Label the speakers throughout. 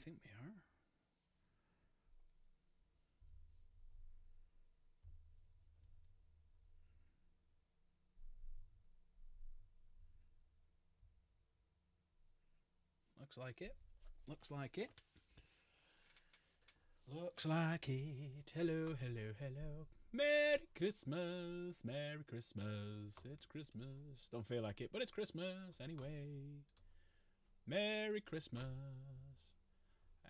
Speaker 1: think we are. Looks like it. Looks like it. Looks like it. Hello, hello, hello. Merry Christmas. Merry Christmas. It's Christmas. Don't feel like it, but it's Christmas anyway. Merry Christmas.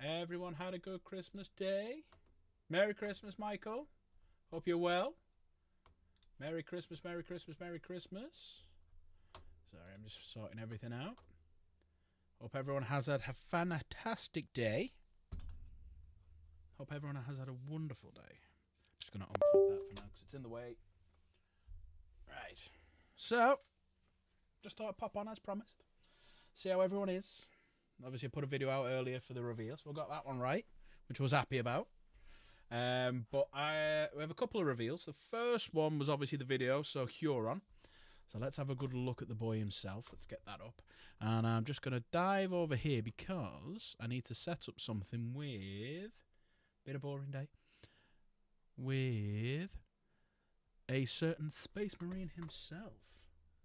Speaker 1: Everyone had a good Christmas day. Merry Christmas, Michael. Hope you're well. Merry Christmas, Merry Christmas, Merry Christmas. Sorry, I'm just sorting everything out. Hope everyone has had a fantastic day. Hope everyone has had a wonderful day. Just going to unplug that for now because it's in the way. Right. So, just thought I'd pop on as promised. See how everyone is. Obviously, I put a video out earlier for the reveal, so we got that one right, which I was happy about. But we have a couple of reveals. The first one was obviously the video, so Huron. So let's have a good look at the boy himself. Let's get that up. And I'm just going to dive over here because I need to set up something with... Bit of boring day. With a certain Space Marine himself.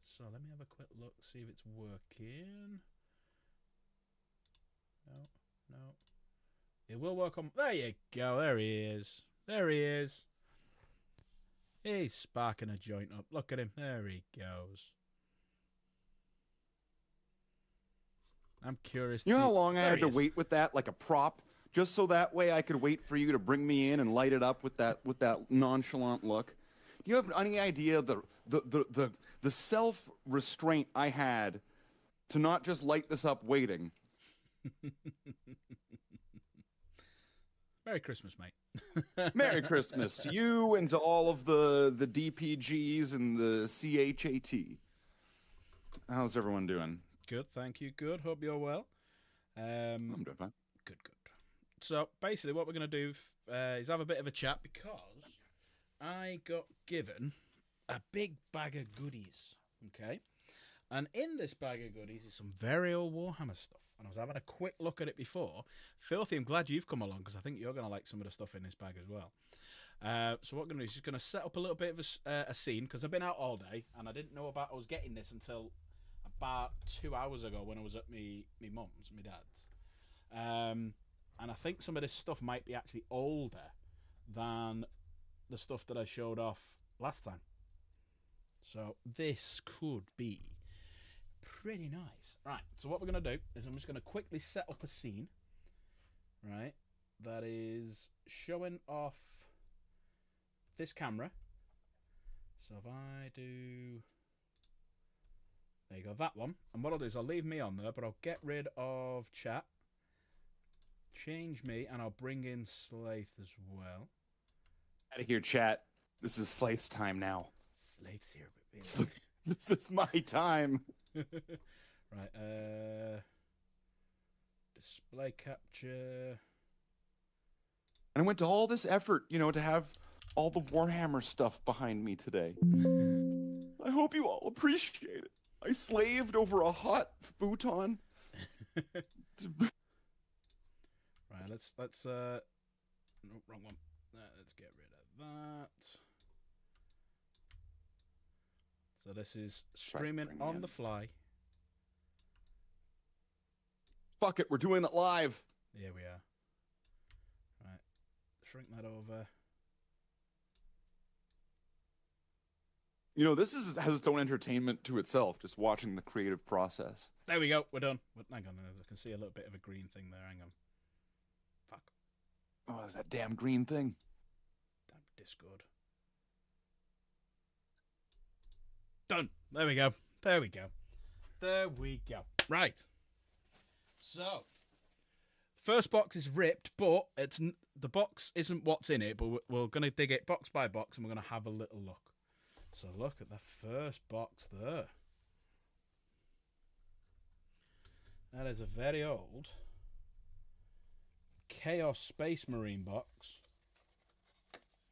Speaker 1: So let me have a quick look, see if it's working. No. It will work on... There you go. There he is. There he is. He's sparking a joint up. Look at him. There he goes. I'm curious.
Speaker 2: You know how long I had to wait with that, like a prop, just so that way I could wait for you to bring me in and light it up with that nonchalant look? Do you have any idea of the self-restraint I had to not just light this up waiting?
Speaker 1: Merry Christmas, mate.
Speaker 2: Merry Christmas to you and to all of the DPGs and the CHAT. How's everyone doing?
Speaker 1: Good, thank you. Good. Hope you're well.
Speaker 2: I'm doing fine.
Speaker 1: Good. So basically, what we're going to do is have a bit of a chat because I got given a big bag of goodies. Okay, and in this bag of goodies is some very old Warhammer stuff. And I was having a quick look at it before. Filthy, I'm glad you've come along because I think you're going to like some of the stuff in this bag as well. So what I'm going to do is just going to set up a little bit of a scene because I've been out all day and I didn't know about I was getting this until about 2 hours ago when I was at my mum's, my dad's. And I think some of this stuff might be actually older than the stuff that I showed off last time. So this could be pretty nice. Right, so what we're going to do is I'm just going to quickly set up a scene, right, that is showing off this camera. So if I do... There you go, that one. And what I'll do is I'll leave me on there, but I'll get rid of chat, change me, and I'll bring in Slaith as well.
Speaker 2: Out of here, chat. This is Slaith's time now.
Speaker 1: Slaith's here, baby.
Speaker 2: This is my time.
Speaker 1: Right, display capture.
Speaker 2: And I went to all this effort, to have all the Warhammer stuff behind me today. I hope you all appreciate it. I slaved over a hot futon.
Speaker 1: Right, let's no, wrong one. Let's get rid of that. So this is streaming on the fly.
Speaker 2: Fuck it, we're doing it live.
Speaker 1: Here we are. Right, shrink that over.
Speaker 2: This has its own entertainment to itself, just watching the creative process.
Speaker 1: There we go, we're done. Hang on, I can see a little bit of a green thing there. Hang on. Fuck.
Speaker 2: Oh, it's that damn green thing.
Speaker 1: Damn Discord. Done. There we go. There we go. There we go. Right. So, first box is ripped, but the box isn't what's in it, but we're going to dig it box by box, and we're going to have a little look. So look at the first box there. That is a very old Chaos Space Marine box.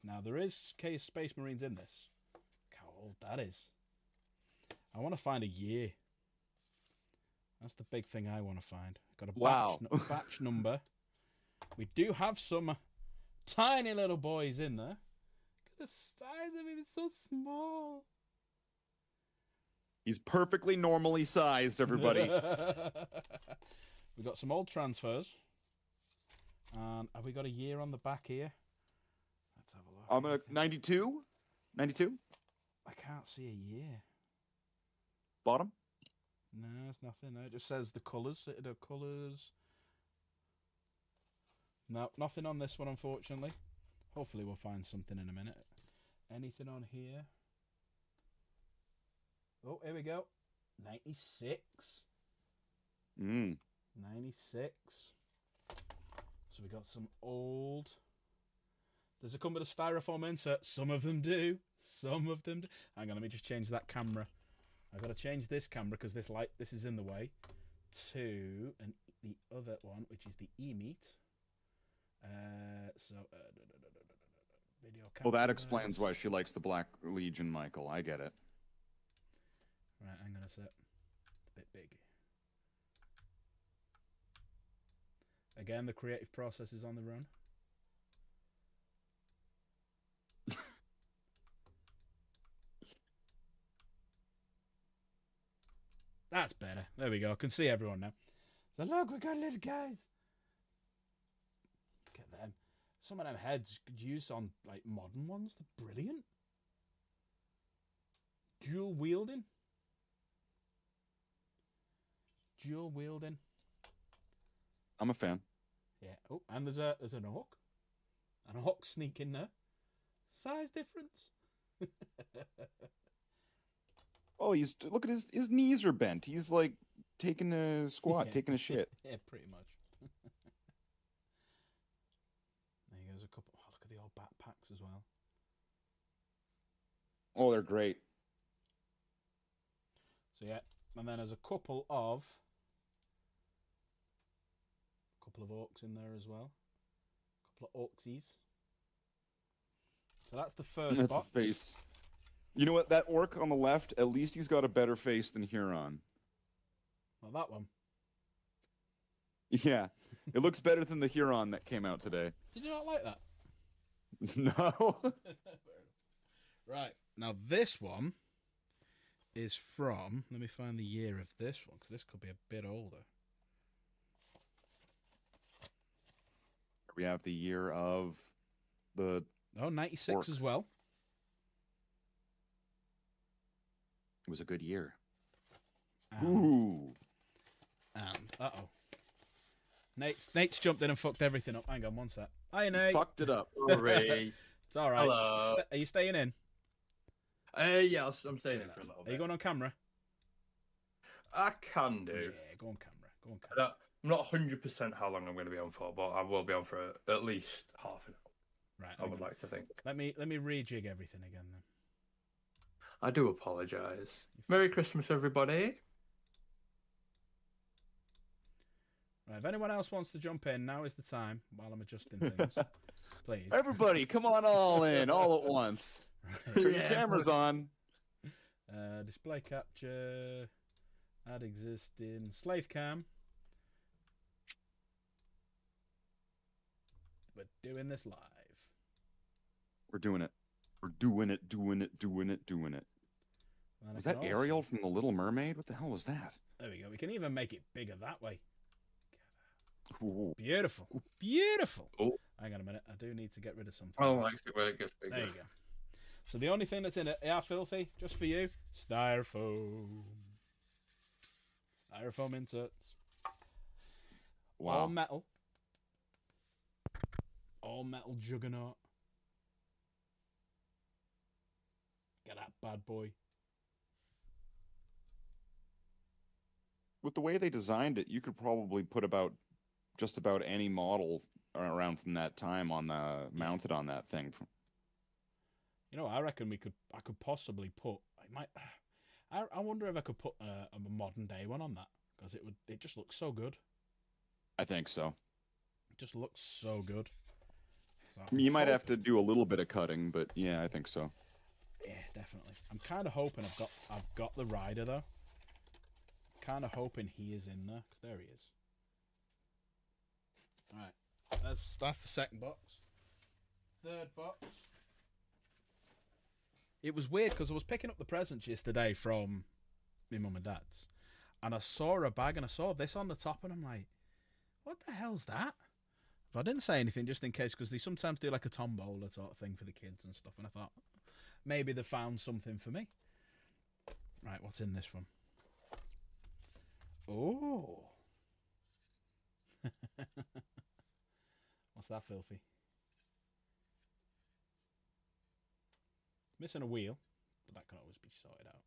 Speaker 1: Now, there is Chaos Space Marines in this. Look how old that is. I want to find a year. That's the big thing I want to find. Got a batch number. We do have some tiny little boys in there. Look at the size of him, it's so small.
Speaker 2: He's perfectly normally sized, everybody.
Speaker 1: We've got some old transfers. And have we got a year on the back here? Let's have a look.
Speaker 2: I'm at 92. 92?
Speaker 1: I can't see a year.
Speaker 2: Bottom?
Speaker 1: No, there's nothing there. It just says the colours. The colours. No, nothing on this one, unfortunately. Hopefully we'll find something in a minute. Anything on here? Oh, here we go. 96. 96. So we got some old. Does it come with a styrofoam insert? Some of them do. Some of them do. Hang on, let me just change that camera. I've got to change this camera because this is in the way. To the other one, which is the E-meat. Video camera.
Speaker 2: Well, that explains why she likes the Black Legion, Michael. I get it.
Speaker 1: Right, hang on a sec. It's a bit big. Again, the creative process is on the run. That's better. There we go. I can see everyone now. So look, we got little guys. Look at them. Some of them heads could use on like modern ones. They're brilliant. Dual wielding. Dual wielding.
Speaker 2: I'm a fan.
Speaker 1: Yeah. Oh, and there's an hawk. And a hawk sneak in there. Size difference.
Speaker 2: Oh, look at his knees are bent. He's like taking a squat, taking a shit.
Speaker 1: Yeah, pretty much. There goes a couple. Oh, look at the old backpacks as well.
Speaker 2: Oh, they're great.
Speaker 1: So yeah, and then there's a couple of orcs in there as well. A couple of orcsies. So that's the first
Speaker 2: That's
Speaker 1: box.
Speaker 2: a face. You know what? That orc on the left, at least he's got a better face than Huron.
Speaker 1: Well, that one.
Speaker 2: Yeah. It looks better than the Huron that came out today.
Speaker 1: Did you not like that?
Speaker 2: No.
Speaker 1: Right. Now, this one is from... Let me find the year of this one, because this could be a bit older.
Speaker 2: We have the year of the...
Speaker 1: Oh, 96
Speaker 2: orc.
Speaker 1: as well.
Speaker 2: It was a good year.
Speaker 1: And,
Speaker 2: Ooh.
Speaker 1: and uh-oh. Nate's jumped in and fucked everything up. Hang on one sec. Hi, Nate.
Speaker 2: Fucked it up.
Speaker 3: Sorry.
Speaker 1: It's all right.
Speaker 3: Hello.
Speaker 1: Are you staying in?
Speaker 3: Yeah, I'm staying in for a little
Speaker 1: Are you
Speaker 3: bit.
Speaker 1: going on camera?
Speaker 3: I can do.
Speaker 1: Yeah, go on camera. Go on camera.
Speaker 3: I'm not 100% how long I'm going to be on for, but I will be on for at least half an hour.
Speaker 1: Right.
Speaker 3: I would like to think.
Speaker 1: Let me rejig everything again then.
Speaker 3: I do apologise. Merry Christmas, everybody.
Speaker 1: Right, if anyone else wants to jump in, now is the time while I'm adjusting things. Please.
Speaker 2: Everybody, come on all in, all at once.
Speaker 1: Right.
Speaker 2: Turn your cameras on.
Speaker 1: Display capture. Add existing. Slave cam. We're doing this live.
Speaker 2: We're doing it. We're doing it, doing it, doing it, doing it.
Speaker 1: And
Speaker 2: Was
Speaker 1: I
Speaker 2: that
Speaker 1: can
Speaker 2: Ariel
Speaker 1: also-
Speaker 2: from The Little Mermaid? What the hell was that?
Speaker 1: There we go. We can even make it bigger that way.
Speaker 2: Ooh.
Speaker 1: Beautiful. Beautiful.
Speaker 3: Oh.
Speaker 1: Hang on a minute. I do need to get rid of something.
Speaker 3: I don't like it when it gets bigger.
Speaker 1: There you go. So the only thing that's in it, yeah, filthy, just for you, styrofoam. Styrofoam inserts. All
Speaker 2: Wow.
Speaker 1: metal. All metal juggernaut. Get that bad boy.
Speaker 2: With the way they designed it, you could probably put just about any model around from that time on mounted on that thing.
Speaker 1: You know, I reckon I could possibly put. I wonder if I could put a modern day one on that because it just looks so good.
Speaker 2: I think so.
Speaker 1: It just looks so good. So
Speaker 2: You might have to do a little bit of cutting, but yeah, I think so.
Speaker 1: Yeah, definitely. I'm kind of hoping I've got the rider though. Kind of hoping he is in there because there he is. All right. That's the second box. Third box. It was weird because I was picking up the presents yesterday from my mum and dad's, and I saw a bag and I saw this on the top, and I'm like, "What the hell's that?" But I didn't say anything just in case, because they sometimes do like a tombola sort of thing for the kids and stuff, and I thought maybe they found something for me. Right, what's in this one? Oh. What's that, filthy? Missing a wheel, but that can always be sorted out.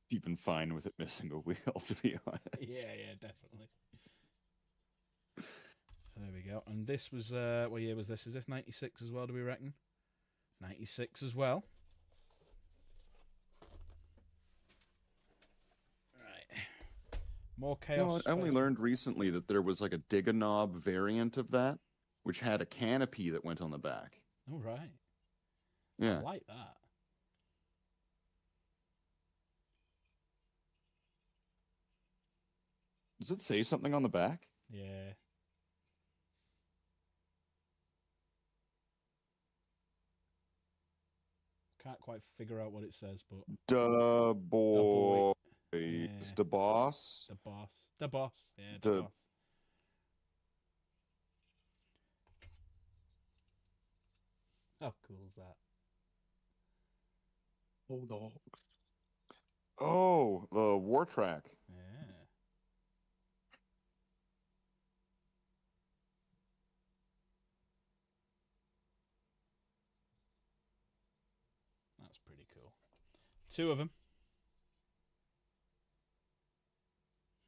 Speaker 2: Even fine with it missing a wheel, to be honest.
Speaker 1: Yeah, definitely. So there we go. And this was, what year was this? Is this 96 as well, do we reckon? 96 as well. Right. More chaos.
Speaker 2: You know, I only learned recently that there was like a dig-a-knob variant of that, which had a canopy that went on the back.
Speaker 1: Oh, right.
Speaker 2: Yeah.
Speaker 1: I like that.
Speaker 2: Does it say something on the back?
Speaker 1: Yeah. Can't quite figure out what it says, but
Speaker 2: Da boy.
Speaker 1: Yeah.
Speaker 2: Da boss.
Speaker 1: the boss. The boss. Yeah, the
Speaker 2: The-
Speaker 1: boss. How cool is that?
Speaker 3: Hold on.
Speaker 2: Oh, the war track.
Speaker 1: Yeah. That's pretty cool. Two of them.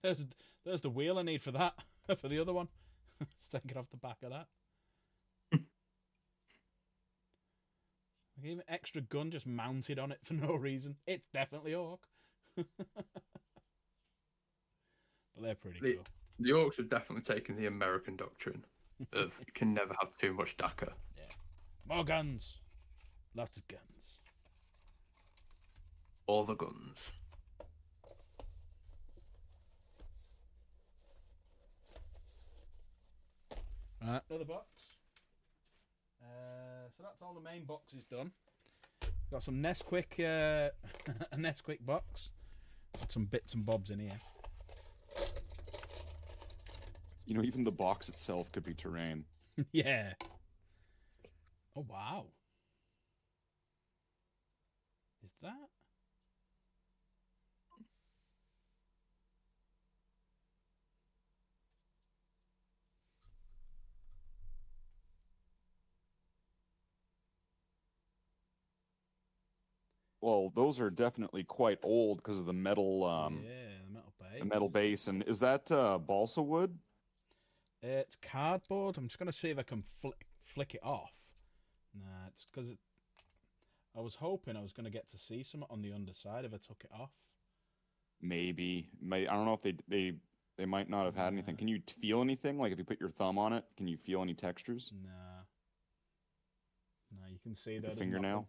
Speaker 1: There's the wheel I need for that. For the other one. Let's take it off the back of that. Even extra gun just mounted on it for no reason. It's definitely Orc. But they're pretty cool.
Speaker 3: The Orcs have definitely taken the American doctrine of you can never have too much DACA.
Speaker 1: Yeah. More guns. Lots of guns.
Speaker 3: All the guns.
Speaker 1: Right, another box. So that's all the main boxes done. Got some Nesquik, a Nesquik box. Got some bits and bobs in here.
Speaker 2: You know, even the box itself could be terrain.
Speaker 1: Yeah. Oh, wow. Is that?
Speaker 2: Well, those are definitely quite old because of the metal,
Speaker 1: Yeah, the metal base.
Speaker 2: the metal base. And is that balsa wood?
Speaker 1: It's cardboard. I'm just going to see if I can flick it off. Nah, it's because I was hoping I was going to get to see some on the underside if I took it off.
Speaker 2: Maybe. I don't know if they might not have had anything. Can you feel anything? Like if you put your thumb on it, can you feel any textures?
Speaker 1: Nah. Nah, you can see that.
Speaker 2: Your fingernail?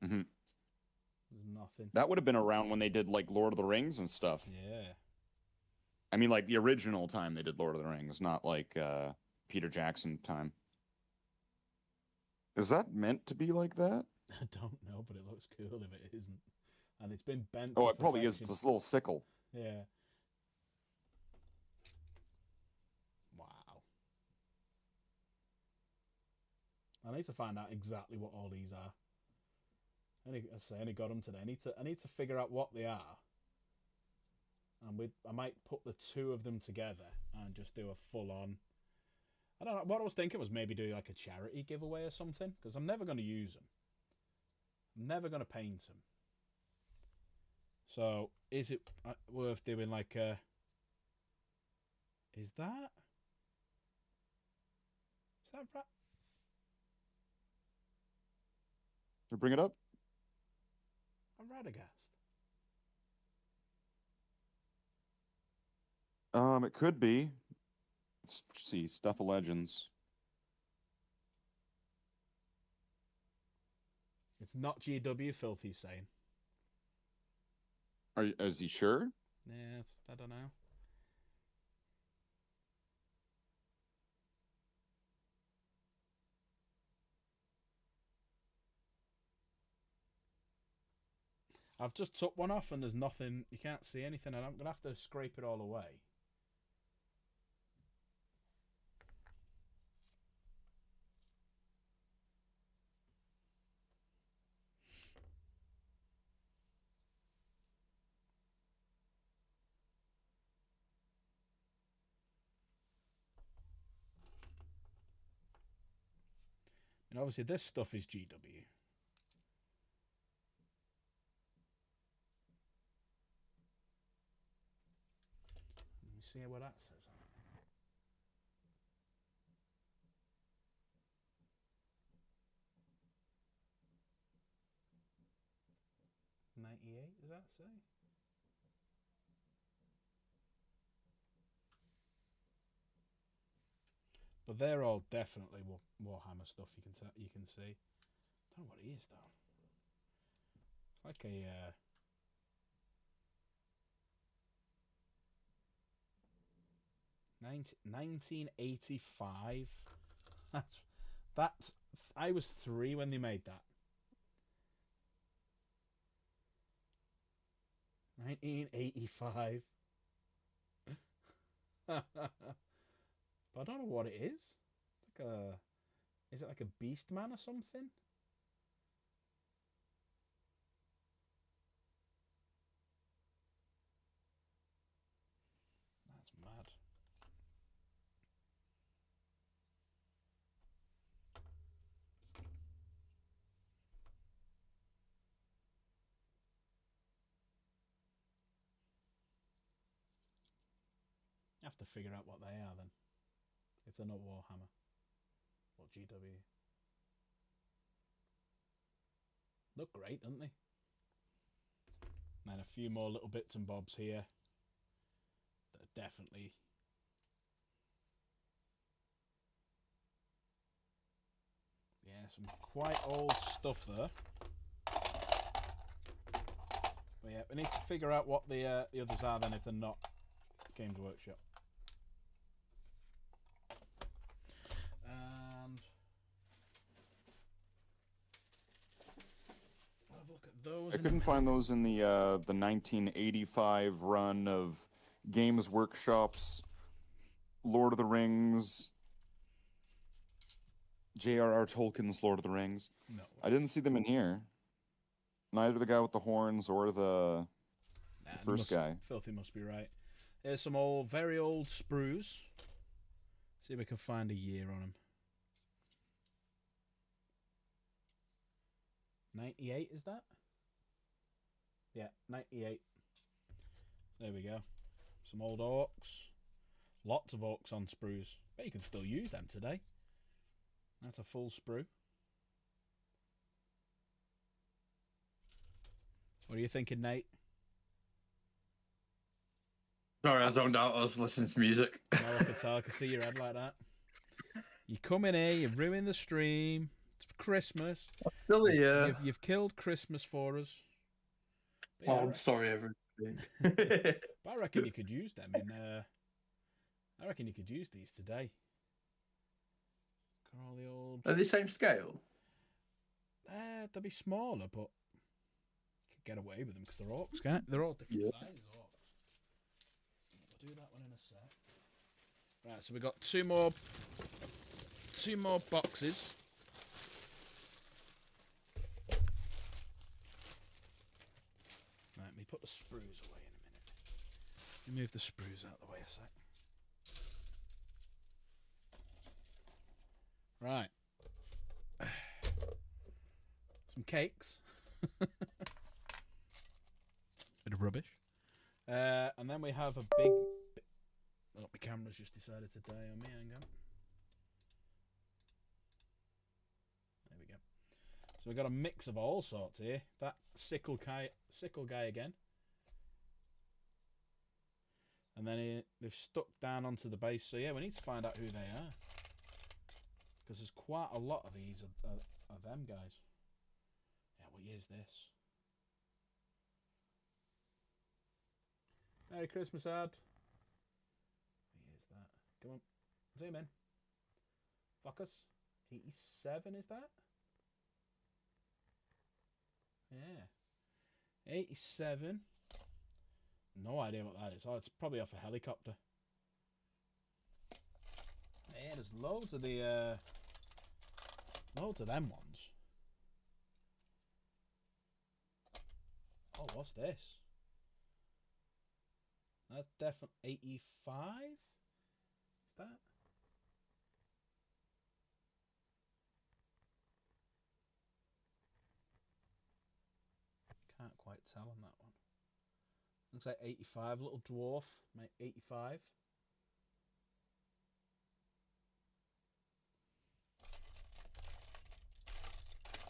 Speaker 1: There's nothing.
Speaker 2: That would have been around when they did like Lord of the Rings and stuff.
Speaker 1: Yeah.
Speaker 2: I mean, like the original time they did Lord of the Rings, not like Peter Jackson time. Is that meant to be like that?
Speaker 1: I don't know, but it looks cool if it isn't. And it's been bent.
Speaker 2: Oh,
Speaker 1: to
Speaker 2: it probably is.
Speaker 1: perfection.
Speaker 2: It's this little sickle.
Speaker 1: Yeah. Wow. I need to find out exactly what all these are. I only got them today. I need to figure out what they are. And I might put the two of them together and just do a full on. I don't know. What I was thinking was maybe do like a charity giveaway or something, because I'm never going to use them. I'm never going to paint them. So is it worth doing like a? Is that right?
Speaker 2: So bring it up.
Speaker 1: A Radagast.
Speaker 2: It could be. Let's see, Stuff of Legends.
Speaker 1: It's not GW, filthy saying.
Speaker 2: Is he sure?
Speaker 1: Yeah, I don't know. I've just took one off and there's nothing. You can't see anything, and I'm gonna have to scrape it all away. And obviously, this stuff is GW. Let me see what that says on it. 98, does that say? But they're all definitely Warhammer stuff. You can see. I don't know what it is though. It's like a 1985. That's. I was 3 when they made that. 1985. But I don't know what it is. It's like a. Is it like a Beast Man or something? That's mad. You have to figure out what they are then. If they're not Warhammer. Or GW. Look great, don't they? And then a few more little bits and bobs here. That are definitely... Yeah, some quite old stuff there. But yeah, we need to figure out what the others are then if they're not Games Workshop. And have a look at those.
Speaker 2: I couldn't find those in the 1985 run of Games Workshop's Lord of the Rings, J.R.R. Tolkien's Lord of the Rings.
Speaker 1: No.
Speaker 2: I didn't see them in here. Neither the guy with the horns or the first guy.
Speaker 1: Filthy must be right. Here's some old, very old sprues. See if we can find a year on them. 98 is that? Yeah, 98. There we go. Some old orcs. Lots of orcs on sprues. But you can still use them today. That's a full sprue. What are you thinking, Nate?
Speaker 3: Sorry, I zoned out. I was listening to music.
Speaker 1: No, I can tell. I can see your head like that. You come in here, you ruin the stream. It's Christmas.
Speaker 3: Still here.
Speaker 1: You've killed Christmas for us.
Speaker 3: But yeah, I'm sorry, everything.
Speaker 1: But I reckon you could use them in. I reckon you could use these today. Got all the old.
Speaker 3: Are they the same scale?
Speaker 1: They'll be smaller, but you could get away with them because they're orcs, can't? They're all different sizes orcs. We'll do that one in a sec. Right, so we got two more boxes. Right, let me put the sprues away in a minute. Let me move the sprues out of the way a sec. Right. Some cakes. Bit of rubbish. And then we have a big... Oh, my camera's just decided to die on me. Hang on. There we go. So we've got a mix of all sorts here. That sickle guy again. And then they've stuck down onto the base. So yeah, we need to find out who they are. Because there's quite a lot of these are them guys. Yeah, what year is this? Merry Christmas, Ad. What year is that? Come on. Zoom in. Focus. 87 is that? Yeah. 87. No idea what that is. Oh, it's probably off a helicopter. Yeah, there's loads of the loads of them ones. Oh, what's this? That's definitely 85. Is that? Can't quite tell on that one. Looks like 85. Little dwarf, mate. 85.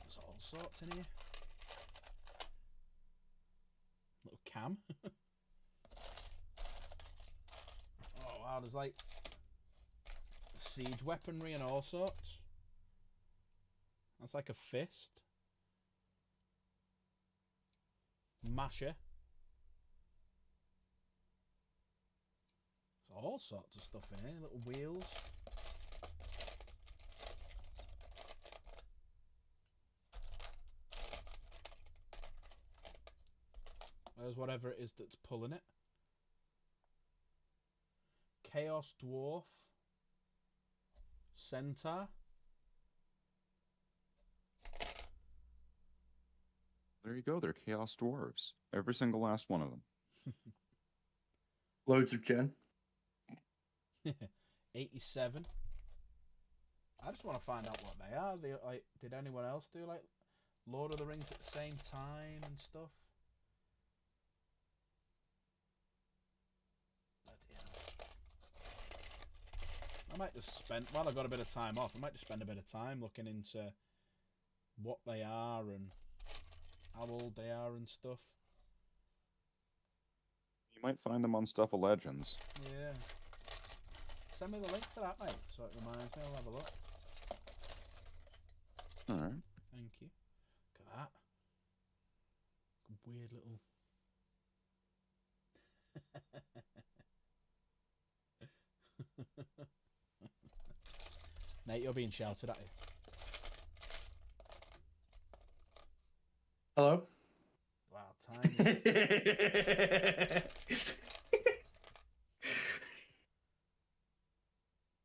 Speaker 1: There's all sorts in here. Little cam. Oh wow, there's like siege weaponry and all sorts. That's like a fist. Masher. There's all sorts of stuff in here. Little wheels. There's whatever it is that's pulling it. Chaos Dwarf. Centaur.
Speaker 2: There you go. They're Chaos Dwarves. Every single last one of them.
Speaker 3: Loads of gen.
Speaker 1: 87. I just want to find out what they are. They, like, did anyone else do like Lord of the Rings at the same time and stuff? I might just spend, while I've got a bit of time off, I might just spend a bit of time looking into what they are and how old they are and stuff.
Speaker 2: You might find them on Stuff of Legends.
Speaker 1: Yeah. Send me the link to that, mate, so it reminds me. I'll have a look.
Speaker 2: Alright.
Speaker 1: Thank you. Look at that. Weird little... Nate, you're being shouted at you.
Speaker 3: Hello?
Speaker 1: Wow, time.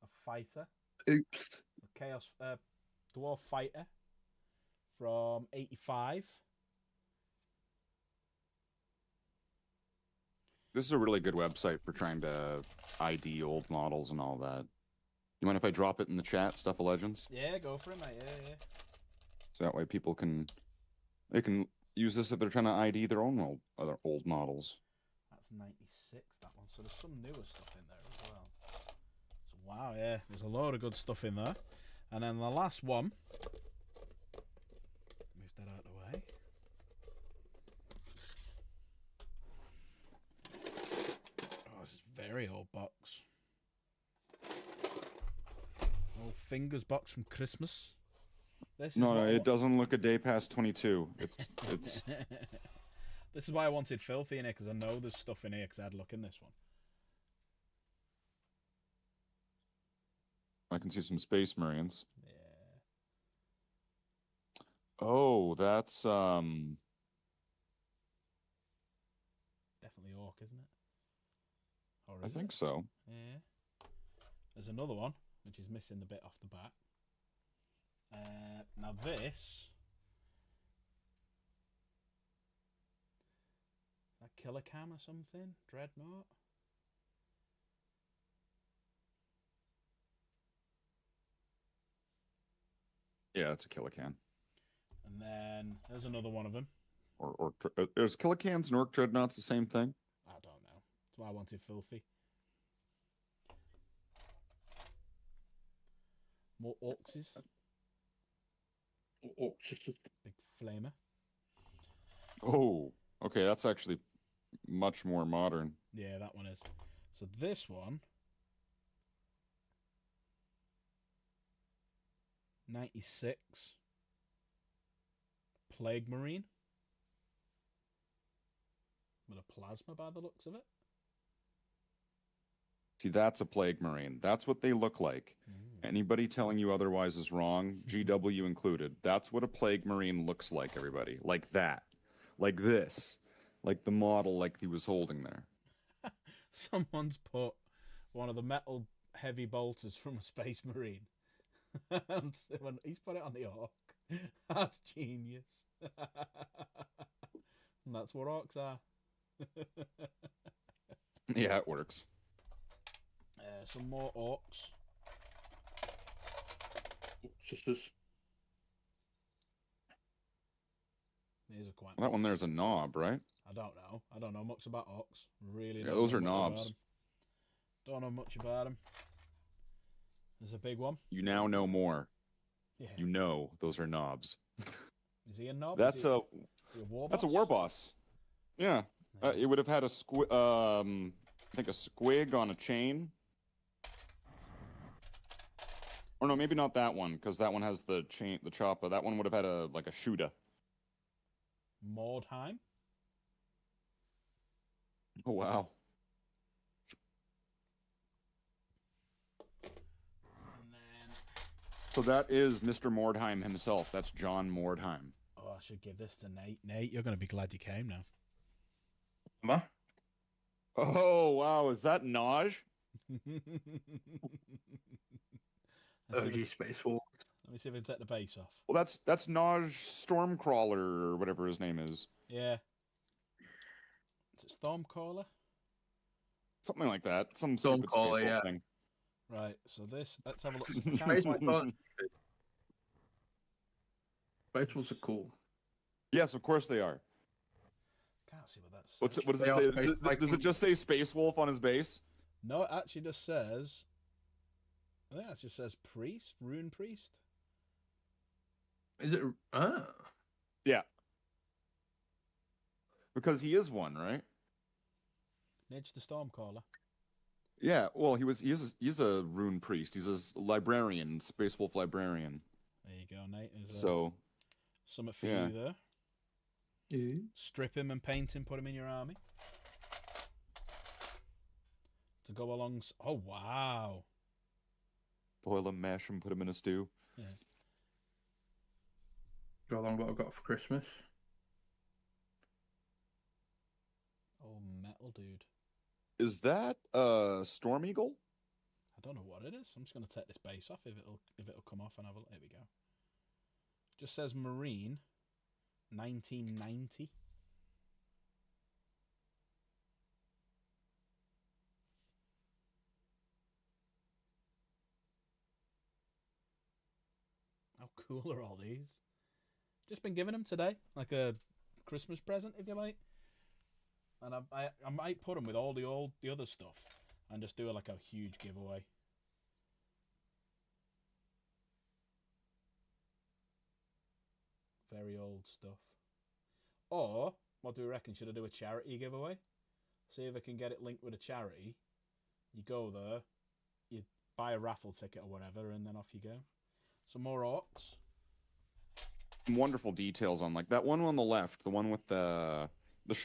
Speaker 1: A fighter.
Speaker 2: Oops.
Speaker 1: A chaos dwarf fighter from 85.
Speaker 2: This is a really good website for trying to ID old models and all that. You mind if I drop it in the chat, Stuff of Legends?
Speaker 1: Yeah, go for it, mate. Yeah.
Speaker 2: So that way people can use this if they're trying to ID their own other old models.
Speaker 1: That's 96, that one. So there's some newer stuff in there as well. So wow, yeah, there's a load of good stuff in there. And then the last one, move that out of the way. Oh, this is a very old box. Old fingers box from Christmas. This
Speaker 2: No, it doesn't look a day past 22. It's
Speaker 1: This is why I wanted Filthy in here, because I know there's stuff in here, because I had a look in this one.
Speaker 2: I can see some Space Marines.
Speaker 1: Yeah.
Speaker 2: Oh, that's
Speaker 1: Definitely Orc, isn't it? Or
Speaker 2: I
Speaker 1: is
Speaker 2: think
Speaker 1: it?
Speaker 2: so.
Speaker 1: Yeah. There's another one, which is missing the bit off the back. Now this... Is that Killer Cam or something? Dreadnought?
Speaker 2: Yeah, it's a Killican.
Speaker 1: And then there's another one of them.
Speaker 2: Or there's Killicans and Orc Dreadnoughts the same thing?
Speaker 1: I don't know. That's why I wanted Filthy. More Orcses. Big flamer.
Speaker 2: Oh, okay, that's actually much more modern.
Speaker 1: Yeah, that one is. So this one... 96. Plague Marine. With a plasma by the looks of it.
Speaker 2: See, that's a Plague Marine. That's what they look like. Anybody telling you otherwise is wrong, GW included. That's what a Plague Marine looks like, everybody. Like that. Like this. like the model like he was holding there.
Speaker 1: Someone's put one of the metal heavy bolters from a Space Marine. And when he's put it on the orc. That's genius. And that's what orcs are.
Speaker 2: Yeah, it works.
Speaker 1: Some more orcs.
Speaker 3: Sisters.
Speaker 1: These are quite.
Speaker 2: That one there's a knob, right?
Speaker 1: I don't know. I don't know much about orcs. Really.
Speaker 2: Yeah,
Speaker 1: don't
Speaker 2: those
Speaker 1: know
Speaker 2: are
Speaker 1: much about
Speaker 2: knobs.
Speaker 1: them. Don't know much about them. There's a big one.
Speaker 2: You now know more.
Speaker 1: Yeah.
Speaker 2: You know those are knobs.
Speaker 1: Is he a knob?
Speaker 2: That's
Speaker 1: Is he a war
Speaker 2: that's a
Speaker 1: boss?
Speaker 2: war boss. Yeah, it would have had a I think a squig on a chain. Or no, maybe not that one, because that one has the chain, the chopper. That one would have had a like a shooter.
Speaker 1: Mordheim.
Speaker 2: Oh wow.
Speaker 1: And then.
Speaker 2: So that is Mr. Mordheim himself. That's John Mordheim.
Speaker 1: Oh, I should give this to Nate. Nate, you're going to be glad you came now.
Speaker 3: Am I?
Speaker 2: Oh wow, is that Naj?
Speaker 3: OG Space Wolf.
Speaker 1: Let me see if I can take the base off.
Speaker 2: Well, that's Naj Stormcrawler or whatever his name is.
Speaker 1: Yeah. Is it Stormcaller?
Speaker 2: Something like that. Some stupid Space
Speaker 3: Stormcaller,
Speaker 2: Wolf
Speaker 3: yeah.
Speaker 2: thing.
Speaker 1: Right, so this, let's have a look.
Speaker 3: Space Wolves are cool.
Speaker 2: Yes, of course they are.
Speaker 1: Can't see what that's.
Speaker 2: What does
Speaker 3: They
Speaker 2: it
Speaker 3: are
Speaker 2: say?
Speaker 3: Space
Speaker 2: Does it just say Space Wolf on his base?
Speaker 1: No, it actually just says. I think that just says priest, rune priest.
Speaker 3: Is it? Ah.
Speaker 2: Yeah. Because he is one, right?
Speaker 1: Nidge the Stormcaller.
Speaker 2: Yeah. Well, he's a rune priest. He's a librarian, Space Wolf librarian.
Speaker 1: There you go, Nate. There's
Speaker 2: So.
Speaker 1: something for
Speaker 2: yeah.
Speaker 1: you there.
Speaker 3: Yeah.
Speaker 1: Strip him and paint him, put him in your army. To go along. Oh, wow.
Speaker 2: Boil him, mash him, put him in a stew.
Speaker 1: Yeah.
Speaker 3: Go along what I've got for Christmas.
Speaker 1: Oh, metal dude.
Speaker 2: Is that Storm Eagle?
Speaker 1: I don't know what it is. I'm just going to take this base off if it'll come off and have a look. There we go. Just says Marine 1990. How cool are all these? Just been giving them today, like a Christmas present, if you like. And I might put them with all the other stuff and just do like a huge giveaway. Very old stuff. Or what do we reckon? Should I do a charity giveaway? See if I can get it linked with a charity. You go there, you buy a raffle ticket or whatever, and then off you go. Some more orcs.
Speaker 2: Wonderful details on like that one on the left, the one with the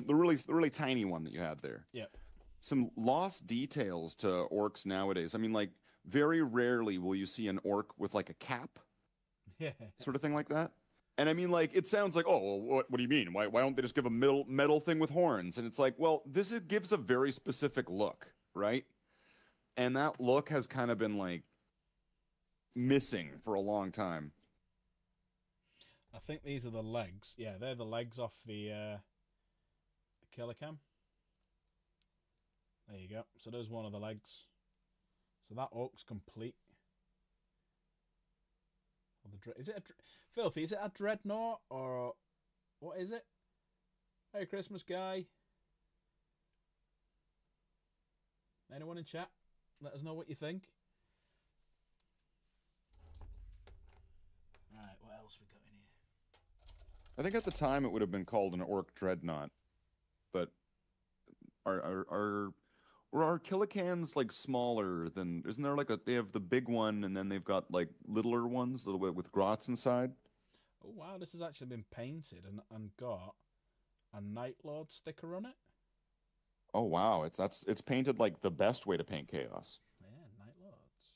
Speaker 2: really tiny one that you had there.
Speaker 1: Yep.
Speaker 2: Some lost details to orcs nowadays. I mean, like very rarely will you see an orc with like a cap,
Speaker 1: Yeah.
Speaker 2: sort of thing like that. And I mean, like it sounds like, oh, well, what do you mean? Why don't they just give a metal thing with horns? And it's like, well, gives a very specific look, right? And that look has kind of been like missing for a long time.
Speaker 1: I think these are the legs. Yeah, they're the legs off the killer cam. There you go. So there's one of the legs. So that orc's complete. Is it Filthy? Is it a dreadnought or what is it? Merry Christmas, guy. Anyone in chat? Let us know what you think. Right, what else we got in here?
Speaker 2: I think at the time it would have been called an orc dreadnought, but are Killicans like smaller than? Isn't there like they have the big one and then they've got like littler ones, a little bit with grots inside?
Speaker 1: Oh wow, this has actually been painted and got a Night Lord sticker on it.
Speaker 2: Oh wow, it's painted like the best way to paint chaos.
Speaker 1: Yeah, Night Lords.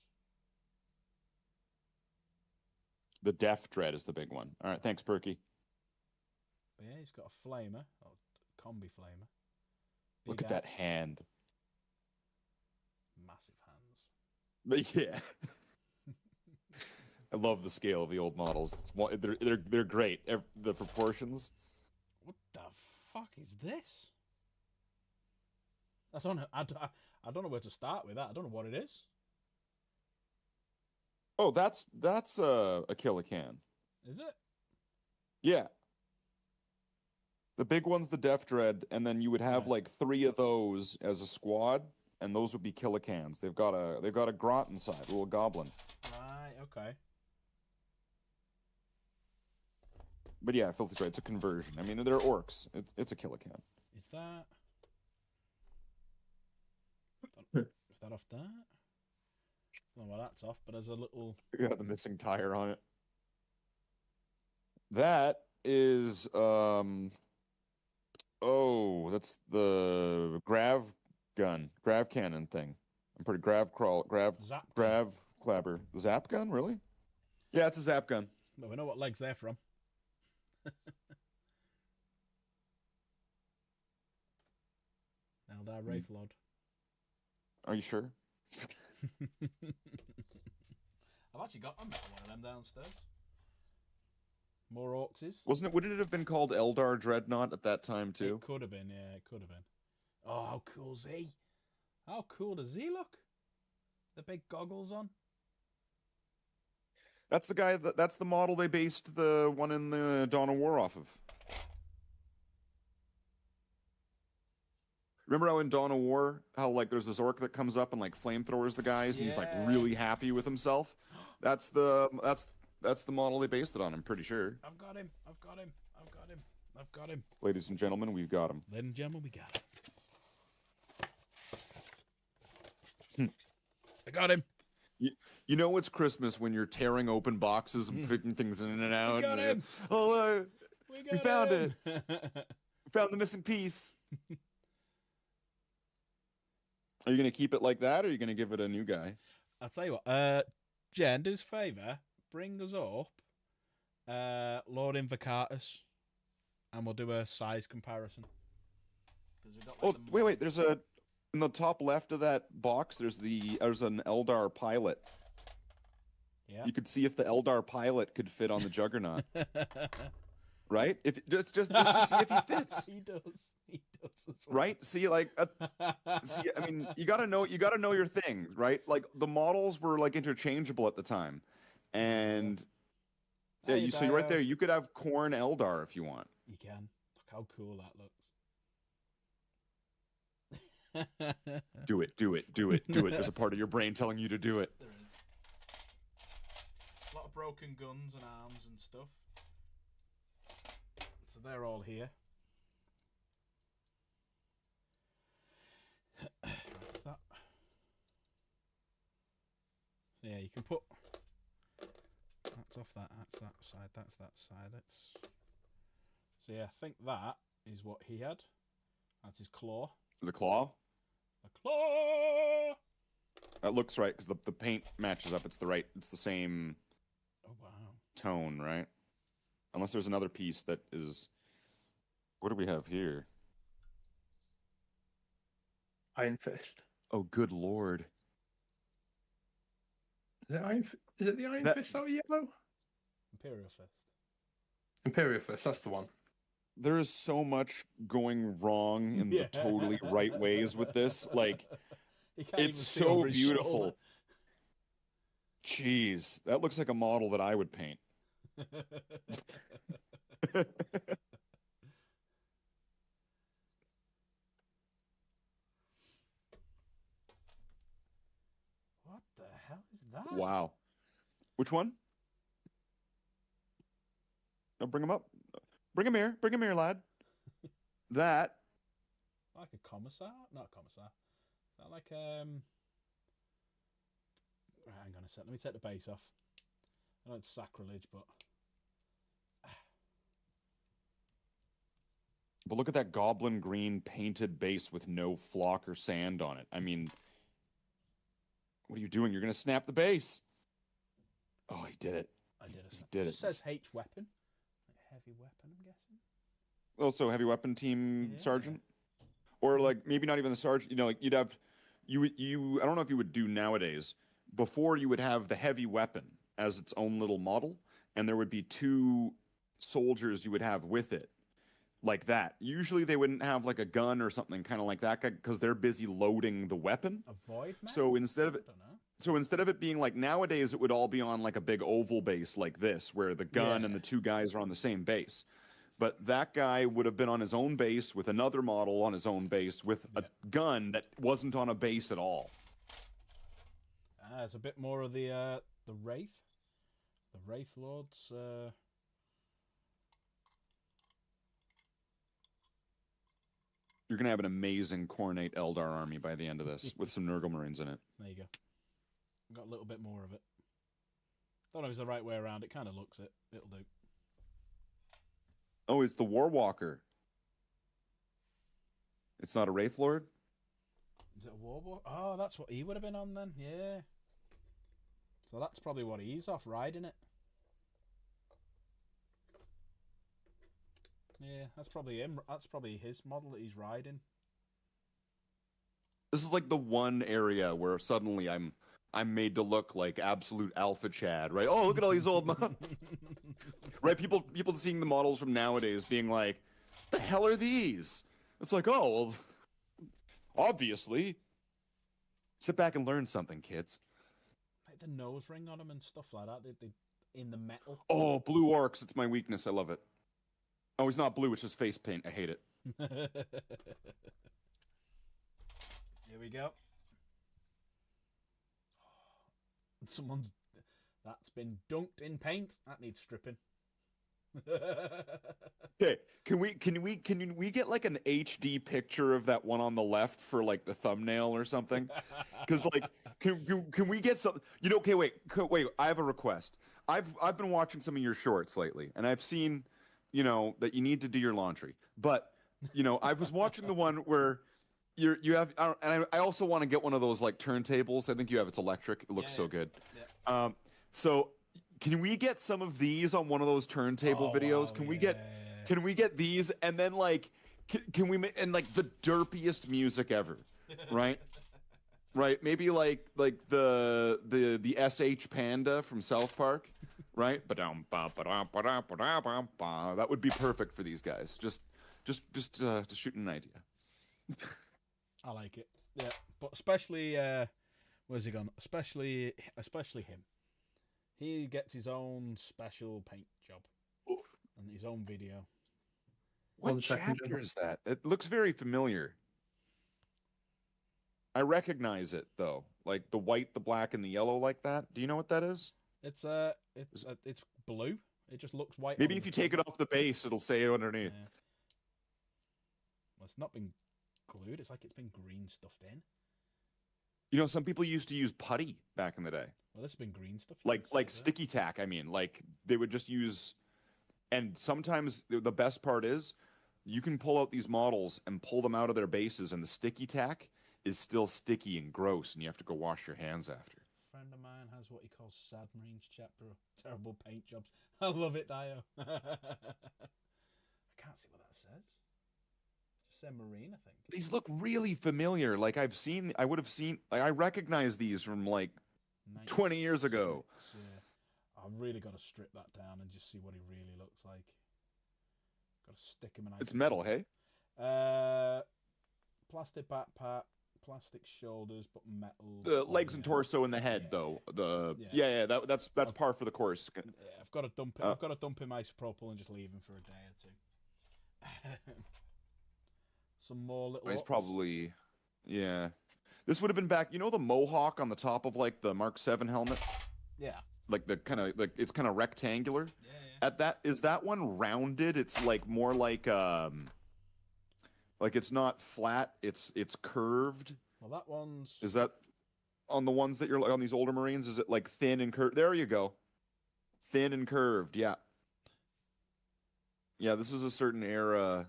Speaker 2: The Death Dread is the big one. All right, thanks, Perky.
Speaker 1: But yeah, he's got a flamer. Oh, combi flamer.
Speaker 2: Look
Speaker 1: Big
Speaker 2: at that
Speaker 1: axe,
Speaker 2: hand.
Speaker 1: massive hands.
Speaker 2: But yeah. I love the scale of the old models. They're great. The proportions.
Speaker 1: What the fuck is this? I don't know. I don't know where to start with that. I don't know what it is.
Speaker 2: Oh, that's a Kill-A-Can.
Speaker 1: Is it?
Speaker 2: Yeah. The big one's the Def Dread, and then you would have like 3 of those as a squad, and those would be Kill-A-Cans. They've got a Grot inside, a little goblin.
Speaker 1: Right. Okay.
Speaker 2: But yeah, Filthy Strike, it's a conversion. I mean, they're orcs. It's a Kill-A-Can.
Speaker 1: Is that? Is that off that? I don't know why that's off, but there's a little.
Speaker 2: Yeah, the missing tire on it. That is oh, that's the grav cannon thing. I'm pretty
Speaker 1: Zap gun.
Speaker 2: grav clapper. Zap gun, really? Yeah, it's a zap gun.
Speaker 1: Well, we know what legs they're from. Eldar Wraith Lord.
Speaker 2: Are you sure?
Speaker 1: I've actually got one of them downstairs. More orcses.
Speaker 2: Wouldn't it have been called Eldar Dreadnought at that time too?
Speaker 1: It could have been, yeah, it could have been. Oh, how cool's he? How cool does he look? The big goggles on.
Speaker 2: That's the guy that's the model they based the one in the Dawn of War off of. Remember how in Dawn of War, how like there's this orc that comes up and like flamethrowers the guys, and he's like really happy with himself? That's the model they based it on, I'm pretty sure.
Speaker 1: I've got him. I've got him. I've got him. I've got him.
Speaker 2: Ladies and gentlemen, we've got him.
Speaker 1: Ladies and gentlemen, we got him. I got him.
Speaker 2: You know it's Christmas when you're tearing open boxes and picking things in and out.
Speaker 1: We got him.
Speaker 2: Oh, we found
Speaker 1: him.
Speaker 2: it. We found the missing piece. Are you going to keep it like that, or are you going to give it a new guy?
Speaker 1: I'll tell you what. Jen, do us a favour. Bring us up Lord Invocatus, and we'll do a size comparison. We got, like,
Speaker 2: wait. There's in the top left of that box. There's an Eldar pilot.
Speaker 1: Yeah.
Speaker 2: You could see if the Eldar pilot could fit on the Juggernaut. Right? If just to see if he fits.
Speaker 1: He does. He does as well.
Speaker 2: Right? See, like, see, I mean, you gotta know your thing, right? Like the models were like interchangeable at the time, and yeah, so you're right there. You could have Khorne Eldar if you want.
Speaker 1: You can. Look how cool that looks.
Speaker 2: Do it. There's a part of your brain telling you to do it.
Speaker 1: There is. A lot of broken guns and arms and stuff. So they're all here. What's that? Yeah, you can put. That's off that. That's that side. That's that side. So yeah, I think that is what he had. That's his claw.
Speaker 2: The claw.
Speaker 1: A claw.
Speaker 2: That looks right because the paint matches up. It's the same.
Speaker 1: Oh wow.
Speaker 2: Tone, right? Unless there's another piece that is. What do we have here?
Speaker 3: Iron Fist.
Speaker 2: Oh, good lord!
Speaker 3: Is it the Iron Fist out of yellow?
Speaker 1: Imperial Fist.
Speaker 3: Imperial Fist. That's the one.
Speaker 2: There is so much going wrong in the totally right ways with this. Like, it's so beautiful. Jeez, that looks like a model that I would paint.
Speaker 1: What the hell is that?
Speaker 2: Wow. Which one? No, bring him up. Bring him here, lad. That.
Speaker 1: Like a commissar? Not a commissar. Is that like hang on a sec. Let me take the base off. I know it's sacrilege, but
Speaker 2: But look at that goblin green painted base with no flock or sand on it. I mean, what are you doing? You're gonna snap the base. Oh, he did it.
Speaker 1: I did it.
Speaker 2: He did it.
Speaker 1: It says H weapon. Like heavy weapon, I'm guessing.
Speaker 2: Also, heavy weapon team
Speaker 1: Yeah.
Speaker 2: sergeant, or like maybe not even the sergeant. You know, like you'd have you. I don't know if you would do nowadays. Before you would have the heavy weapon as its own little model, and there would be two soldiers you would have with it, like that. Usually they wouldn't have like a gun or something kind of like that because they're busy loading the weapon.
Speaker 1: A void mech?
Speaker 2: So instead of
Speaker 1: I
Speaker 2: it,
Speaker 1: don't know.
Speaker 2: so instead of it being like nowadays, it would all be on like a big oval base like this, where the gun and
Speaker 1: Yeah.
Speaker 2: the two guys are on the same base. But that guy would have been on his own base with another model on his own base with a gun that wasn't on a base at all.
Speaker 1: It's a bit more of the Wraith. The Wraith Lords.
Speaker 2: You're gonna have an amazing Cornate Eldar army by the end of this with some Nurgle Marines in it.
Speaker 1: There you go. Got a little bit more of it. Don't know if it's the right way around. It kind of looks it. It'll do.
Speaker 2: Oh, it's the Warwalker. It's not a Wraith Lord?
Speaker 1: Is it a Warboard? Oh, that's what he would have been on then. Yeah. So that's probably what he's off riding it. Yeah, that's probably him. That's probably his model that he's riding.
Speaker 2: This is like the one area where suddenly I'm made to look like absolute alpha Chad, right? Oh, look at all these old models. Right? People seeing the models from nowadays being like, the hell are these? It's like, oh, well, obviously. Sit back and learn something, kids.
Speaker 1: Like the nose ring on them and stuff like that. They in the metal.
Speaker 2: Oh, blue orcs. It's my weakness. I love it. Oh, he's not blue. It's just face paint. I hate it.
Speaker 1: Here we go. Someone's that's been dunked in paint. That needs stripping.
Speaker 2: Okay, can we get like an HD picture of that one on the left for like the thumbnail or something? Because like, can we get some? You know, okay, wait. I have a request. I've been watching some of your shorts lately, and I've seen, you know, that you need to do your laundry. But you know, I was watching the one where you have, and I also want to get one of those like turntables. I think you have. It's electric. It looks so good. Yeah. So can we get some of these on one of those turntable videos?
Speaker 1: Wow,
Speaker 2: Can we get these and then like can we make and like the derpiest music ever, right? Right? Maybe like the SH Panda from South Park, right? That would be perfect for these guys. Just shooting an idea.
Speaker 1: I like it. Yeah, but especially where's he gone? Especially him. He gets his own special paint job and his own video.
Speaker 2: What chapter is that? It looks very familiar. I recognize it though, like the white, the black, and the yellow, like that. Do you know what that is?
Speaker 1: It's blue. It just looks white.
Speaker 2: Maybe if you take it off the base, it'll say it underneath.
Speaker 1: Yeah. Well, it's not been glued. It's like it's been green stuffed in.
Speaker 2: You know, some people used to use putty back in the day.
Speaker 1: Well, this has been green stuff.
Speaker 2: Like sticky tack. I mean, like they would just use, and sometimes the best part is you can pull out these models and pull them out of their bases, and the sticky tack is still sticky and gross, and you have to go wash your hands after.
Speaker 1: A friend of mine has what he calls Sad Marines chapter of terrible paint jobs. I love it, Dio. I can't see what that says. Just say Marine, I think.
Speaker 2: These look really familiar. Like I would have seen, like I recognize these from like 20 years ago.
Speaker 1: Yeah. I've really got to strip that down and just see what he really looks like. Got to stick him in.
Speaker 2: It's metal, hey?
Speaker 1: Plastic backpack, plastic shoulders, but metal.
Speaker 2: The legs and torso and the head, though. That's par for the course.
Speaker 1: Yeah, I've got to dump it. I've got to dump him isopropyl and just leave him for a day or two. Some more little.
Speaker 2: He's probably, yeah. This would have been back. You know the mohawk on the top of like the Mark 7 helmet.
Speaker 1: Yeah.
Speaker 2: Like the kind of like it's kind of rectangular.
Speaker 1: Yeah.
Speaker 2: At that is that one rounded? It's like more like it's not flat. It's curved.
Speaker 1: Well, that one's.
Speaker 2: Is that on the ones that you're on these older Marines? Is it like thin and curved? There you go. Thin and curved. Yeah. Yeah. This is a certain era.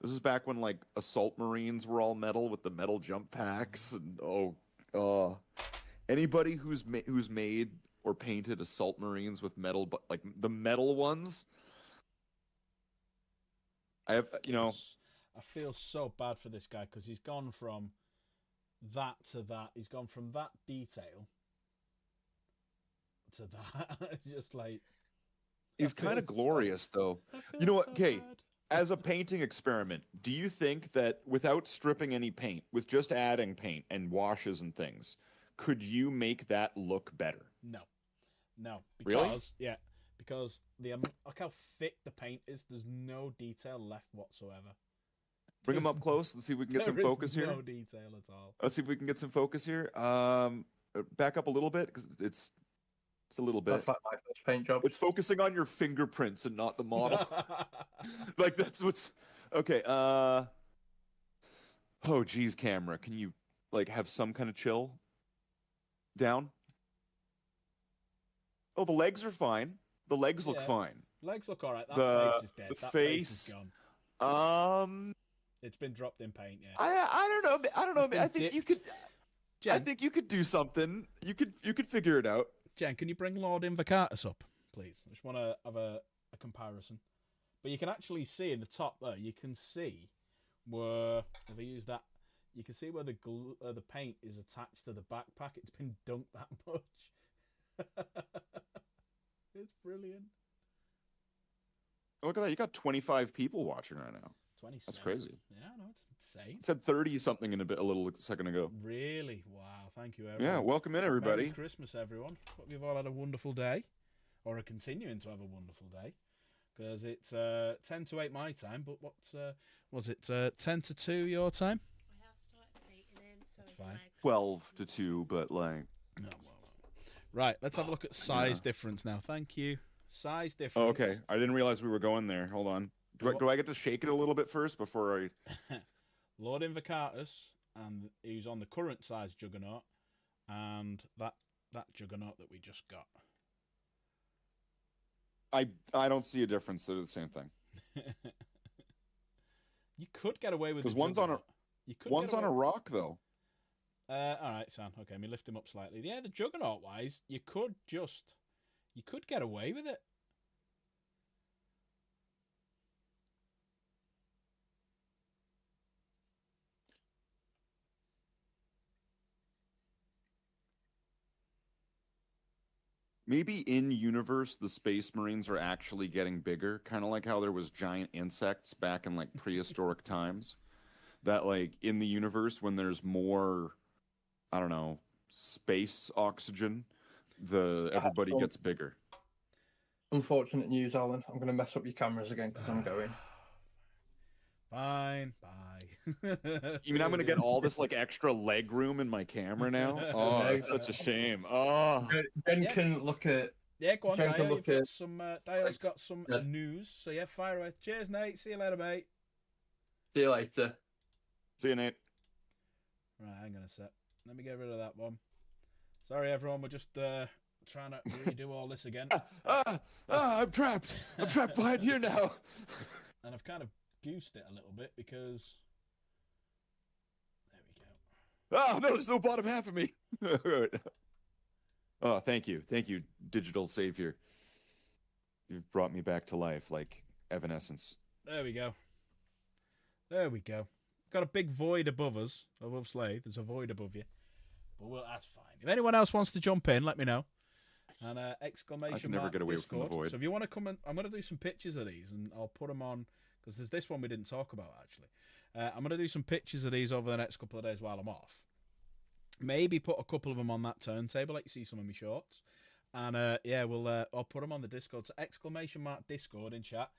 Speaker 2: This is back when like assault Marines were all metal with the metal jump packs and anybody who's made or painted assault Marines with metal, but like the metal ones, I have, you know,
Speaker 1: I feel so bad for this guy because he's gone from that to that. He's gone from that detail to that. It's just like
Speaker 2: he's kind of glorious, though. You know what? Okay, as a painting experiment, do you think that without stripping any paint, with just adding paint and washes and things, could you make that look better?
Speaker 1: No, because
Speaker 2: Really?
Speaker 1: yeah, because look how thick the paint is. There's no detail left whatsoever.
Speaker 2: Bring him up close. Let's see if we can get some
Speaker 1: There
Speaker 2: focus
Speaker 1: is
Speaker 2: here.
Speaker 1: no detail at all.
Speaker 2: Let's see if we can get some focus here. Back up a little bit because it's a little bit.
Speaker 3: That's like my first paint job.
Speaker 2: It's focusing on your fingerprints and not the model. Like that's what's okay. Oh geez, camera, can you like have some kind of chill? Down. Oh, the legs are fine. The legs look fine.
Speaker 1: Legs look alright. That
Speaker 2: The-
Speaker 1: face is dead.
Speaker 2: the
Speaker 1: That
Speaker 2: face-
Speaker 1: is gone.
Speaker 2: Um,
Speaker 1: It's been dropped in paint. Yeah.
Speaker 2: I don't know. I don't know.
Speaker 1: It's been
Speaker 2: I think you could.
Speaker 1: Jen,
Speaker 2: I think you could do something. You could figure it out.
Speaker 1: Jen, can you bring Lord Invocatus up, please? I just want to have a comparison. But you can actually see in the top there. You can see where if I use that, you can see where the paint is attached to the backpack. It's been dunked that much. It's brilliant.
Speaker 2: Look at that. You got 25 people watching right now.
Speaker 1: 27.
Speaker 2: That's crazy.
Speaker 1: Yeah, no, it's insane.
Speaker 2: It said 30 something in a little second ago.
Speaker 1: Really? Wow. Thank you, everyone.
Speaker 2: Yeah, welcome in everybody.
Speaker 1: Merry Christmas, everyone. Hope you've all had a wonderful day, or are continuing to have a wonderful day, because it's 10 to 8 my time. But what was it? 10 to 2 your time?
Speaker 4: I have started dating him, so
Speaker 1: That's
Speaker 4: it's
Speaker 1: fine.
Speaker 4: like
Speaker 2: 12 to 2, but like
Speaker 1: No, well. Right. Let's have a look at size difference now. Thank you. Size difference.
Speaker 2: oh, okay. I didn't realize we were going there. Hold on. Do I get to shake it a little bit first before I?
Speaker 1: Lord Invocatus, and he's on the current size Juggernaut, and that Juggernaut that we just got.
Speaker 2: I don't see a difference. They're the same thing.
Speaker 1: You could get away with
Speaker 2: Because
Speaker 1: the
Speaker 2: one's on a
Speaker 1: Juggernaut. You could
Speaker 2: one's
Speaker 1: get
Speaker 2: on a
Speaker 1: away-
Speaker 2: rock though.
Speaker 1: all right, Sam. Okay, let me lift him up slightly. Yeah, the Juggernaut wise, you could get away with it.
Speaker 2: Maybe in universe the Space Marines are actually getting bigger, kind of like how there was giant insects back in like prehistoric times. That like in the universe when there's more, I don't know, space oxygen, everybody
Speaker 3: so-
Speaker 2: gets bigger.
Speaker 3: Unfortunate news, Alan. I'm going to mess up your cameras again because I'm going.
Speaker 1: Fine, bye.
Speaker 2: You mean I'm gonna get all this like extra leg room in my camera now? Oh, it's such a shame. Oh,
Speaker 3: Jen
Speaker 1: Yeah.
Speaker 3: can look at.
Speaker 1: Yeah, go on,
Speaker 3: Jen can
Speaker 1: Dale.
Speaker 3: look
Speaker 1: You've got
Speaker 3: at-
Speaker 1: some. Dale's got some
Speaker 3: Yeah.
Speaker 1: news. So yeah, fire away. Cheers, Nate. See you later, mate.
Speaker 3: See you later.
Speaker 2: see you, Nate.
Speaker 1: Right, hang on a sec. Let me get rid of that one. Sorry, everyone. We're just trying to redo all this again,
Speaker 2: I'm trapped. I'm trapped behind here now.
Speaker 1: and I've kind of goosed it a little bit because there we go.
Speaker 2: Oh no, there's no bottom half of me. Oh, thank you, digital savior. You've brought me back to life like Evanescence.
Speaker 1: There we go. There we go. Got a big void above us, above Slade. There's a void above you, but that's fine. If anyone else wants to jump in, let me know. And exclamation
Speaker 2: I can never
Speaker 1: mark
Speaker 2: get away from the
Speaker 1: Discord.
Speaker 2: void.
Speaker 1: So if you want to come in, I'm going to do some pictures of these, and I'll put them on because there's this one we didn't talk about actually. I'm going to do some pictures of these over the next couple of days while I'm off. Maybe put a couple of them on that turntable, like you see some of my shorts. And yeah, I'll put them on the Discord. So exclamation mark Discord in chat.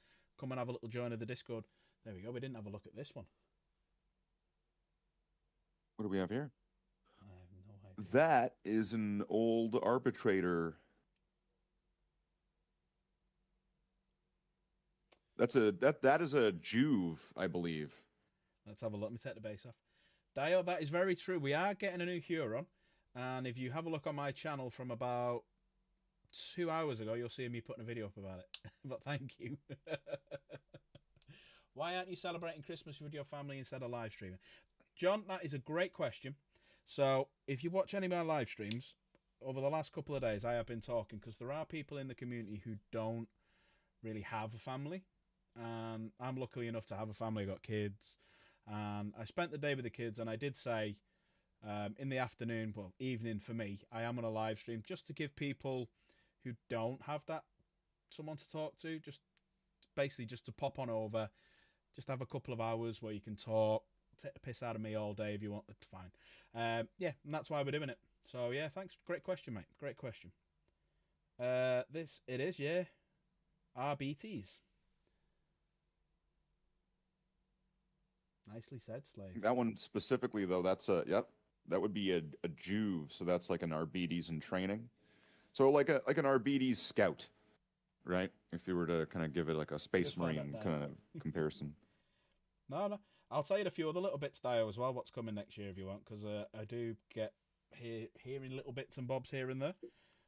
Speaker 1: Come and have a little join of the Discord. There we go. We didn't have a look at this one.
Speaker 2: What do we have here?
Speaker 1: I have no idea.
Speaker 2: That is an old arbitrator. That is a Juve, I believe.
Speaker 1: Let's have a look. Let me take the base off. Dio, that is very true. We are getting a new Huron. And if you have a look on my channel from about 2 hours ago, you'll see me putting a video up about it. But thank you. Why aren't you celebrating Christmas with your family instead of live streaming? John, that is a great question. So if you watch any of my live streams, over the last couple of days, I have been talking because there are people in the community who don't really have a family. And I'm lucky enough to have a family, got kids, and I spent the day with the kids, and I did say in the afternoon, well, evening for me, I am on a live stream just to give people who don't have that someone to talk to, just basically just to pop on over, just have a couple of hours where you can talk, take the piss out of me all day if you want. It's fine. Yeah, and that's why we're doing it. So yeah, thanks. Great question, mate. Great question. This it is, yeah. RBTs. Nicely said, Slave.
Speaker 2: That one specifically, though, that's a yep. That would be a Juve, so that's like an RBD's in training. So like an RBD's scout, right? If you were to kind of give it like a Space Marine kind of comparison.
Speaker 1: No. I'll tell you a few other little bits, Dio, as well, what's coming next year if you want, because I do get hearing little bits and bobs here and there.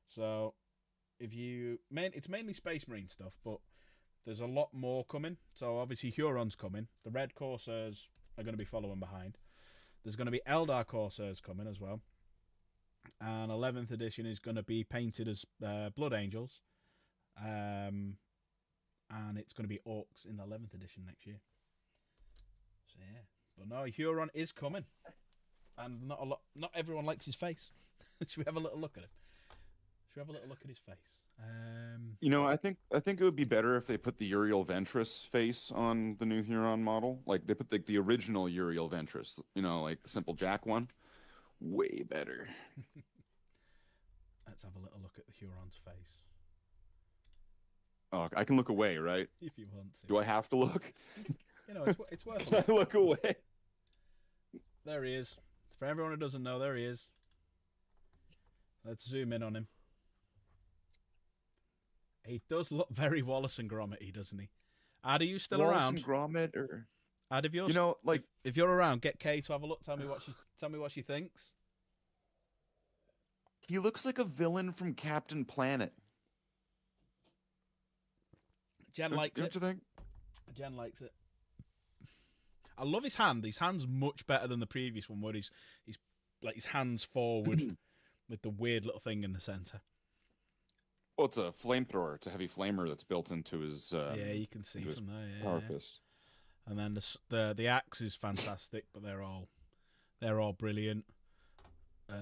Speaker 1: So if you... It's mainly Space Marine stuff, but there's a lot more coming. So obviously Huron's coming. The Red Corsairs are going to be following behind. There's going to be Eldar Corsairs coming as well. And 11th edition is going to be painted as Blood Angels. And it's going to be Orcs in the 11th edition next year. So yeah, but no, Huron is coming, and not everyone likes his face. Should we have a little look at him? Should we have a little look at his face?
Speaker 2: You know, I think it would be better if they put the Uriel Ventress face on the new Huron model. Like they put the original Uriel Ventress, you know, like the simple Jack one. Way better.
Speaker 1: Let's have a little look at the Huron's face.
Speaker 2: Oh, I can look away, right?
Speaker 1: If you want to.
Speaker 2: Do I have to look?
Speaker 1: You know, it's worth
Speaker 2: Can I look away?
Speaker 1: There he is. For everyone who doesn't know, there he is. Let's zoom in on him. He does look very Wallace and Gromit, doesn't he? Ad, are you still
Speaker 2: Wallace
Speaker 1: around?
Speaker 2: And Gromit, or
Speaker 1: Ad, if you're
Speaker 2: you know, like
Speaker 1: if you're around, get Kay to have a look. Tell me what she thinks.
Speaker 2: he looks like a villain from Captain Planet.
Speaker 1: Jen likes it.
Speaker 2: Don't you think?
Speaker 1: Jen likes it. I love his hand. His hand's much better than the previous one, where he's like his hands forward with the weird little thing in the center.
Speaker 2: Well, it's a flamethrower. It's a heavy flamer that's built into his.
Speaker 1: Yeah, you can see from there. Yeah,
Speaker 2: power fist.
Speaker 1: And then the axe is fantastic, but they're all brilliant.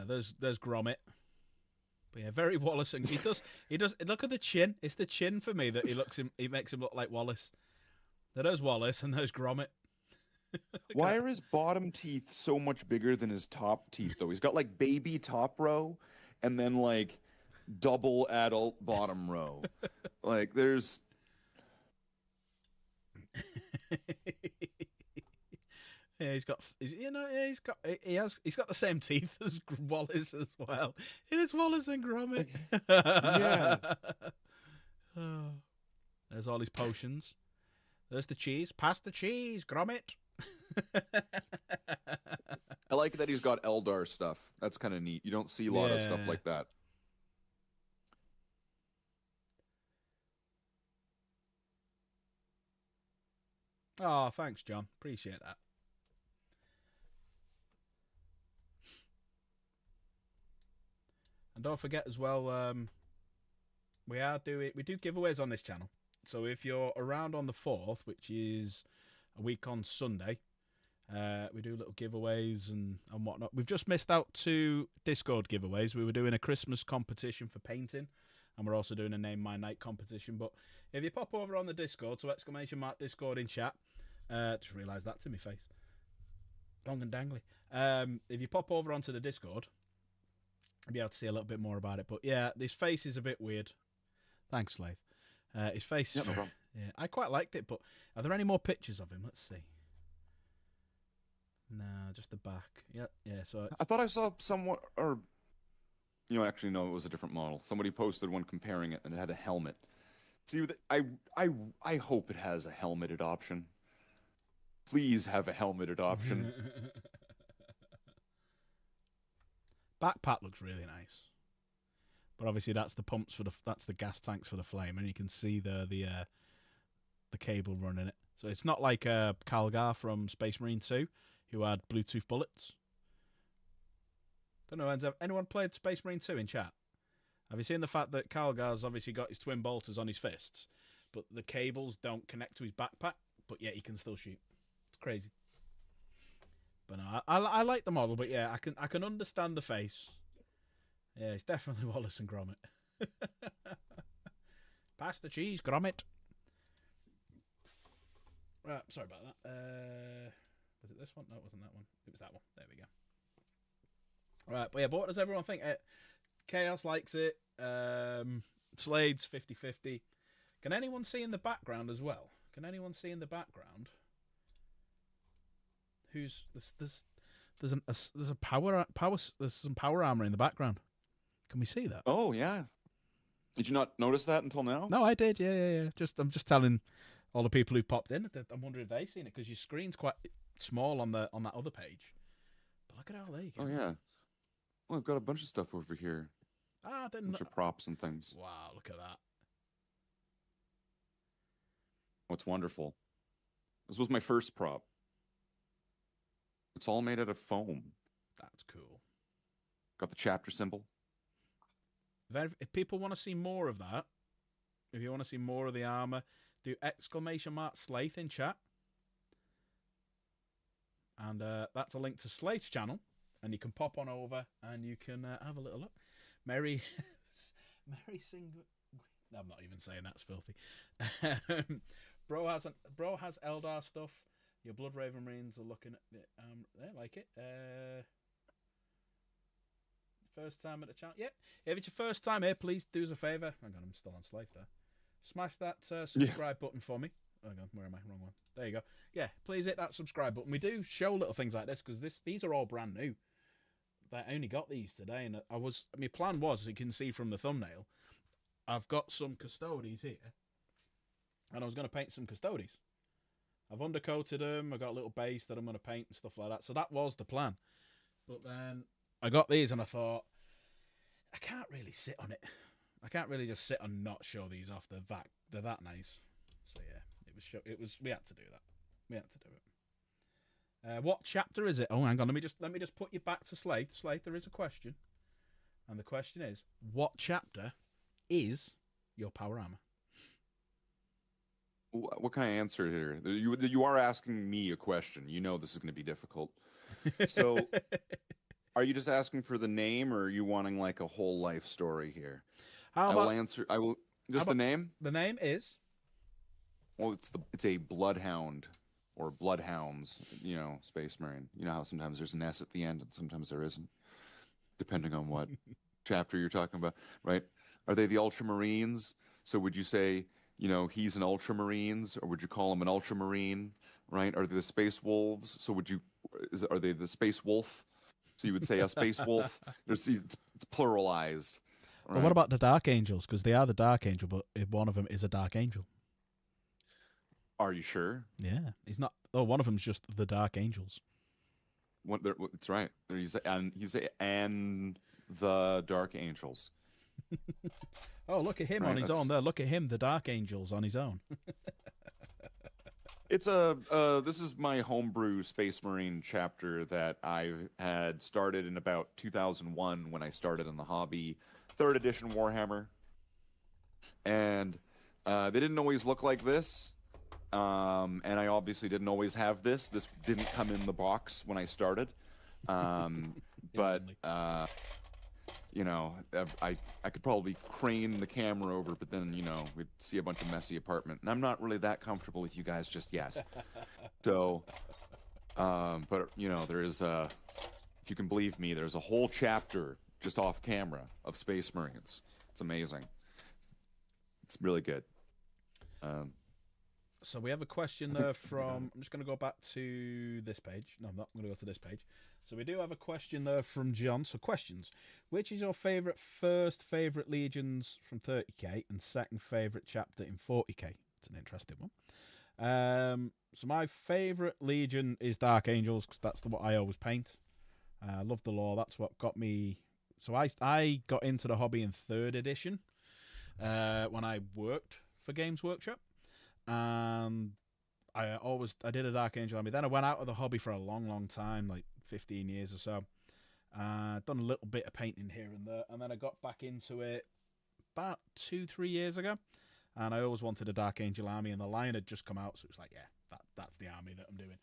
Speaker 1: There's Gromit. But yeah, very Wallace, and he does look at the chin. It's the chin for me that he makes him look like Wallace. There's Wallace and there's Gromit.
Speaker 2: Why are his bottom teeth so much bigger than his top teeth, though? He's got like baby top row and then like double adult bottom row. Like there's
Speaker 1: yeah, he's got the same teeth as Wallace as well. It is Wallace and Gromit.
Speaker 2: yeah.
Speaker 1: Oh. There's all his potions. There's the cheese. Pass the cheese, Gromit.
Speaker 2: I like that he's got Eldar stuff. That's kind of neat. You don't see a lot of stuff like that.
Speaker 1: Oh, thanks, John. Appreciate that. And don't forget as well, we do giveaways on this channel. So if you're around on the 4th, which is a week on Sunday, we do little giveaways and whatnot. We've just missed out 2 Discord giveaways. We were doing a Christmas competition for painting, and we're also doing a Name My Night competition. But if you pop over on the Discord, so !Discord in chat, just realised that to my face. Long and dangly. If you pop over onto the Discord, you'll be able to see a little bit more about it. But yeah, this face is a bit weird. Thanks, Slave. His face.
Speaker 2: Yeah, no problem.
Speaker 1: Yeah, I quite liked it, but are there any more pictures of him? Let's see. No, just the back. Yeah. So
Speaker 2: I thought I saw someone, or actually no, it was a different model. Somebody posted one comparing it, and it had a helmet. See, I hope it has a helmeted option. Please have a helmeted option.
Speaker 1: Backpack looks really nice, but obviously that's the pumps that's the gas tanks for the flame, and you can see the cable running it. So it's not like Calgar from Space Marine 2, who had Bluetooth bullets. Don't know, has anyone played Space Marine 2 in chat? Have you seen the fact that Calgar's obviously got his twin bolters on his fists, but the cables don't connect to his backpack? but yet he can still shoot. It's crazy. But no, I like the model, but yeah, I can understand the face. Yeah, it's definitely Wallace and Gromit. Pass the cheese, Gromit. Right, sorry about that. Was it this one? No, it wasn't that one. It was that one. There we go. Right, but yeah, but what does everyone think? Chaos likes it. Slade's 50-50. Can anyone see in the background as well? Can anyone see in the background? Who's there's some power there's some power armor in the background. Can we see that?
Speaker 2: Oh yeah. Did you not notice that until now?
Speaker 1: No, I did. Yeah. I'm just telling all the people who popped in. I'm wondering if they've seen it because your screen's quite small on that other page. But look at how there you go.
Speaker 2: Oh yeah. Well, I've got a bunch of stuff over here.
Speaker 1: Ah, I didn't.
Speaker 2: A bunch of props and things.
Speaker 1: Wow, look at that.
Speaker 2: What's wonderful. This was my first prop. It's all made out of foam.
Speaker 1: That's cool.
Speaker 2: Got the chapter symbol.
Speaker 1: If people want to see more of that, if you want to see more of the armor, do !Slaith in chat. And that's a link to Slaith's channel. And you can pop on over and you can have a little look. Mary Sing. I'm not even saying that's filthy. Bro has Eldar stuff. Your Blood Raven Marines are looking at it. They like it. First time at the channel. Yep. If it's your first time here, please do us a favour. Hang on, I'm still on Slave there. Smash that subscribe button for me. Hang on, where am I? Wrong one. There you go. Yeah, please hit that subscribe button. We do show little things like this because these are all brand new. I only got these today, and my plan was, as you can see from the thumbnail, I've got some Custodes here, and I was going to paint some Custodes. I've undercoated them. I got a little base that I'm going to paint and stuff like that. So that was the plan. But then I got these, and I thought, I can't really sit on it. I can't really just sit and not show these off. They're that nice. So yeah, we had to do that. We had to do it. What chapter is it? Oh, hang on. Let me just put you back to Slate. Slate, there is a question, and the question is, what chapter is your power armor?
Speaker 2: What can I answer here? You are asking me a question. You know this is going to be difficult. So, are you just asking for the name, or are you wanting like a whole life story here? I will answer. I will just the name.
Speaker 1: The name is.
Speaker 2: Well, it's a bloodhound or bloodhounds. You know, Space Marine. You know how sometimes there's an S at the end and sometimes there isn't, depending on what chapter you're talking about, right? Are they the Ultramarines? So would you say, you know, he's an Ultramarines, or would you call him an Ultramarine, right? Are they the Space Wolves? So are they the Space Wolf? So you would say a Space Wolf. It's pluralized. Right?
Speaker 1: Well, what about the Dark Angels? Because they are the Dark Angel, but one of them is a Dark Angel.
Speaker 2: Are you sure?
Speaker 1: Yeah, he's not. Oh, one of them's just the Dark Angels.
Speaker 2: That's right. He's the Dark Angels.
Speaker 1: Oh, look at him on his own there. Look at him, the Dark Angels on his own.
Speaker 2: It's this is my homebrew Space Marine chapter that I had started in about 2001 when I started in the hobby, 3rd edition Warhammer. And they didn't always look like this. And I obviously didn't always have this. This didn't come in the box when I started. But you know, I could probably crane the camera over, but then, you know, we'd see a bunch of messy apartment. And I'm not really that comfortable with you guys just yet. So, but, you know, there is, if you can believe me, there's a whole chapter just off camera of Space Marines. It's amazing. It's really good.
Speaker 1: So we have a question there from, I'm just going to go back to this page. No, I'm not going to go to this page. So we do have a question there from John. So questions. Which is your first favourite Legions from 30k and second favourite chapter in 40k? It's an interesting one. So my favourite Legion is Dark Angels because that's what I always paint. I love the lore. That's what got me. So I got into the hobby in 3rd edition when I worked for Games Workshop. And I did a Dark Angel army. Then I went out of the hobby for a long time, like 15 years or so. Done a little bit of painting here and there, and then I got back into it about 2-3 years ago. And I always wanted a Dark Angel army, and the line had just come out, so it was like, yeah, that's the army that I'm doing.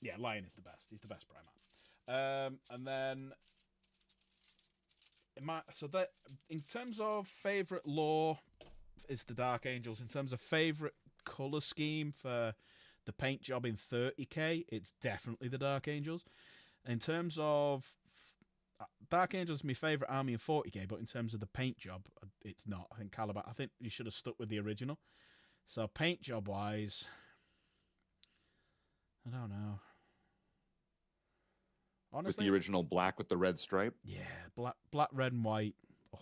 Speaker 1: Yeah, Lion is the best. He's the best Primarch. And then in terms of favorite lore, it's the Dark Angels. In terms of favorite color scheme for the paint job in 30k, it's definitely the Dark Angels. In terms of Dark Angels is my favorite army in 40k, but in terms of the paint job, it's not. I think Caliban. I think you should have stuck with the original. So paint job wise, I don't know. Honestly,
Speaker 2: With the original black with the red stripe.
Speaker 1: yeah, black, red, and white. Oh,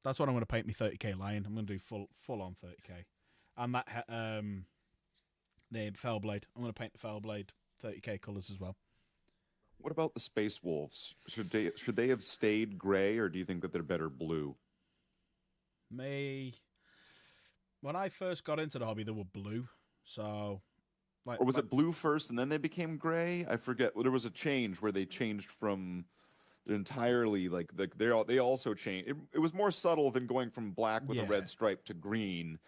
Speaker 1: that's what I'm going to paint me 30k Lion. I'm going to do full on 30k, and that the Fellblade. I'm going to paint the Fellblade 30k colors as well.
Speaker 2: What about the Space Wolves? Should they have stayed gray, or do you think that they're better blue?
Speaker 1: When I first got into the hobby, they were blue. So,
Speaker 2: Or was it blue first and then they became gray? I forget. Well, there was a change where they changed from entirely they also changed. It was more subtle than going from black with a red stripe to green,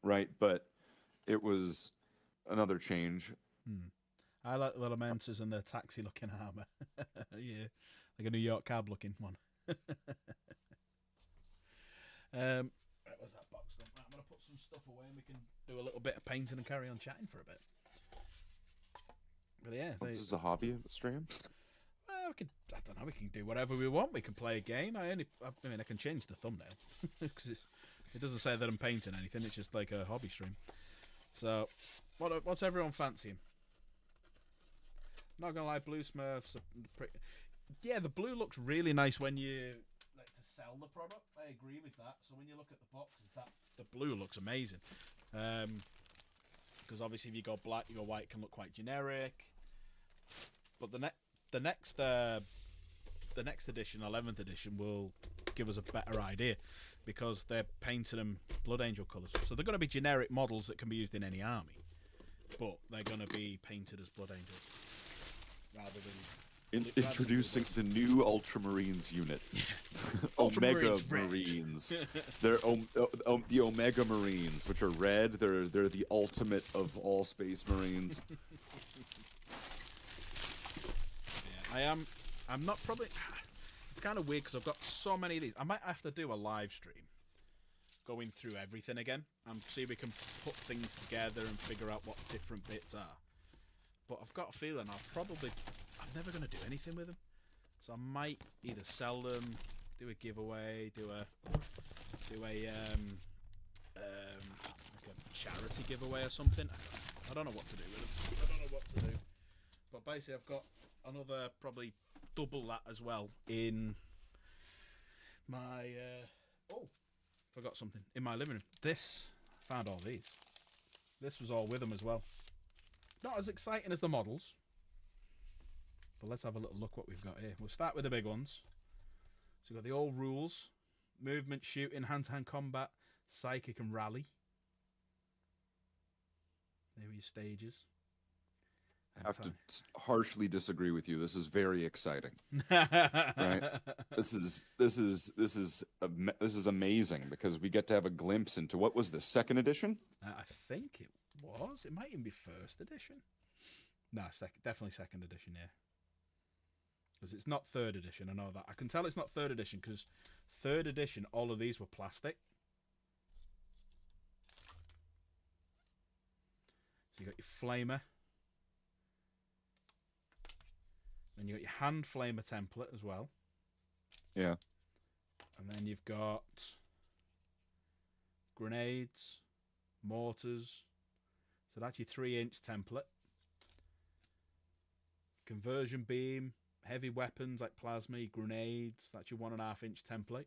Speaker 2: right? But it was another change.
Speaker 1: I like the Lamentas and their taxi-looking armor. Yeah, like a New York cab-looking one. Where's that box gone? Right, I'm going to put some stuff away and we can do a little bit of painting and carry on chatting for a bit. But yeah,
Speaker 2: This is a hobby stream.
Speaker 1: Well, I don't know. We can do whatever we want. We can play a game. I can change the thumbnail because it doesn't say that I'm painting anything. It's just like a hobby stream. So, what's everyone fancying? Not gonna lie, blue Smurfs are pretty. Yeah, the blue looks really nice when you like to sell the product. I agree with that. So when you look at the boxes, the blue looks amazing. Because obviously, if you go black, you go white, it can look quite generic. But the next edition, 11th edition, will give us a better idea because they're painting them Blood Angel colours. So they're going to be generic models that can be used in any army, but they're going to be painted as Blood Angels rather than
Speaker 2: Introducing the new Ultramarines unit, Omega Marines. They're the Omega Marines, which are red. They're the ultimate of all Space Marines.
Speaker 1: Yeah, I'm not probably. It's kind of weird because I've got so many of these. I might have to do a live stream going through everything again and see if we can put things together and figure out what different bits are. But I've got a feeling I'm never going to do anything with them. So I might either sell them, do a giveaway, do a like a charity giveaway or something. I don't know what to do with them. I don't know what to do. But basically I've got another probably double that as well in my forgot something in my living room. I found all these. This was all with them as well. Not as exciting as the models, but let's have a little look what we've got here. We'll start with the big ones. So we've got the old rules: movement, shooting, hand-to-hand combat, psychic, and rally. There are your stages.
Speaker 2: I have to harshly disagree with you. This is very exciting. Right? This is amazing because we get to have a glimpse into what was the second edition.
Speaker 1: I think it was. It might even be first edition. No, definitely second edition. Yeah, because it's not third edition. I know that. I can tell it's not third edition because third edition, all of these were plastic. So you got your flamer. And you got your hand flamer template as well.
Speaker 2: Yeah.
Speaker 1: And then you've got grenades, mortars. So that's your 3-inch template. Conversion beam, heavy weapons like plasma, grenades. That's your 1.5-inch template.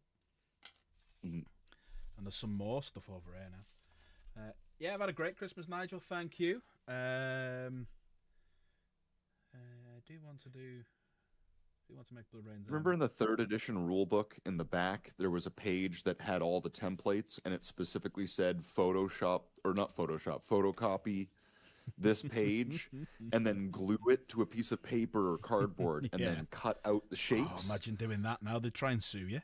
Speaker 2: Mm-hmm.
Speaker 1: And there's some more stuff over here now. Yeah, I've had a great Christmas, Nigel. Thank you. I do want to make Blood Rains.
Speaker 2: Remember in the third edition rulebook in the back, there was a page that had all the templates, and it specifically said photocopy this page, and then glue it to a piece of paper or cardboard, and then cut out the shapes.
Speaker 1: Oh, imagine doing that now. They'd try and sue you.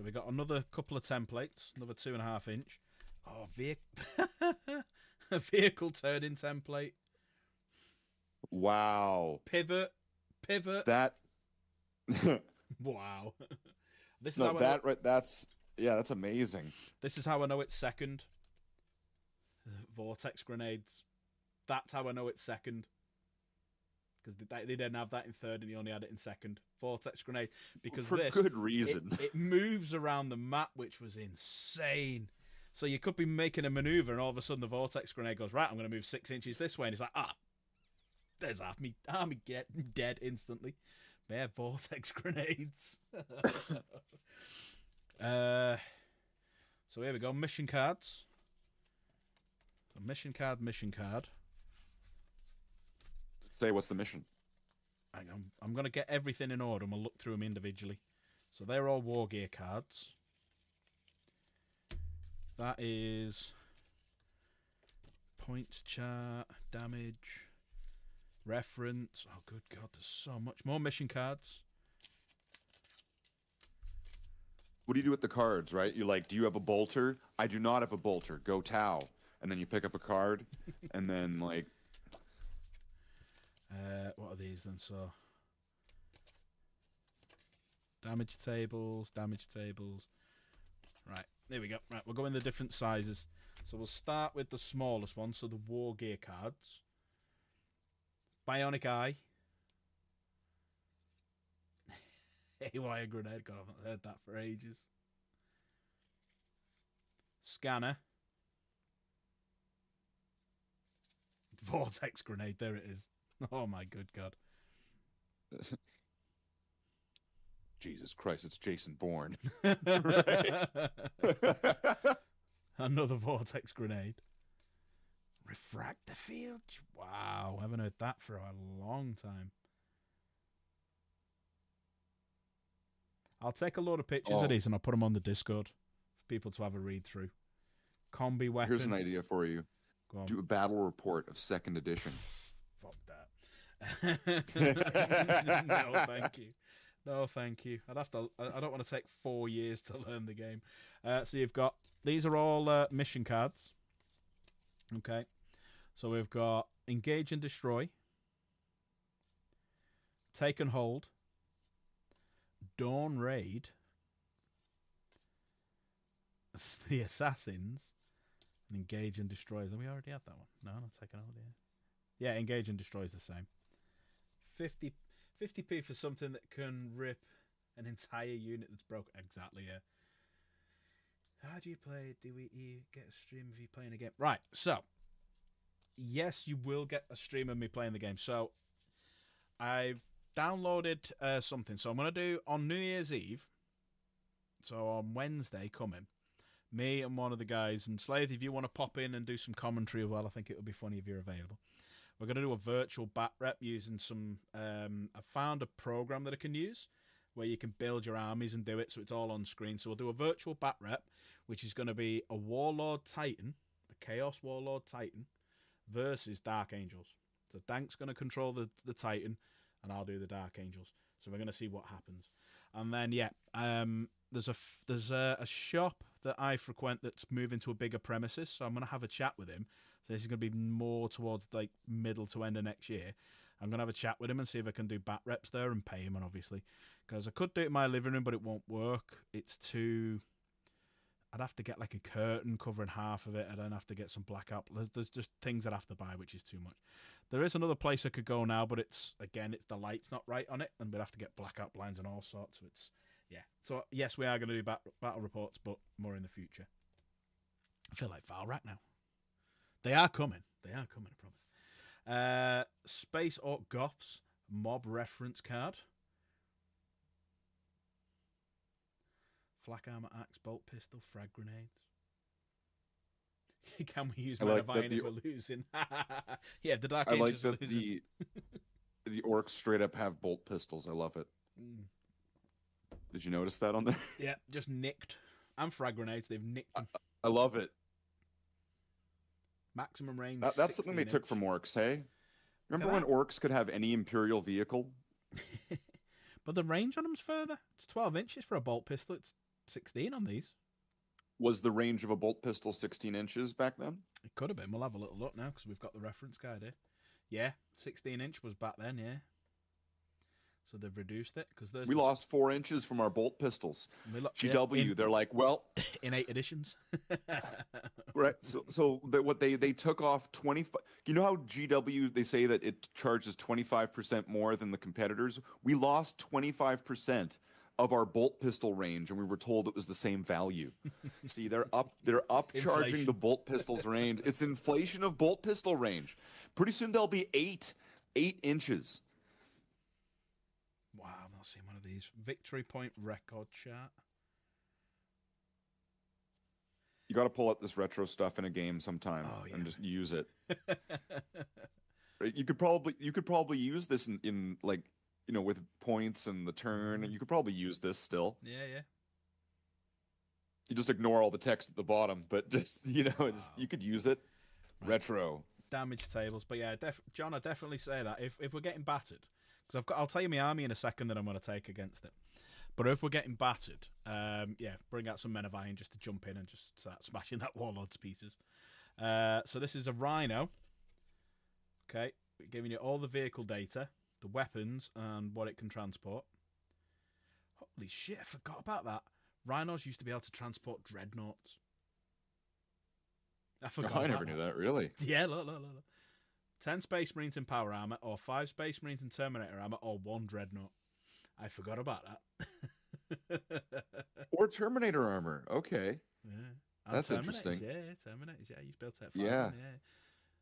Speaker 1: So we got another couple of templates, another 2.5 inch. Oh, a vehicle turning template.
Speaker 2: Wow.
Speaker 1: Pivot.
Speaker 2: That.
Speaker 1: Wow. This is
Speaker 2: No,
Speaker 1: how I know,
Speaker 2: that right. That's amazing.
Speaker 1: this is how I know it's second. Vortex grenades. That's how I know it's second. Because they didn't have that in third and he only had it in second. Vortex grenade. Because
Speaker 2: For
Speaker 1: this,
Speaker 2: good reason.
Speaker 1: it moves around the map, which was insane. So you could be making a maneuver and all of a sudden the vortex grenade goes, right, I'm going to move 6 inches this way. And it's like, there's half me army dead instantly. Bare vortex grenades. So here we go. Mission cards. Mission card.
Speaker 2: Say, what's the mission?
Speaker 1: Hang on. I'm going to get everything in order and we'll look through them individually. So they're all war gear cards. That is points chart, damage, reference. Oh, good God, there's so much more mission cards.
Speaker 2: What do you do with the cards, right? You're like, do you have a bolter? I do not have a bolter. Go Tau. And then you pick up a card, and then, like...
Speaker 1: What are these then? So, damage tables. Right, there we go. Right, we'll go in the different sizes. So we'll start with the smallest one, so the war gear cards. Bionic Eye. Haywire Grenade. God, I haven't heard that for ages. Scanner. Vortex Grenade. There it is. Oh my good God.
Speaker 2: Jesus Christ, it's Jason Bourne.
Speaker 1: Another Vortex Grenade. Refract the field. Wow, haven't heard that for a long time. I'll take a load of pictures of these and I'll put them on the Discord for people to have a read through. Combi weapon.
Speaker 2: Here's an idea for you.
Speaker 1: Go on.
Speaker 2: Do a battle report of 2nd edition.
Speaker 1: Fuck that. No, thank you. No, thank you. I don't want to take 4 years to learn the game. So you've got, these are all mission cards. Okay. So we've got Engage and Destroy, Take and Hold, Dawn Raid, the Assassins, and Engage and Destroy. Have we already had that one? No, not Take and Hold, yeah. Yeah, Engage and Destroy is the same. 50p for something that can rip an entire unit that's broken. Exactly, yeah. How do you play? Do we get a stream of you playing a game? Right, so yes, you will get a stream of me playing the game. So I've downloaded something. So I'm going to do on New Year's Eve, so on Wednesday coming, me and one of the guys, and Slade, if you want to pop in and do some commentary as well, I think it would be funny if you're available. We're going to do a virtual bat rep using some... I found a program that I can use where you can build your armies and do it, so it's all on screen. So we'll do a virtual bat rep, which is going to be a Warlord Titan, a Chaos Warlord Titan, versus Dark Angels. So Dank's going to control the Titan, and I'll do the Dark Angels. So we're going to see what happens. And then, yeah, there's a shop that I frequent that's moving to a bigger premises, so I'm going to have a chat with him. So this is going to be more towards like middle to end of next year. I'm going to have a chat with him and see if I can do bat reps there and pay him, and obviously. Because I could do it in my living room, but it won't work. It's too... I'd have to get like a curtain covering half of it. I'd then have to get some blackout. There's just things I'd have to buy, which is too much. There is another place I could go now, but it's the light's not right on it, and we'd have to get blackout blinds and all sorts. So it's, yeah. So yes, we are going to do battle reports, but more in the future. I feel like Valrak now. They are coming. I promise. Space Orc Goths mob reference card. Flak armor, axe, bolt pistol, frag grenades. Can we use Men of Iron if we're losing? Yeah, the Dark Angels. I like that
Speaker 2: the orcs straight up have bolt pistols. I love it. Mm. Did you notice that on there?
Speaker 1: Yeah, just nicked. And frag grenades, they've nicked them.
Speaker 2: I love it.
Speaker 1: Maximum range.
Speaker 2: That's something they took from orcs, hey? Remember when orcs could have any Imperial vehicle?
Speaker 1: But the range on them's further. It's 12 inches for a bolt pistol. It's 16 on these.
Speaker 2: Was the range of a bolt pistol 16 inches back then?
Speaker 1: It could have been. We'll have a little look now because we've got the reference guide here. Yeah, 16-inch was back then, yeah. So they've reduced it because
Speaker 2: we lost 4 inches from our bolt pistols. GW, they're like, well,
Speaker 1: in 8 editions.
Speaker 2: Right. So what they took off 25. You know how GW, they say that it charges 25% more than the competitors? We lost 25% of our bolt pistol range, and we were told it was the same value. See, they're upcharging the bolt pistols range. It's inflation of bolt pistol range. Pretty soon they'll be 8 inches.
Speaker 1: Wow, I'm not seeing one of these. Victory point record chart.
Speaker 2: You got to pull up this retro stuff in a game sometime and just use it. You could probably use this in like, you know, with points and the turn, and you could probably use this still.
Speaker 1: Yeah.
Speaker 2: You just ignore all the text at the bottom, but just, you know, you could use it. Right. Retro
Speaker 1: damage tables, but yeah, John, I definitely say that if we're getting battered, because I'll tell you my army in a second that I'm going to take against it. But if we're getting battered, bring out some men of iron just to jump in and just start smashing that warlord to pieces. So this is a Rhino. Okay, giving you all the vehicle data, the weapons, and what it can transport. Holy shit, I forgot about that. Rhinos used to be able to transport dreadnoughts.
Speaker 2: I never knew that, really.
Speaker 1: Yeah, look. 10 Space Marines in power armor, or 5 Space Marines in Terminator armor, or 1 dreadnought. I forgot about that.
Speaker 2: Or Terminator armor. Okay.
Speaker 1: Yeah.
Speaker 2: That's interesting.
Speaker 1: Yeah, Terminators. Yeah, you built it.
Speaker 2: Yeah.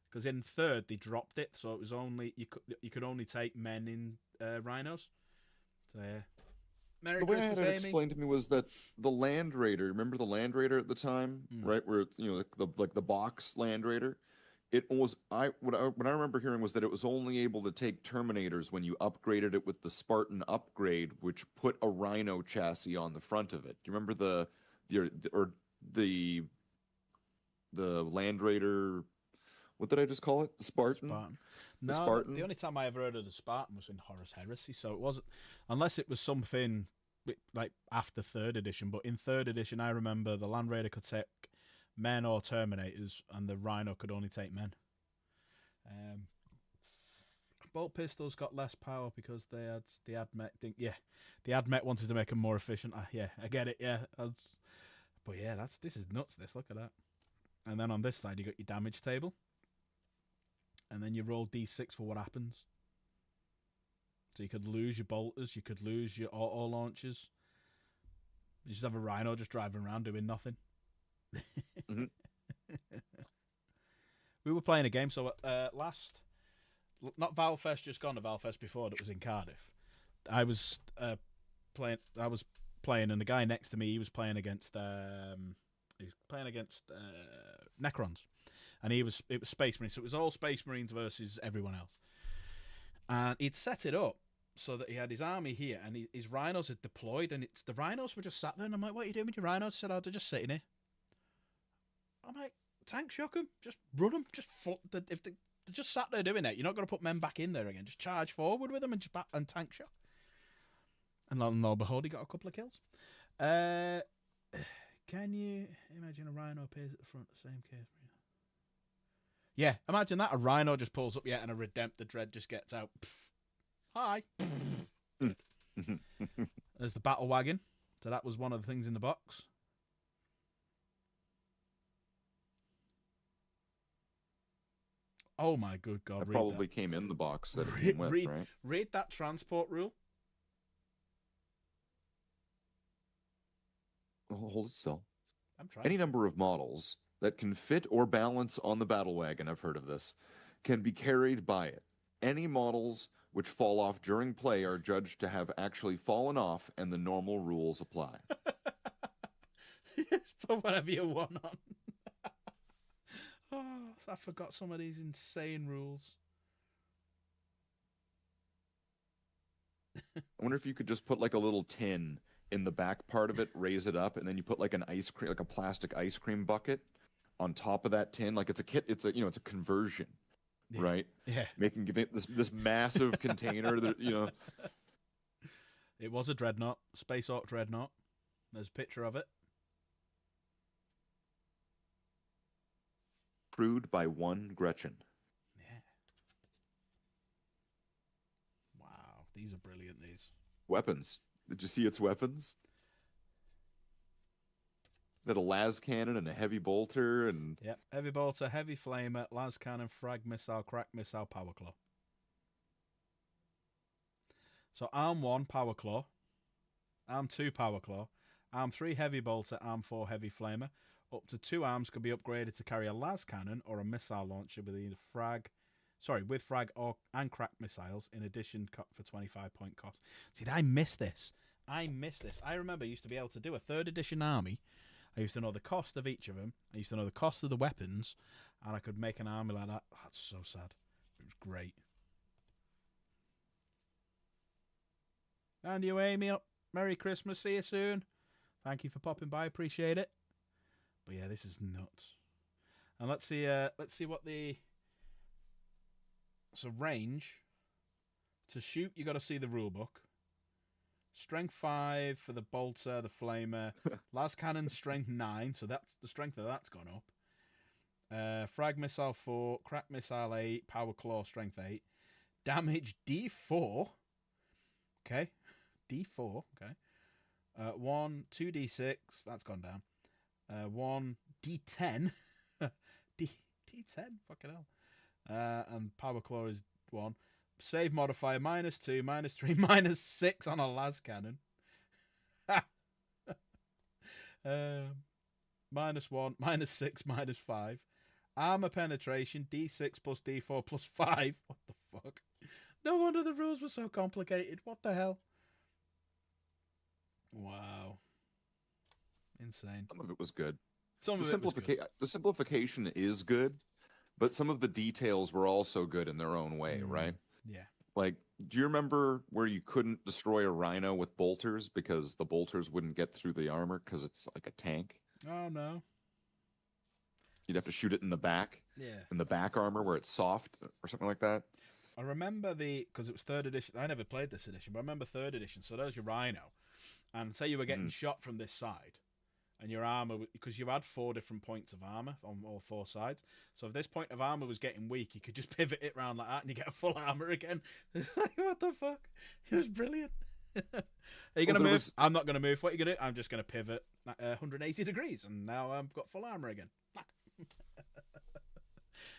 Speaker 1: Because in third they dropped it, so it was only you could only take men in Rhinos. So yeah. Merry
Speaker 2: the way I
Speaker 1: Christmas,
Speaker 2: had it
Speaker 1: Amy.
Speaker 2: explained to me was that the Land Raider. Remember the Land Raider at the time, right? Where it's, you know, the box Land Raider. It was what I remember hearing was that it was only able to take Terminators when you upgraded it with the Spartan upgrade, which put a Rhino chassis on the front of it. Do you remember the Land Raider? What did I just call it? Spartan.
Speaker 1: No,
Speaker 2: Spartan.
Speaker 1: The only time I ever heard of the Spartan was in Horus Heresy, so it wasn't unless it was something like after 3rd edition. But in 3rd edition, I remember the Land Raider could take men or Terminators, and the Rhino could only take men. Bolt pistols got less power because they had the AdMech thing. Yeah, the AdMech wanted to make them more efficient. I get it. Yeah, but yeah, this is nuts. Look at that. And then on this side, you got your damage table, and then you roll d6 for what happens. So you could lose your bolters, you could lose your auto launchers. You just have a Rhino just driving around doing nothing.
Speaker 2: Mm-hmm.
Speaker 1: We were playing a game, so not Valfest just gone, to Valfest before that was in Cardiff. I was playing, and the guy next to me, he was playing against Necrons, and it was Space Marines, so it was all Space Marines versus everyone else. And he'd set it up so that he had his army here, and his Rhinos had deployed, and the Rhinos were just sat there, and I'm like, what are you doing with your Rhinos? He said, oh, they're just sitting here. I'm like, tank shock them, just run them, if they're just sat there doing it, you're not going to put men back in there again. Just charge forward with them and and tank shock. And lo and behold, he got a couple of kills. Can you imagine a Rhino appears at the front, the same case? Yeah, imagine that. A Rhino just pulls up, and a Redemptor Dread just gets out. Hi. There's the battle wagon. So that was one of the things in the box. Oh my good God.
Speaker 2: That probably came in the box that it came with, right?
Speaker 1: Read that transport rule.
Speaker 2: Hold it still.
Speaker 1: I'm trying.
Speaker 2: Any number of models that can fit or balance on the battle wagon, I've heard of this, can be carried by it. Any models which fall off during play are judged to have actually fallen off, and the normal rules apply.
Speaker 1: Yes, put whatever you want on. Oh, I forgot some of these insane rules.
Speaker 2: I wonder if you could just put like a little tin in the back part of it, raise it up, and then you put like an ice cream, like a plastic ice cream bucket on top of that tin. Like it's a conversion, right?
Speaker 1: Yeah.
Speaker 2: Give it this massive container that,
Speaker 1: It was a dreadnought, Space Orc dreadnought. There's a picture of it.
Speaker 5: Crewed by one Gretchen.
Speaker 1: Yeah. Wow, these are brilliant, these.
Speaker 5: Weapons. Did you see its weapons? It had a las cannon and a heavy bolter and...
Speaker 1: Yep, heavy bolter, heavy flamer, las cannon, frag missile, crack missile, power claw. So arm 1, power claw. Arm 2, power claw. Arm 3, heavy bolter. Arm 4, heavy flamer. Up to 2 arms could be upgraded to carry a las cannon or a missile launcher with either with frag and crack missiles, in addition for 25-point cost. See, I miss this. I remember I used to be able to do a 3rd edition army. I used to know the cost of each of them. I used to know the cost of the weapons, and I could make an army like that. That's so sad. It was great. And you, Amy, up. Merry Christmas. See you soon. Thank you for popping by. Appreciate it. But yeah, this is nuts. And let's see what the... So range. To shoot, you got to see the rule book. Strength 5 for the bolter, the flamer. Las cannon, strength 9. So that's the strength of that's gone up. Frag missile 4. Crack missile 8. Power claw, strength 8. Damage D4. Okay. D4. Okay. 1, 2d6. That's gone down. 1 D10. D10. Fucking hell. And power claw is 1. Save modifier -2, -3, -6 on a las cannon. -1, -6, -5. Armor penetration D6 plus D4 plus 5. What the fuck? No wonder the rules were so complicated. What the hell? Wow. Insane.
Speaker 5: Some of it was good.
Speaker 1: Some of it was good.
Speaker 5: The simplification is good, but some of the details were also good in their own way, right?
Speaker 1: Yeah.
Speaker 5: Like, do you remember where you couldn't destroy a rhino with bolters because the bolters wouldn't get through the armor because it's like a tank?
Speaker 1: Oh, no.
Speaker 5: You'd have to shoot it in the back.
Speaker 1: Yeah.
Speaker 5: In the back armor where it's soft or something like that.
Speaker 1: I remember because it was 3rd edition. I never played this edition, but I remember 3rd edition. So there's your rhino. And say you were getting shot from this side. And your armor, because you had 4 different points of armor on all 4 sides. So if this point of armor was getting weak, you could just pivot it around like that and you get a full armor again. What the fuck? It was brilliant. Are you going to move? I'm not going to move. What are you going to do? I'm just going to pivot 180 degrees. And now I've got full armor again. Fuck.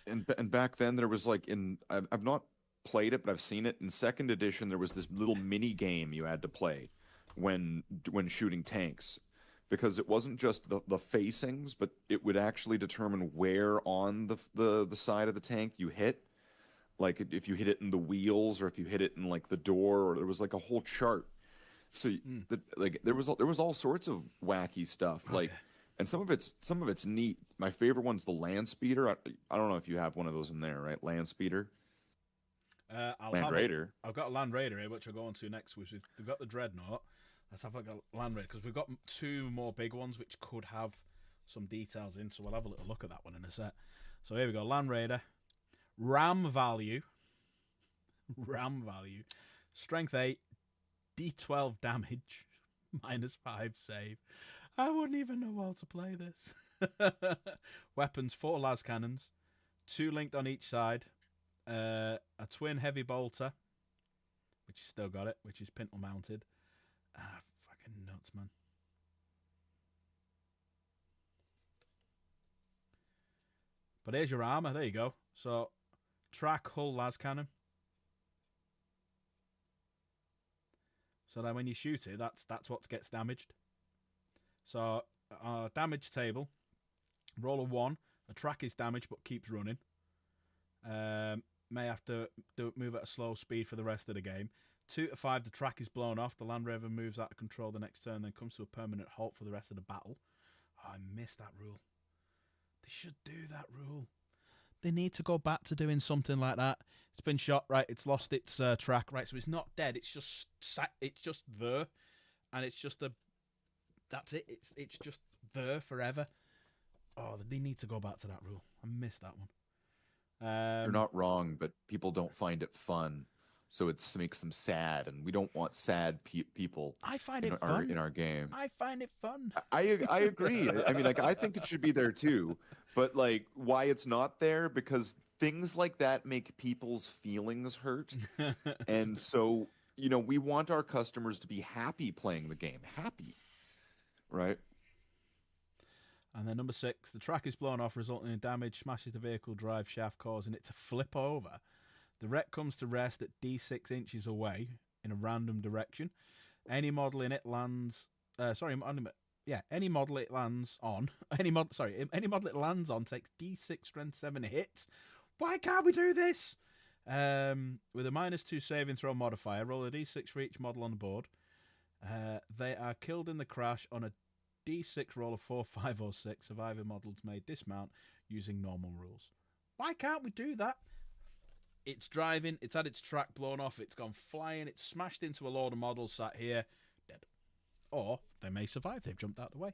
Speaker 5: And back then there was like I've not played it, but I've seen it. In 2nd edition, there was this little mini game you had to play when shooting tanks. Because it wasn't just the facings, but it would actually determine where on the side of the tank you hit. Like if you hit it in the wheels, or if you hit it in like the door, or there was like a whole chart. So there was all sorts of wacky stuff. Like, and some of it's neat. My favorite one's the land speeder. I don't know if you have one of those in there, right? Land speeder. Land Raider.
Speaker 1: I've got a Land Raider here, which I'll go on to next. We've got the Dreadnought. Let's have a Land Raider, because we've got 2 more big ones which could have some details in, so we'll have a little look at that one in a sec. So here we go, Land Raider. Ram value. Strength 8. D12 damage. -5 save. I wouldn't even know how to play this. Weapons, 4 las cannons. 2 linked on each side. A twin heavy bolter, which has still got it, which is pintle mounted. Ah, fucking nuts, man. But here's your armor. There you go. So, track, hull, las cannon. So then when you shoot it, that's what gets damaged. So, damage table. Roll a 1. A track is damaged but keeps running. May have to move at a slow speed for the rest of the game. 2 to 5, the track is blown off. The Land Rover moves out of control the next turn, then comes to a permanent halt for the rest of the battle. Oh, I missed that rule. They should do that rule. They need to go back to doing something like that. It's been shot, right? It's lost its track, right? So it's not dead. It's just there, and it's just that's it. It's just there forever. Oh, they need to go back to that rule. I missed that one.
Speaker 5: You're not wrong, but people don't find it fun. so it makes them sad, and we don't want sad people
Speaker 1: I find
Speaker 5: in
Speaker 1: it
Speaker 5: our
Speaker 1: fun.
Speaker 5: in our game.
Speaker 1: I find it fun.
Speaker 5: I agree. I mean, like, I think it should be there too, but like, why it's not there? Because things like that make people's feelings hurt, and so we want our customers to be happy playing the game, happy, right?
Speaker 1: And then number 6, the track is blown off, resulting in damage, smashes the vehicle drive shaft, causing it to flip over. The wreck comes to rest at D6 inches away in a random direction. Any model in it lands. Any model it lands on. Any model it lands on takes D6 strength 7 hits. Why can't we do this? With a -2 saving throw modifier, roll a D6 for each model on the board. They are killed in the crash on a D6 roll of 4, 5, or 6. Surviving models may dismount using normal rules. Why can't we do that? It's driving, it's had its track blown off, it's gone flying, it's smashed into a load of models sat here, dead. Or they may survive, they've jumped out of the way.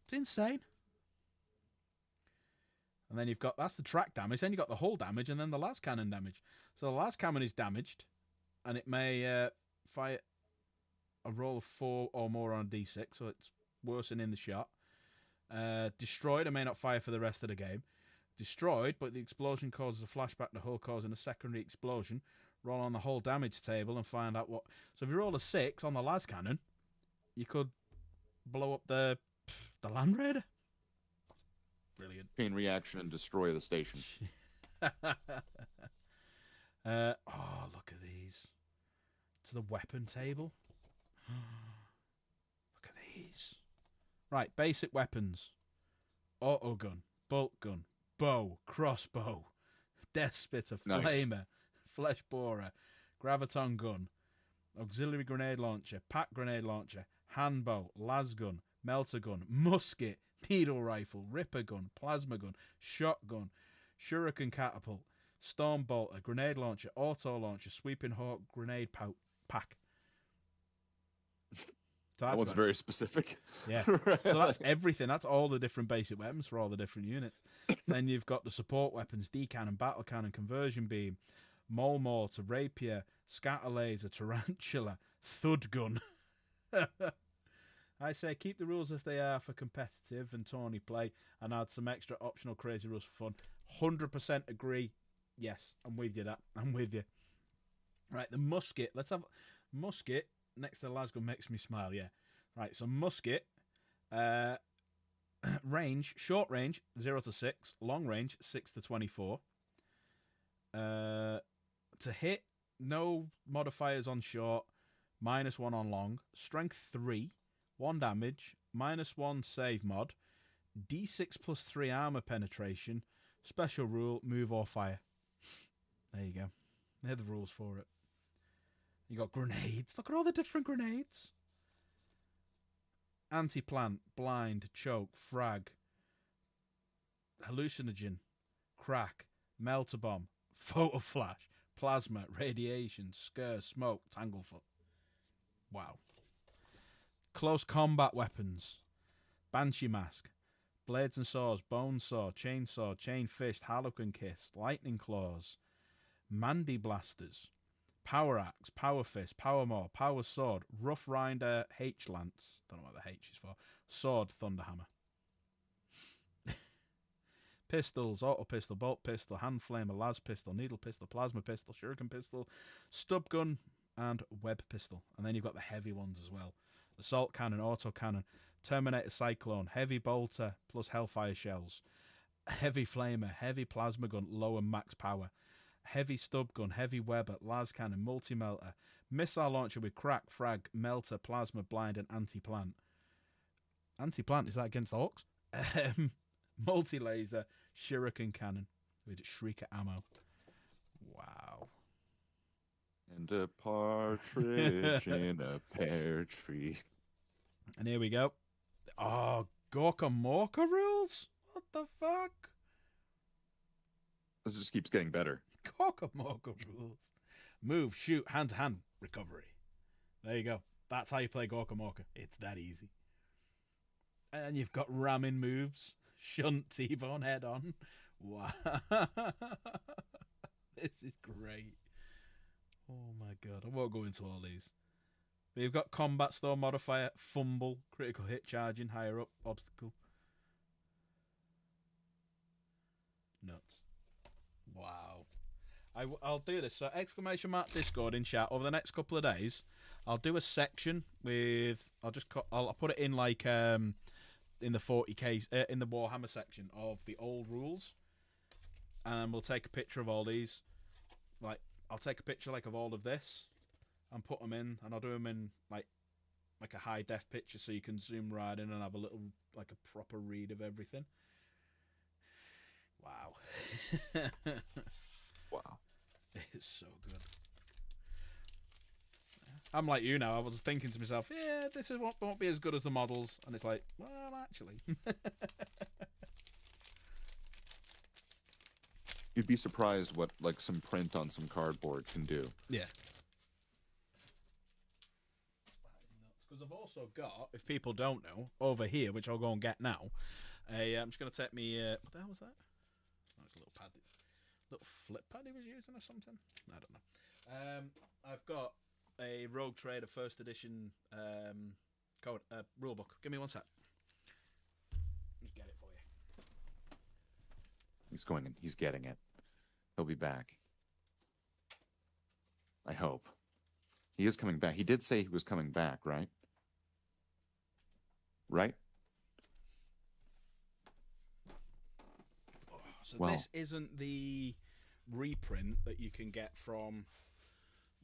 Speaker 1: It's insane. And then that's the track damage, then you've got the hull damage, and then the las cannon damage. So the las cannon is damaged, and it may fire a roll of 4 or more on a D6, so it's worsening the shot. Destroyed, it may not fire for the rest of the game. Destroyed, but the explosion causes a flashback to hull, causing a secondary explosion. Roll on the hull damage table and find out what. So if you roll a 6 on the las cannon, you could blow up the Land Raider. Brilliant.
Speaker 5: Chain reaction and destroy the station.
Speaker 1: Oh, look at these. It's the weapon table. Look at these. Right, basic weapons. Auto gun, bolt gun, bow, crossbow, death spitter,
Speaker 5: Nice.
Speaker 1: flamer, flesh borer, graviton gun, auxiliary grenade launcher, pack grenade launcher, hand bow, las gun, melter gun, musket, needle rifle, ripper gun, plasma gun, shotgun, shuriken catapult, storm bolter, grenade launcher, auto launcher, sweeping hawk, grenade pack. So
Speaker 5: That one's very specific.
Speaker 1: Yeah.
Speaker 5: Right.
Speaker 1: So that's everything. That's all the different basic weapons for all the different units. Then you've got the support weapons: D-cannon, battle cannon, conversion beam, mole mortar, rapier, scatter laser, tarantula, thud gun. I say keep the rules as they are for competitive and tourney play, and add some extra optional crazy rules for fun. 100% agree. Yes, I'm with you. I'm with you. Right, the musket. Let's have musket. Next to the las gun makes me smile, yeah. Right, so musket, range, short range, 0 to 6, long range, 6 to 24. To hit, no modifiers on short, -1 on long, strength 3, 1 damage, -1 save mod, D6 plus 3 armor penetration, special rule, move or fire. There you go. They're the rules for it. You got grenades. Look at all the different grenades. Anti-plant, blind, choke, frag, hallucinogen, crack, melter bomb, photo flash, plasma, radiation, scare, smoke, tanglefoot. Wow. Close combat weapons. Banshee mask, blades and saws, bone saw, chainsaw, chain fist, harlequin kiss, lightning claws, Mandy blasters, power axe, power fist, power maw, power sword, rough rider, H-lance, don't know what the H is for, sword, thunderhammer. Pistols, auto pistol, bolt pistol, hand flamer, las pistol, needle pistol, plasma pistol, shuriken pistol, stub gun, and web pistol. And then you've got the heavy ones as well. Assault cannon, auto cannon, Terminator cyclone, heavy bolter plus hellfire shells, heavy flamer, heavy plasma gun, low and max power, heavy stub gun, heavy webber, las cannon, multi-melter, missile launcher with crack, frag, melter, plasma, blind, and anti-plant. Anti-plant, is that against orcs? Multi-laser, shuriken cannon with shrieker ammo. Wow.
Speaker 5: And a partridge in a pear tree.
Speaker 1: And here we go. Oh, Gorka Morka rules? What the fuck?
Speaker 5: This just keeps getting better.
Speaker 1: Gorka Morka rules. Move, shoot, hand-to-hand, recovery. There you go. That's how you play Gorka Morka. It's that easy. And you've got ramming moves. Shunt, T-bone, head on. Wow. This is great. Oh my god, I won't go into all these. But you've got combat store modifier, fumble, critical hit charging, higher up, obstacle. Nuts. Wow. I'll do this. So exclamation mark Discord in chat over the next couple of days. I'll do a section with. I'll put it in like in the 40k in the Warhammer section of the old rules, and we'll take a picture of all these. Like I'll take a picture like of all of this, and put them in, and I'll do them in like a high def picture so you can zoom right in and have a little like a proper read of everything. Wow.
Speaker 5: Wow.
Speaker 1: It's so good. I'm like you now. I was thinking to myself, yeah, this won't be as good as the models, and it's like, well, actually.
Speaker 5: You'd be surprised what like some print on some cardboard can do.
Speaker 1: Yeah. Because I've also got, if people don't know, over here, which I'll go and get now. I'm just going to take me. What the hell was that? Oh, it's a little pad. Little flip pad he was using or something? I don't know. I've got a Rogue Trader first edition code rulebook. Give me one sec. Just get it for you.
Speaker 5: He's going and he's getting it. He'll be back. I hope. He is coming back. He did say he was coming back, right? Right?
Speaker 1: So
Speaker 5: Well,
Speaker 1: this isn't the reprint that you can get from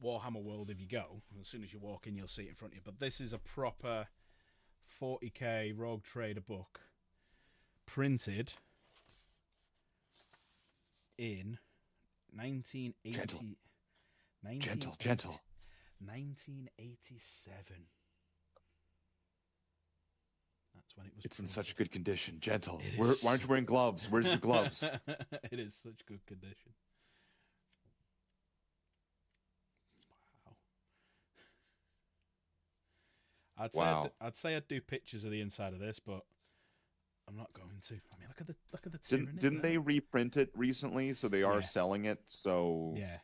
Speaker 1: Warhammer World if you go. As soon as you walk in, you'll see it in front of you. But this is a proper 40k Rogue Trader book, printed in 1980.
Speaker 5: Gentle.
Speaker 1: 1980
Speaker 5: gentle.
Speaker 1: 1987. That's when it was.
Speaker 5: It's in
Speaker 1: printed.
Speaker 5: such good condition. Gentle.
Speaker 1: It
Speaker 5: Why
Speaker 1: is.
Speaker 5: aren't you wearing gloves? Where's your gloves?
Speaker 1: It is such good condition. Wow.
Speaker 5: Wow.
Speaker 1: I'd say I'd do pictures of the inside of this, but I'm not going to. I mean, look at the tyranny
Speaker 5: Didn't
Speaker 1: there.
Speaker 5: they reprint it recently? So they are
Speaker 1: Yeah.
Speaker 5: selling it. So
Speaker 1: Yeah.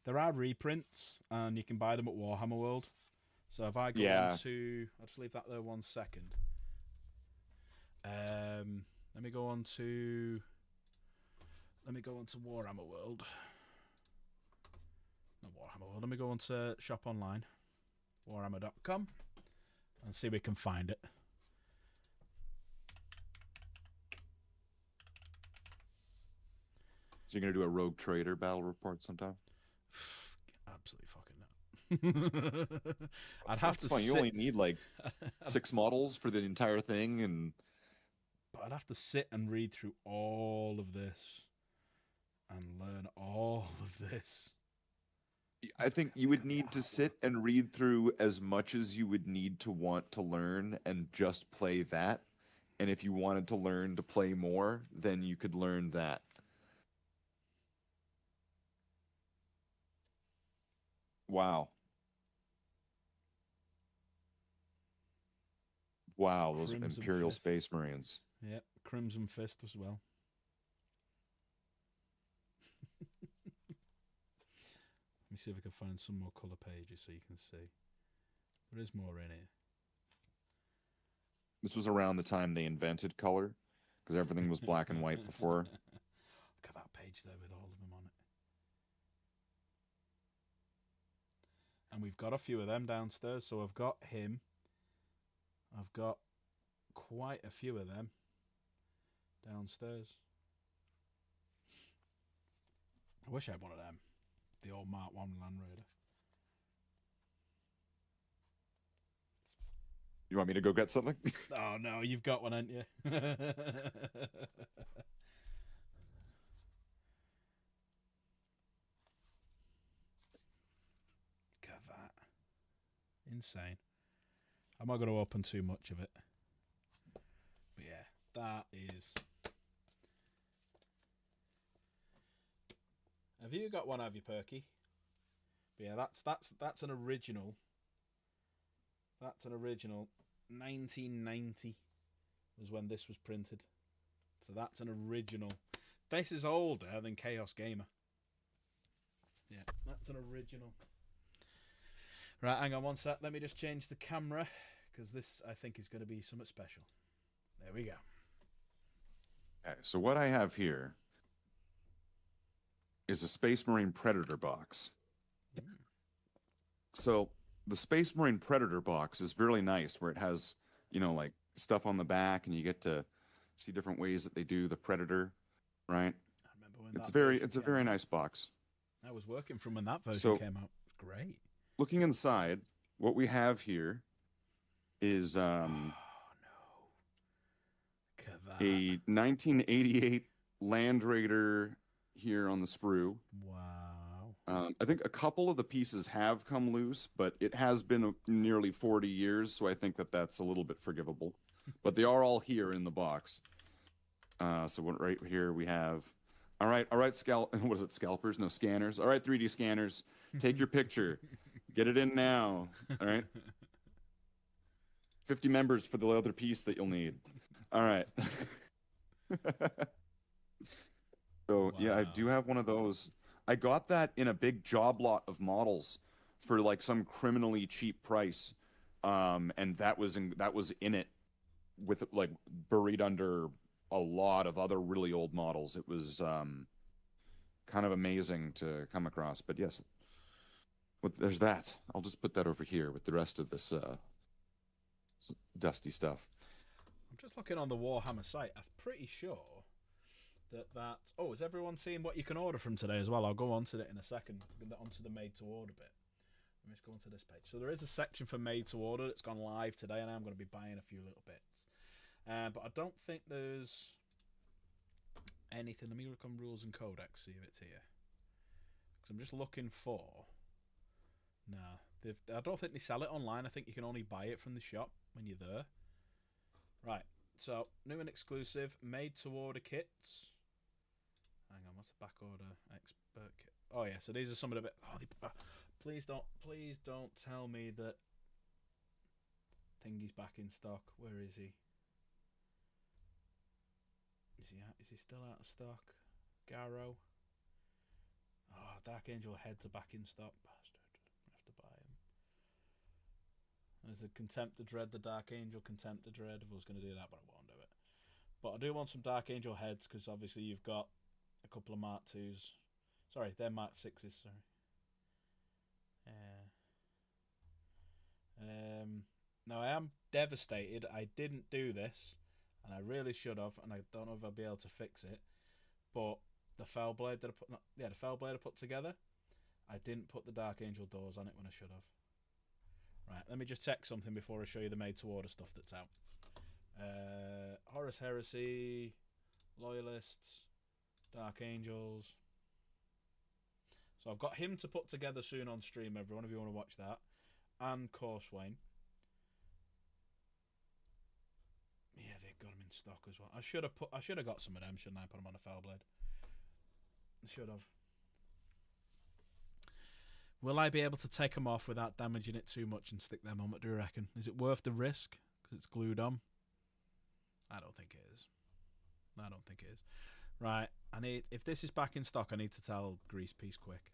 Speaker 1: There are reprints, and you can buy them at Warhammer World. So if I go on to, I'll just leave that there 1 second. Let me go on to Warhammer World. Not Warhammer World. Let me go on to shop online, warhammer.com, and see if we can find it.
Speaker 5: So you're gonna do a Rogue Trader battle report sometime?
Speaker 1: Absolutely fucking not. I'd have to.
Speaker 5: Fine. You only need like 6 models for the entire thing, and
Speaker 1: But I'd have to sit and read through all of this and learn all of this.
Speaker 5: I think you would need to sit and read through as much as you would need to want to learn and just play that. And if you wanted to learn to play more, then you could learn that. Wow. Wow, those
Speaker 1: Crimson
Speaker 5: Imperial
Speaker 1: Fist.
Speaker 5: Space Marines.
Speaker 1: Yep, Crimson Fist as well. Let me see if I can find some more colour pages so you can see. There is more in here.
Speaker 5: This was around the time they invented color, because everything was black and white before.
Speaker 1: Look at that page there with all of them on it. And we've got a few of them downstairs. So I've got him. I've got quite a few of them downstairs. I wish I had one of them. The old Mark 1 Land Raider.
Speaker 5: You want me to go get something?
Speaker 1: Oh no, you've got one, haven't you? Look at that. Insane. I'm not going to open too much of it. But yeah, that is... Have you got one, have you, Perky? But yeah, that's an original. That's an original. 1990 was when this was printed. So that's an original. This is older than Chaos Gamer. Yeah, that's an original. Right, hang on one sec. Let me just change the camera because this, I think, is going to be something special. There we go.
Speaker 5: Okay, so what I have here is a Space Marine Predator box. So the Space Marine Predator box is really nice, where it has, you know, like stuff on the back, and you get to see different ways that they do the Predator, right?
Speaker 1: I remember when
Speaker 5: It's a very nice box.
Speaker 1: I was working from when that version
Speaker 5: So-
Speaker 1: came out. It was great.
Speaker 5: Looking inside, what we have here is
Speaker 1: Oh no! Look at that.
Speaker 5: a 1988 Land Raider here on the sprue.
Speaker 1: Wow.
Speaker 5: I think a couple of the pieces have come loose, but it has been nearly 40 years, so I think that that's a little bit forgivable. But they are all here in the box. So right here we have, all right, what is it, scalpers? No, scanners. All right, 3D scanners, take your picture. Get it in now, all right? 50 members for the other piece that you'll need. All right. So, yeah, I do have one of those. I got that in a big job lot of models for like some criminally cheap price. And that was in it with like buried under a lot of other really old models. It was kind of amazing to come across. But yes, there's that. I'll just put that over here with the rest of this dusty stuff.
Speaker 1: I'm just looking on the Warhammer site. I'm pretty sure that. Oh, is everyone seeing what you can order from today as well? I'll go on to it in a second. Onto the made to order bit. Let me just go onto this page. So there is a section for made to order that's gone live today, and I'm going to be buying a few little bits. But I don't think there's anything. Let me look on rules and codex, see if it's here. Because I'm just looking for. Nah, I don't think they sell it online. I think you can only buy it from the shop when you're there. Right, so new and exclusive made to order kits. Hang on, what's the back order expert kit? Oh yeah, so these are some of the bit. Oh, please don't tell me that Thingy's back in stock. Where is he? Is he still out of stock? Garrow. Oh, Dark Angel heads are back in stock. Bastard. I have to buy him. There's a Contempt of Dread, the Dark Angel Contempt of Dread. If I was going to do that, but I won't do it. But I do want some Dark Angel heads because obviously you've got a couple of Mark 2s. Sorry, they're Mark 6s. Sorry. Now I am devastated. I didn't do this, and I really should have. And I don't know if I'll be able to fix it. But the Fellblade that the Fellblade I put together, I didn't put the Dark Angel doors on it when I should have. Right, let me just check something before I show you the made-to-order stuff that's out. Horus Heresy, Loyalists, Dark Angels. So I've got him to put together soon on stream, everyone, if you want to watch that. And Corswain. Yeah, they've got them in stock as well. I should have got some of them, shouldn't I? Put them on a Fellblade. I should have. Will I be able to take them off without damaging it too much and stick them on? What do you reckon? Is it worth the risk? Because it's glued on? I don't think it is. I don't think it is. Right, if this is back in stock, I need to tell Grease Piece quick.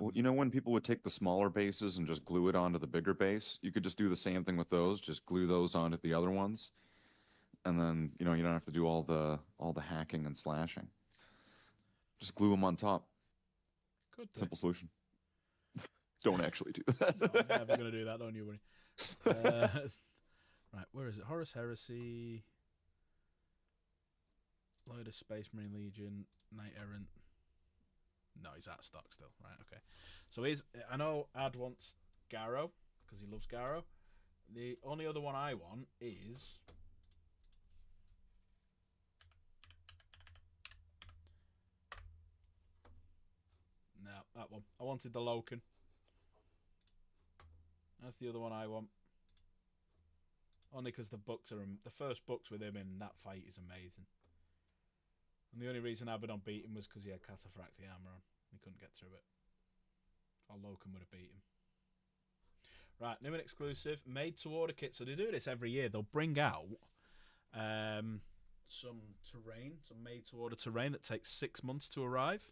Speaker 5: Well, you know when people would take the smaller bases and just glue it onto the bigger base? You could just do the same thing with those. Just glue those onto the other ones. And then, you don't have to do all the hacking and slashing. Just glue them on top.
Speaker 1: Good.
Speaker 5: Simple solution. Don't actually do
Speaker 1: No,
Speaker 5: that.
Speaker 1: I'm never going to do that, don't you worry. Right, where is it? Horus Heresy, Lloyd of Space Marine Legion, Knight Errant. No, he's out of stock still. Right, okay. So I know Ad wants Garrow, because he loves Garrow. The only other one I want is... No, that one. I wanted the Loken. That's the other one I want. Only because the first books with him in that fight is amazing. And the only reason Abaddon beat him was because he had Cataphractii armor on. He couldn't get through it. Or Loken would have beat him. Right, new and exclusive. Made to order kit. So they do this every year. They'll bring out some terrain, some made to order terrain that takes 6 months to arrive.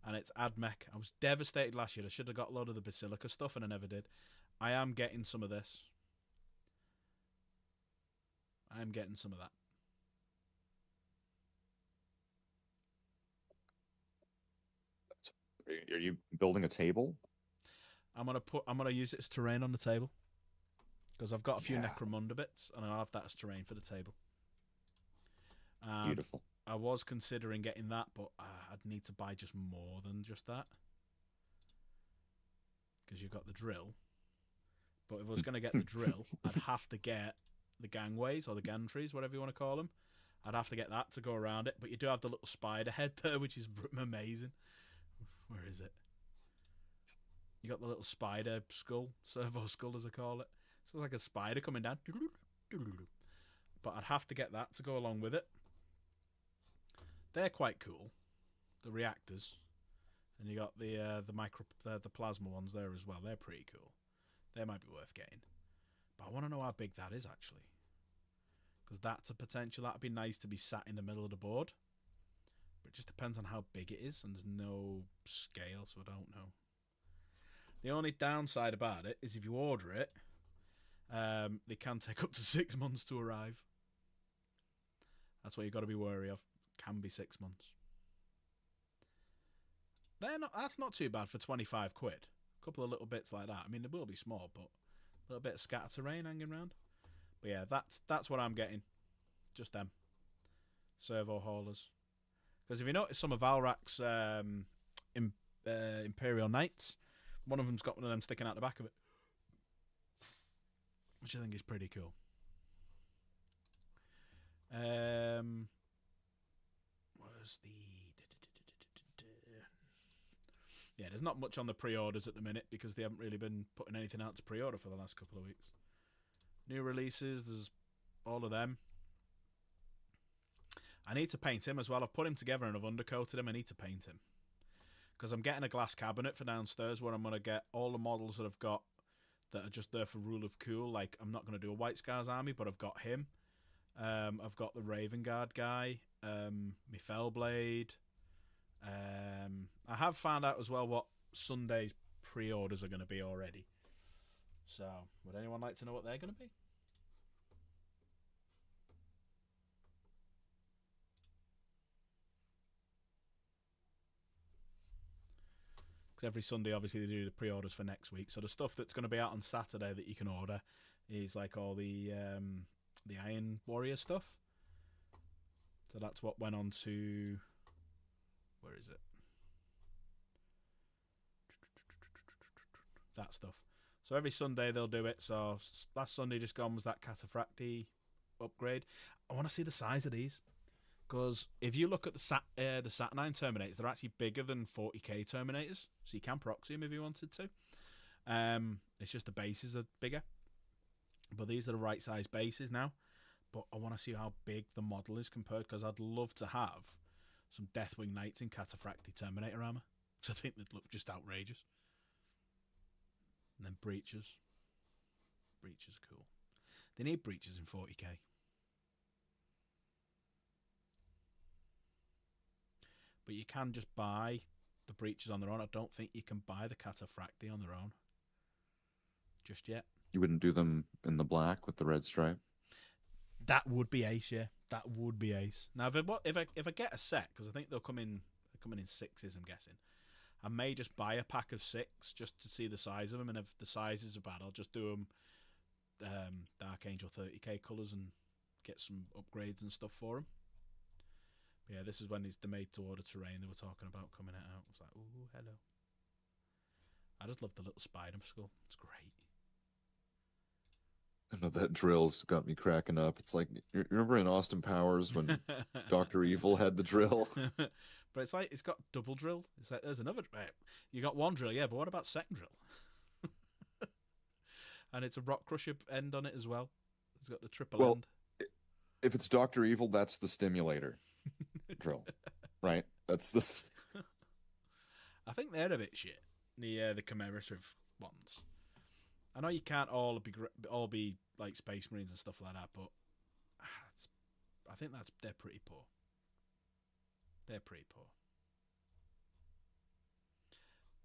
Speaker 1: and it's AdMech. I was devastated last year. I should have got a load of the Basilica stuff, and I never did. I am getting some of this. I am getting some of that.
Speaker 5: Are you building a table?
Speaker 1: I'm gonna use it as terrain on the table because I've got a few
Speaker 5: Yeah.
Speaker 1: Necromunda bits, and I'll have that as terrain for the table.
Speaker 5: Beautiful.
Speaker 1: I was considering getting that, but I'd need to buy just more than just that because you've got the drill. But if I was going to get the drill, I'd have to get the gangways or the gantries, whatever you want to call them. I'd have to get that to go around it. But you do have the little spider head there, which is amazing. Where is it? You got the little spider skull, servo skull as I call it. So it's like a spider coming down. But I'd have to get that to go along with it. They're quite cool, the reactors, and you got the plasma ones there as well. They're pretty cool. They might be worth getting, but I want to know how big that is actually, because that's a potential. That'd be nice to be sat in the middle of the board, but it just depends on how big it is, and there's no scale, so I don't know. The only downside about it is if you order it, they can take up to 6 months to arrive. That's what you've got to be wary of. Can be 6 months. That's not too bad for 25 quid. A couple of little bits like that. I mean, they will be small, but a little bit of scatter terrain hanging around. But yeah, that's what I'm getting. Just them. Servo haulers. Because if you notice some of Valrak's Imperial Knights, one of them's got one of them sticking out the back of it. Which I think is pretty cool. Where's the... Yeah, there's not much on the pre-orders at the minute because they haven't really been putting anything out to pre-order for the last couple of weeks. New releases, there's all of them. I need to paint him as well. I've put him together and I've undercoated him. I need to paint him. Because I'm getting a glass cabinet for downstairs where I'm going to get all the models that I've got that are just there for rule of cool. Like, I'm not going to do a White Scars army, but I've got him. I've got the Raven Guard guy. My Fellblade. I have found out as well what Sunday's pre-orders are going to be already. So, would anyone like to know what they're going to be? Because every Sunday, obviously, they do the pre-orders for next week. So the stuff that's going to be out on Saturday that you can order is like all the Iron Warrior stuff. So that's what went on to... Where is it? That stuff. So every Sunday they'll do it. So last Sunday just gone was that Cataphracti upgrade. I want to see the size of these. Because if you look at the Saturnine Terminators, they're actually bigger than 40k Terminators. So you can proxy them if you wanted to. It's just the bases are bigger. But these are the right size bases now. But I want to see how big the model is compared. Because I'd love to have some Deathwing Knights in Cataphracti Terminator armor. Because I think they'd look just outrageous. And then breaches. Breaches are cool. They need breaches in 40k. But you can just buy the breaches on their own. I don't think you can buy the Cataphracti on their own. Just yet.
Speaker 5: You wouldn't do them in the black with the red stripe?
Speaker 1: That would be ace, yeah. That would be ace. Now, if I get a set, because I think they're coming in sixes, I'm guessing. I may just buy a pack of 6 just to see the size of them, and if the sizes are bad, I'll just do them Dark Angel 30k colours and get some upgrades and stuff for them. But yeah, this is when the made-to-order terrain they were talking about coming out. I was like, ooh, hello. I just love the little spider skull. It's great.
Speaker 5: I know that drill's got me cracking up. It's like, you remember in Austin Powers when Dr. Evil had the drill?
Speaker 1: But it's like, it's got double drilled. It's like, there's another... You got one drill, yeah, but what about second drill? And it's a rock crusher end on it as well. It's got the triple end.
Speaker 5: If it's Dr. Evil, that's the stimulator drill, right? That's the...
Speaker 1: I think they're a bit shit. The commemorative ones. I know you can't all be like Space Marines and stuff like that, but I think they're pretty poor. They're pretty poor.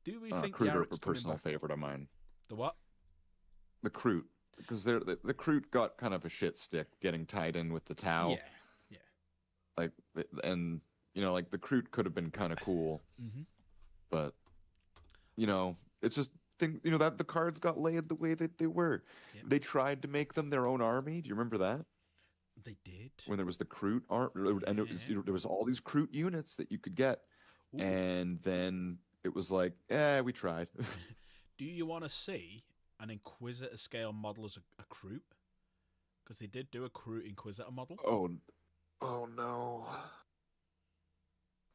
Speaker 1: Do we think
Speaker 5: Kroot are a
Speaker 1: Yarrick's coming
Speaker 5: personal
Speaker 1: back?
Speaker 5: favorite of mine.
Speaker 1: The what?
Speaker 5: The Kroot, because the Kroot got kind of a shit stick getting tied in with the Tau.
Speaker 1: Yeah, yeah.
Speaker 5: Like, and you know, like the Kroot could have been kind of cool, but you know, it's just you know that the cards got laid the way that they were.
Speaker 1: Yep.
Speaker 5: They tried to make them their own army. Do you remember that?
Speaker 1: They did.
Speaker 5: When there was the Kroot art, and it was, you know, there was all these Kroot units that you could get,
Speaker 1: Ooh.
Speaker 5: and then it was like, we tried.
Speaker 1: Do you want to see an Inquisitor scale model as a Kroot? Because they did do a Kroot Inquisitor model.
Speaker 5: Oh no.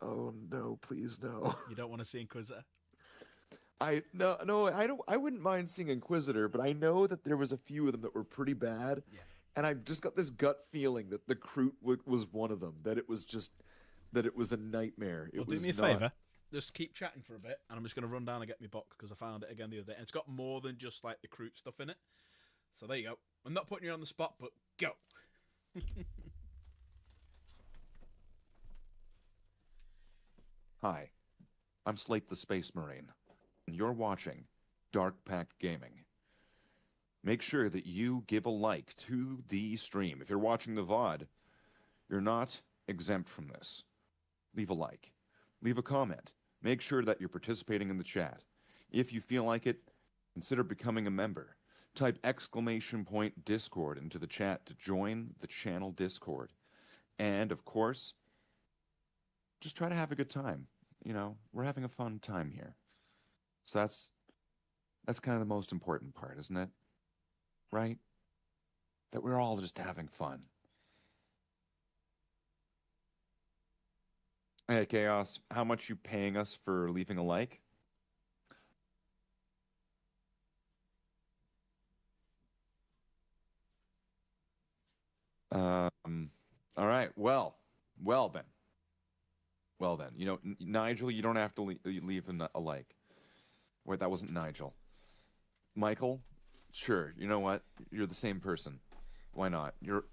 Speaker 5: Oh no, please no.
Speaker 1: You don't want to see Inquisitor?
Speaker 5: No, I wouldn't mind seeing Inquisitor, but I know that there was a few of them that were pretty bad.
Speaker 1: Yeah.
Speaker 5: And I've just got this gut feeling that the Kroot was one of them. That it was a nightmare.
Speaker 1: Well, do me a favour. Just keep chatting for a bit, and I'm just going to run down and get my box because I found it again the other day. And it's got more than just like the Kroot stuff in it. So there you go. I'm not putting you on the spot, but go.
Speaker 5: Hi, I'm Slate the Space Marine, and you're watching Dark Pact Gaming. Make sure that you give a like to the stream. If you're watching the VOD, you're not exempt from this. Leave a like. Leave a comment. Make sure that you're participating in the chat. If you feel like it, consider becoming a member. Type !Discord into the chat to join the channel Discord. And, of course, just try to have a good time. You know, we're having a fun time here. So that's kind of the most important part, isn't it? Right? That we're all just having fun. Hey, Chaos, how much you paying us for leaving a like? All right. Well then. You know, Nigel, you don't have to leave a like. Wait, that wasn't Nigel. Michael, sure. You know what? You're the same person. Why not? You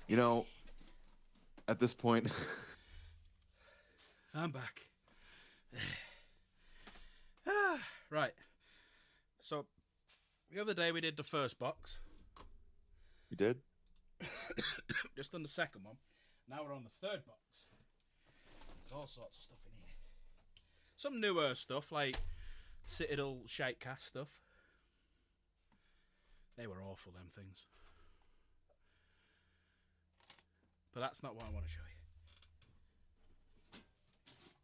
Speaker 5: know, at this point.
Speaker 1: I'm back. Right. So, the other day we did the first box.
Speaker 5: You did?
Speaker 1: Just on the second one. Now we're on the third box. There's all sorts of stuff in here. Some newer stuff, like Citadel Shitecast stuff. They were awful, them things. But that's not what I want to show you.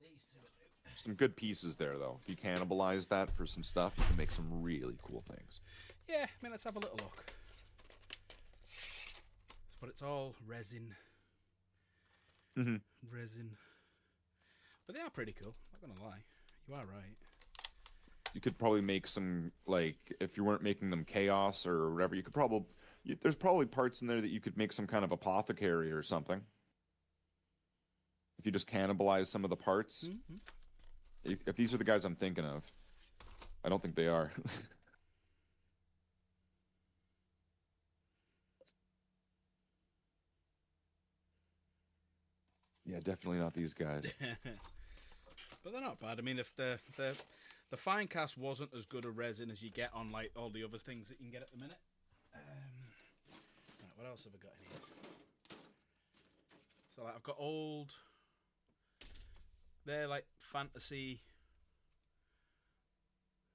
Speaker 1: These two are new.
Speaker 5: Some good pieces there, though. If you cannibalize that for some stuff, you can make some really cool things.
Speaker 1: Yeah, I mean, let's have a little look. But it's all resin. Resin. But they are pretty cool, not gonna lie. You are right.
Speaker 5: You could probably make some, like, if you weren't making them chaos or whatever, you could probably... There's probably parts in there that you could make some kind of apothecary or something. If you just cannibalize some of the parts. If these are the guys I'm thinking of. I don't think they are. Yeah, definitely not these guys.
Speaker 1: But they're not bad. I mean, if the fine cast wasn't as good a resin as you get on like all the other things that you can get at the minute. Right, what else have I got in here? So like, I've got old. They're like fantasy.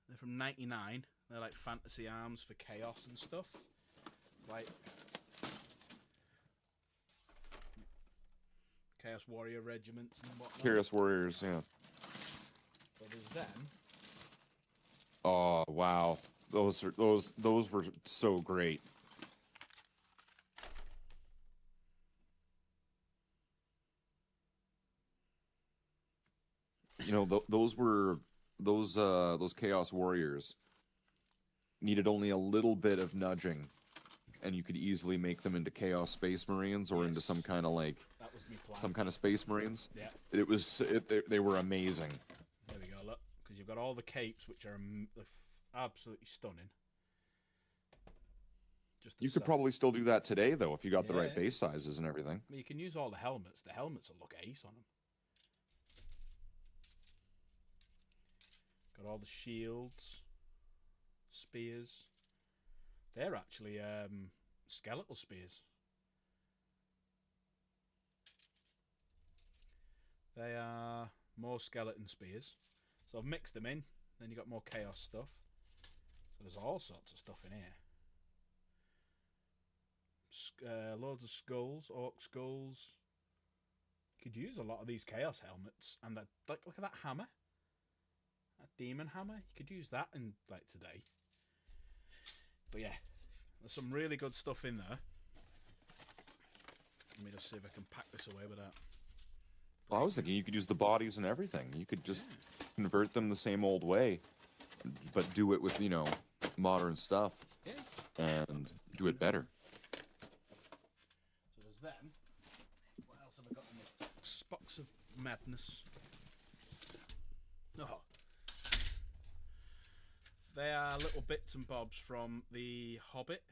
Speaker 1: They're from '99. They're like fantasy arms for chaos and stuff. Like Chaos Warrior regiments and whatnot.
Speaker 5: Chaos Warriors, yeah.
Speaker 1: So there's them.
Speaker 5: Oh wow, those were so great. You know, those Chaos Warriors needed only a little bit of nudging, and you could easily make them into Chaos Space Marines or into some kind of like some kind of Space Marines.
Speaker 1: Yeah.
Speaker 5: They were amazing.
Speaker 1: There we go. Look, because you've got all the capes, which are absolutely stunning.
Speaker 5: You could probably still do that today, though, if you got the right base sizes and everything.
Speaker 1: Well, you can use all the helmets. The helmets will look ace on them. Got all the shields, spears. They're actually skeletal spears. They are more skeleton spears. So I've mixed them in. Then you got more chaos stuff. So there's all sorts of stuff in here. Loads of skulls, orc skulls. You could use a lot of these chaos helmets. And that, look at that hammer. That demon hammer. You could use that in like today. But yeah, there's some really good stuff in there. Let me just see if I can pack this away without.
Speaker 5: Well, I was thinking you could use the bodies and everything. You could just convert them the same old way, but do it with, you know, modern stuff and do it better.
Speaker 1: So there's them. What else have I got in this box of madness? Oh. They are little bits and bobs from The Hobbit.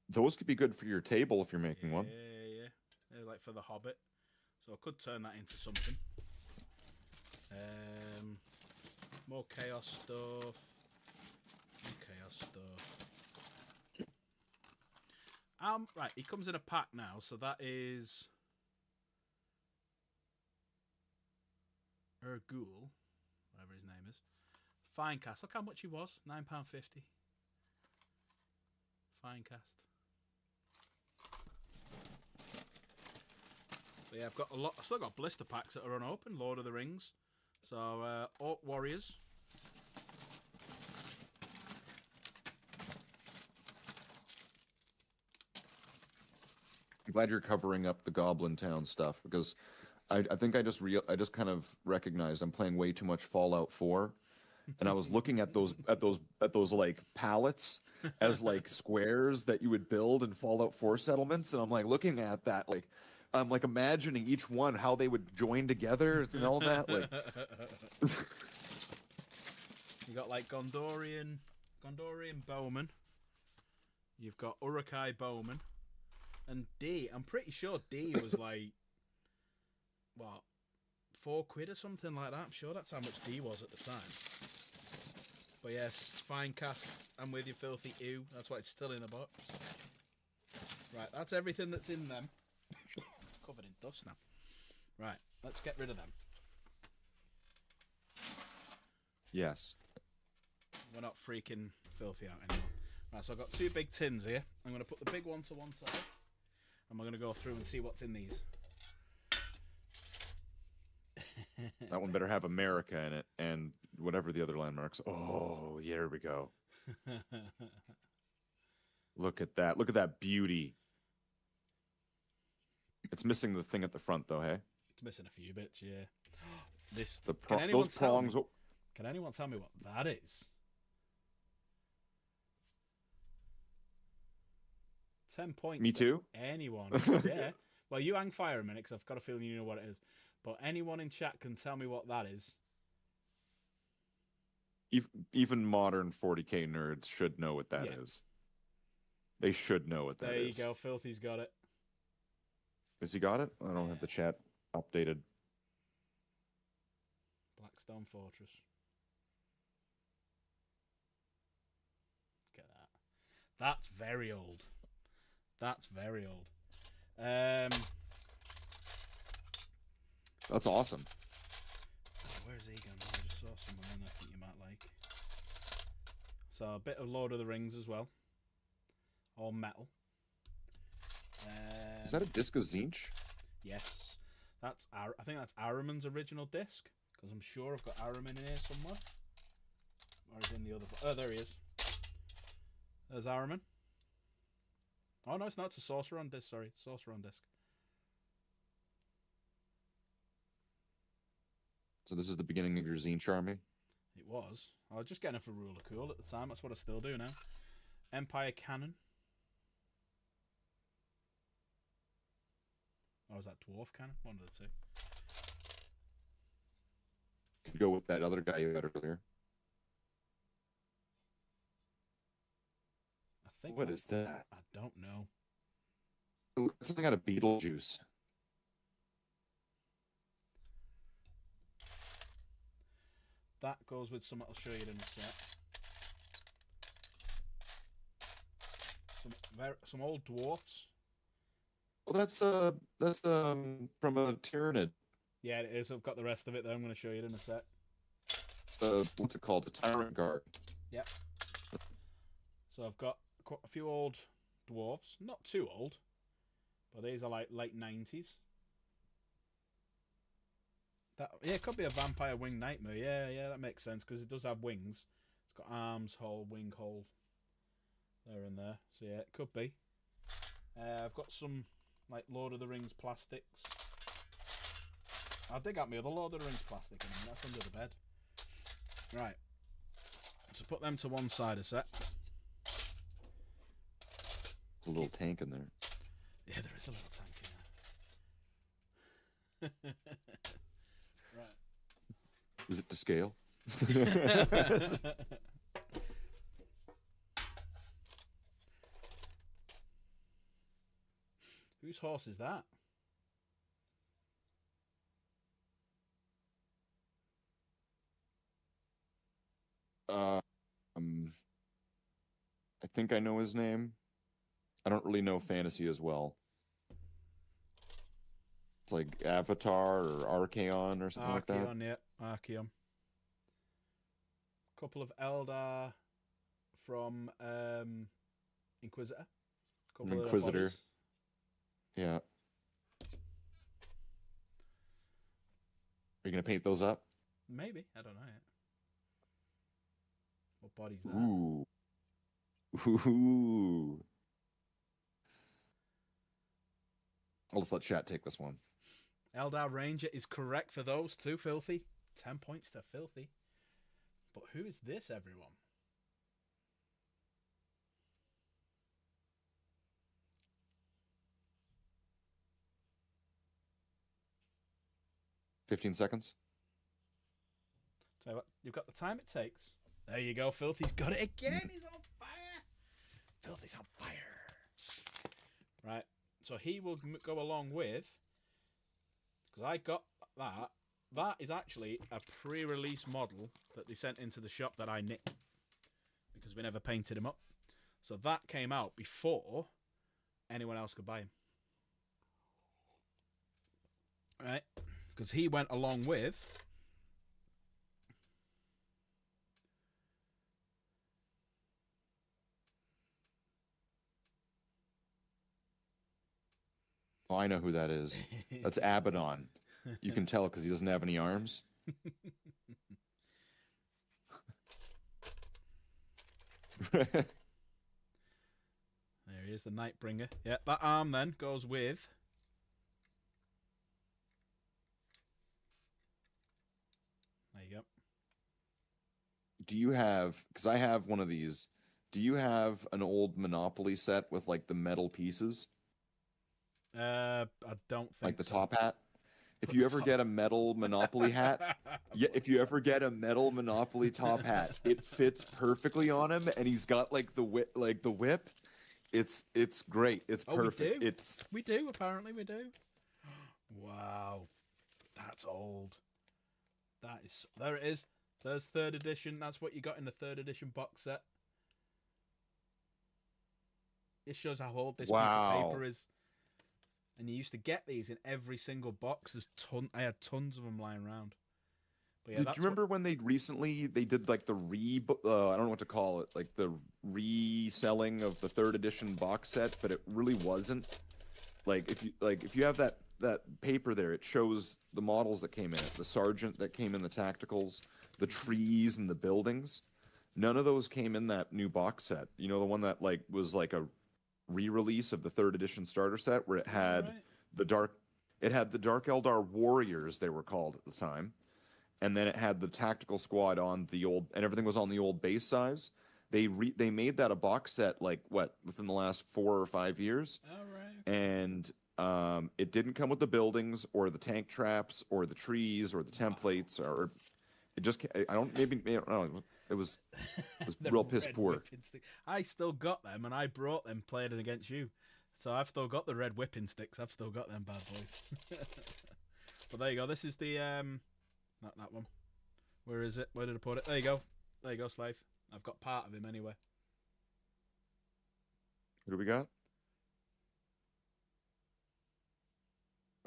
Speaker 5: Those could be good for your table if you're making one.
Speaker 1: Yeah. They're like for The Hobbit. So I could turn that into something. More chaos stuff. Right, he comes in a pack now, so that is Ergul, whatever his name is. Finecast. Look how much he was. £9.50. Finecast. But yeah, I've got a lot. I've still got blister packs that are unopened. Lord of the Rings. So Orc Warriors.
Speaker 5: I'm glad you're covering up the Goblin Town stuff because I think I just kind of recognized I'm playing way too much Fallout 4, and I was looking at those like pallets as like squares that you would build in Fallout 4 settlements, and I'm like looking at that like I'm like imagining each one how they would join together and all that like.
Speaker 1: You got like Gondorian bowmen. You've got Uruk-hai bowmen. And D, I'm pretty sure D was like, what, £4 or something like that. I'm sure that's how much D was at the time. But yes, Finecast, I'm with you, Filthy Ew. That's why it's still in the box. Right, that's everything that's in them. Covered in dust now. Right, let's get rid of them.
Speaker 5: Yes.
Speaker 1: We're not freaking Filthy out anymore. Right, so I've got 2 big tins here. I'm going to put the big one to one side. And we're going to go through and see what's in these.
Speaker 5: That one better have America in it and whatever the other landmarks. Oh, yeah, there we go. Look at that. Look at that beauty. It's missing the thing at the front, though, hey?
Speaker 1: It's missing a few bits, yeah. Those
Speaker 5: prongs.
Speaker 1: Can anyone tell me what that is? 10 points.
Speaker 5: Me too?
Speaker 1: Anyone. Yeah. Well, you hang fire a minute, because I've got a feeling you know what it is. But anyone in chat can tell me what that is.
Speaker 5: Even modern 40k nerds should know what that is. They should know what that is.
Speaker 1: There you go. Filthy's got it.
Speaker 5: Has he got it? I don't have the chat updated.
Speaker 1: Blackstone Fortress. Look at that. That's very old. That's very old.
Speaker 5: That's awesome.
Speaker 1: Where's he gone? I just saw someone in there that you might like. So a bit of Lord of the Rings as well. All metal.
Speaker 5: Is that a disc of Zinch?
Speaker 1: Yes. I think that's Araman's original disc. Because I'm sure I've got Araman in here somewhere. Or is in the other... Oh, there he is. There's Araman. Oh, no, it's not. It's a Sorcerer on disc. Sorry. Sorcerer on disc.
Speaker 5: So this is the beginning of your Zinch army?
Speaker 1: It was. I was just getting it for Ruler Cool at the time. That's what I still do now. Empire Cannon. Or was that Dwarf Cannon? One of the two.
Speaker 5: Could go with that other guy you had earlier.
Speaker 1: I think.
Speaker 5: What is that?
Speaker 1: I don't know.
Speaker 5: Something out of Beetlejuice.
Speaker 1: that goes with some. I'll show you in a sec. Some old dwarfs.
Speaker 5: Well, that's from a Tyranid.
Speaker 1: Yeah, it is. I've got the rest of it there. I'm going to show you in a sec.
Speaker 5: It's what's it called? A Tyrant Guard.
Speaker 1: Yep. So I've got quite a few old dwarfs. Not too old, but these are like late 90s. It could be a vampire wing nightmare. Yeah, that makes sense because it does have wings. It's got arms hole, wing hole, there and there. So yeah, it could be. I've got some like Lord of the Rings plastics. I'll dig out my other Lord of the Rings plastic and that's under the bed. Right. So put them to one side a sec.
Speaker 5: There's a little tank in there.
Speaker 1: Yeah, there is a little tank in there. Right.
Speaker 5: Is it to scale?
Speaker 1: Whose horse is that?
Speaker 5: I think I know his name. I don't really know fantasy as well. It's like Avatar or Archaon or something like that.
Speaker 1: Archaon, yeah, Archaon. Couple of Eldar from Inquisitor. Couple of
Speaker 5: Inquisitor.
Speaker 1: bodies.
Speaker 5: Yeah. Are you gonna paint those up?
Speaker 1: Maybe, I don't know yet. What body's that?
Speaker 5: Ooh. Ooh. I'll just let chat take this one.
Speaker 1: Eldar Ranger is correct for those two, Filthy. 10 points to Filthy. But who is this, everyone?
Speaker 5: $15 seconds.
Speaker 1: Tell you what, you've got the time it takes. There you go, Filthy's got it again. He's on fire. Filthy's on fire. Right, so he will go along with, because I got that. That is actually a pre-release model that they sent into the shop that I knit, because we never painted him up. So that came out before anyone else could buy him. Right, because he went along with...
Speaker 5: Oh, I know who that is. That's Abaddon. You can tell because he doesn't have any arms.
Speaker 1: There he is, the Nightbringer. Yeah, that arm then goes with... There you go.
Speaker 5: Do you have, because I have one of these, do you have an old Monopoly set with like the metal pieces?
Speaker 1: I don't think
Speaker 5: Like the
Speaker 1: so.
Speaker 5: top hat? If you ever get a metal Monopoly hat, yeah, if you ever get a metal Monopoly top hat, it fits perfectly on him, and he's got like the whip. It's great. It's perfect.
Speaker 1: We do. Apparently, we do. Wow, that's old. That is. There it is. There's 3rd edition. That's what you got in the 3rd edition box set. It shows how old this piece of paper is. And you used to get these in every single box. I had tons of them lying around. But yeah,
Speaker 5: did you remember when they did like the I don't know what to call it, like the reselling of the 3rd edition box set, but it really wasn't. Like if you have that paper there, it shows the models that came in it, the sergeant that came in the tacticals, the trees and the buildings. None of those came in that new box set. You know, the one that like was like a re-release of the 3rd edition starter set where it had the Dark Eldar Warriors, they were called at the time, and then it had the tactical squad on the old, and everything was on the old base size. They made that a box set like within the last 4 or 5 years.
Speaker 1: All right.
Speaker 5: And it didn't come with the buildings or the tank traps or the trees or the templates, or it just, I don't know. It was real piss poor.
Speaker 1: I still got them, and I brought them playing against you. So I've still got the red whipping sticks. I've still got them bad boys. But there you go. This is the not that one. Where is it? Where did I put it? There you go. There you go, Slave. I've got part of him anyway.
Speaker 5: What do we got?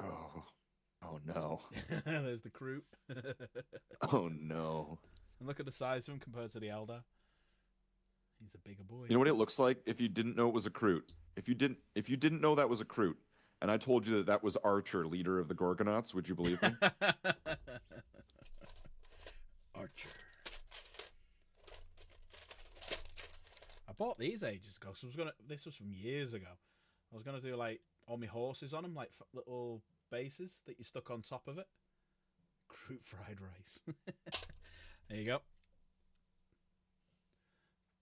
Speaker 5: Oh, oh no.
Speaker 1: There's the crew.
Speaker 5: Oh no.
Speaker 1: And look at the size of him compared to the Eldar. He's a bigger boy.
Speaker 5: You know what it looks like if you didn't know it was a Kroot? If you didn't know that was a Kroot, and I told you that that was Archer, leader of the Gorgonauts, would you believe me?
Speaker 1: Archer. I bought these ages ago, so this was from years ago. I was gonna do like all my horses on them, like little bases that you stuck on top of it. Kroot fried rice. There you go.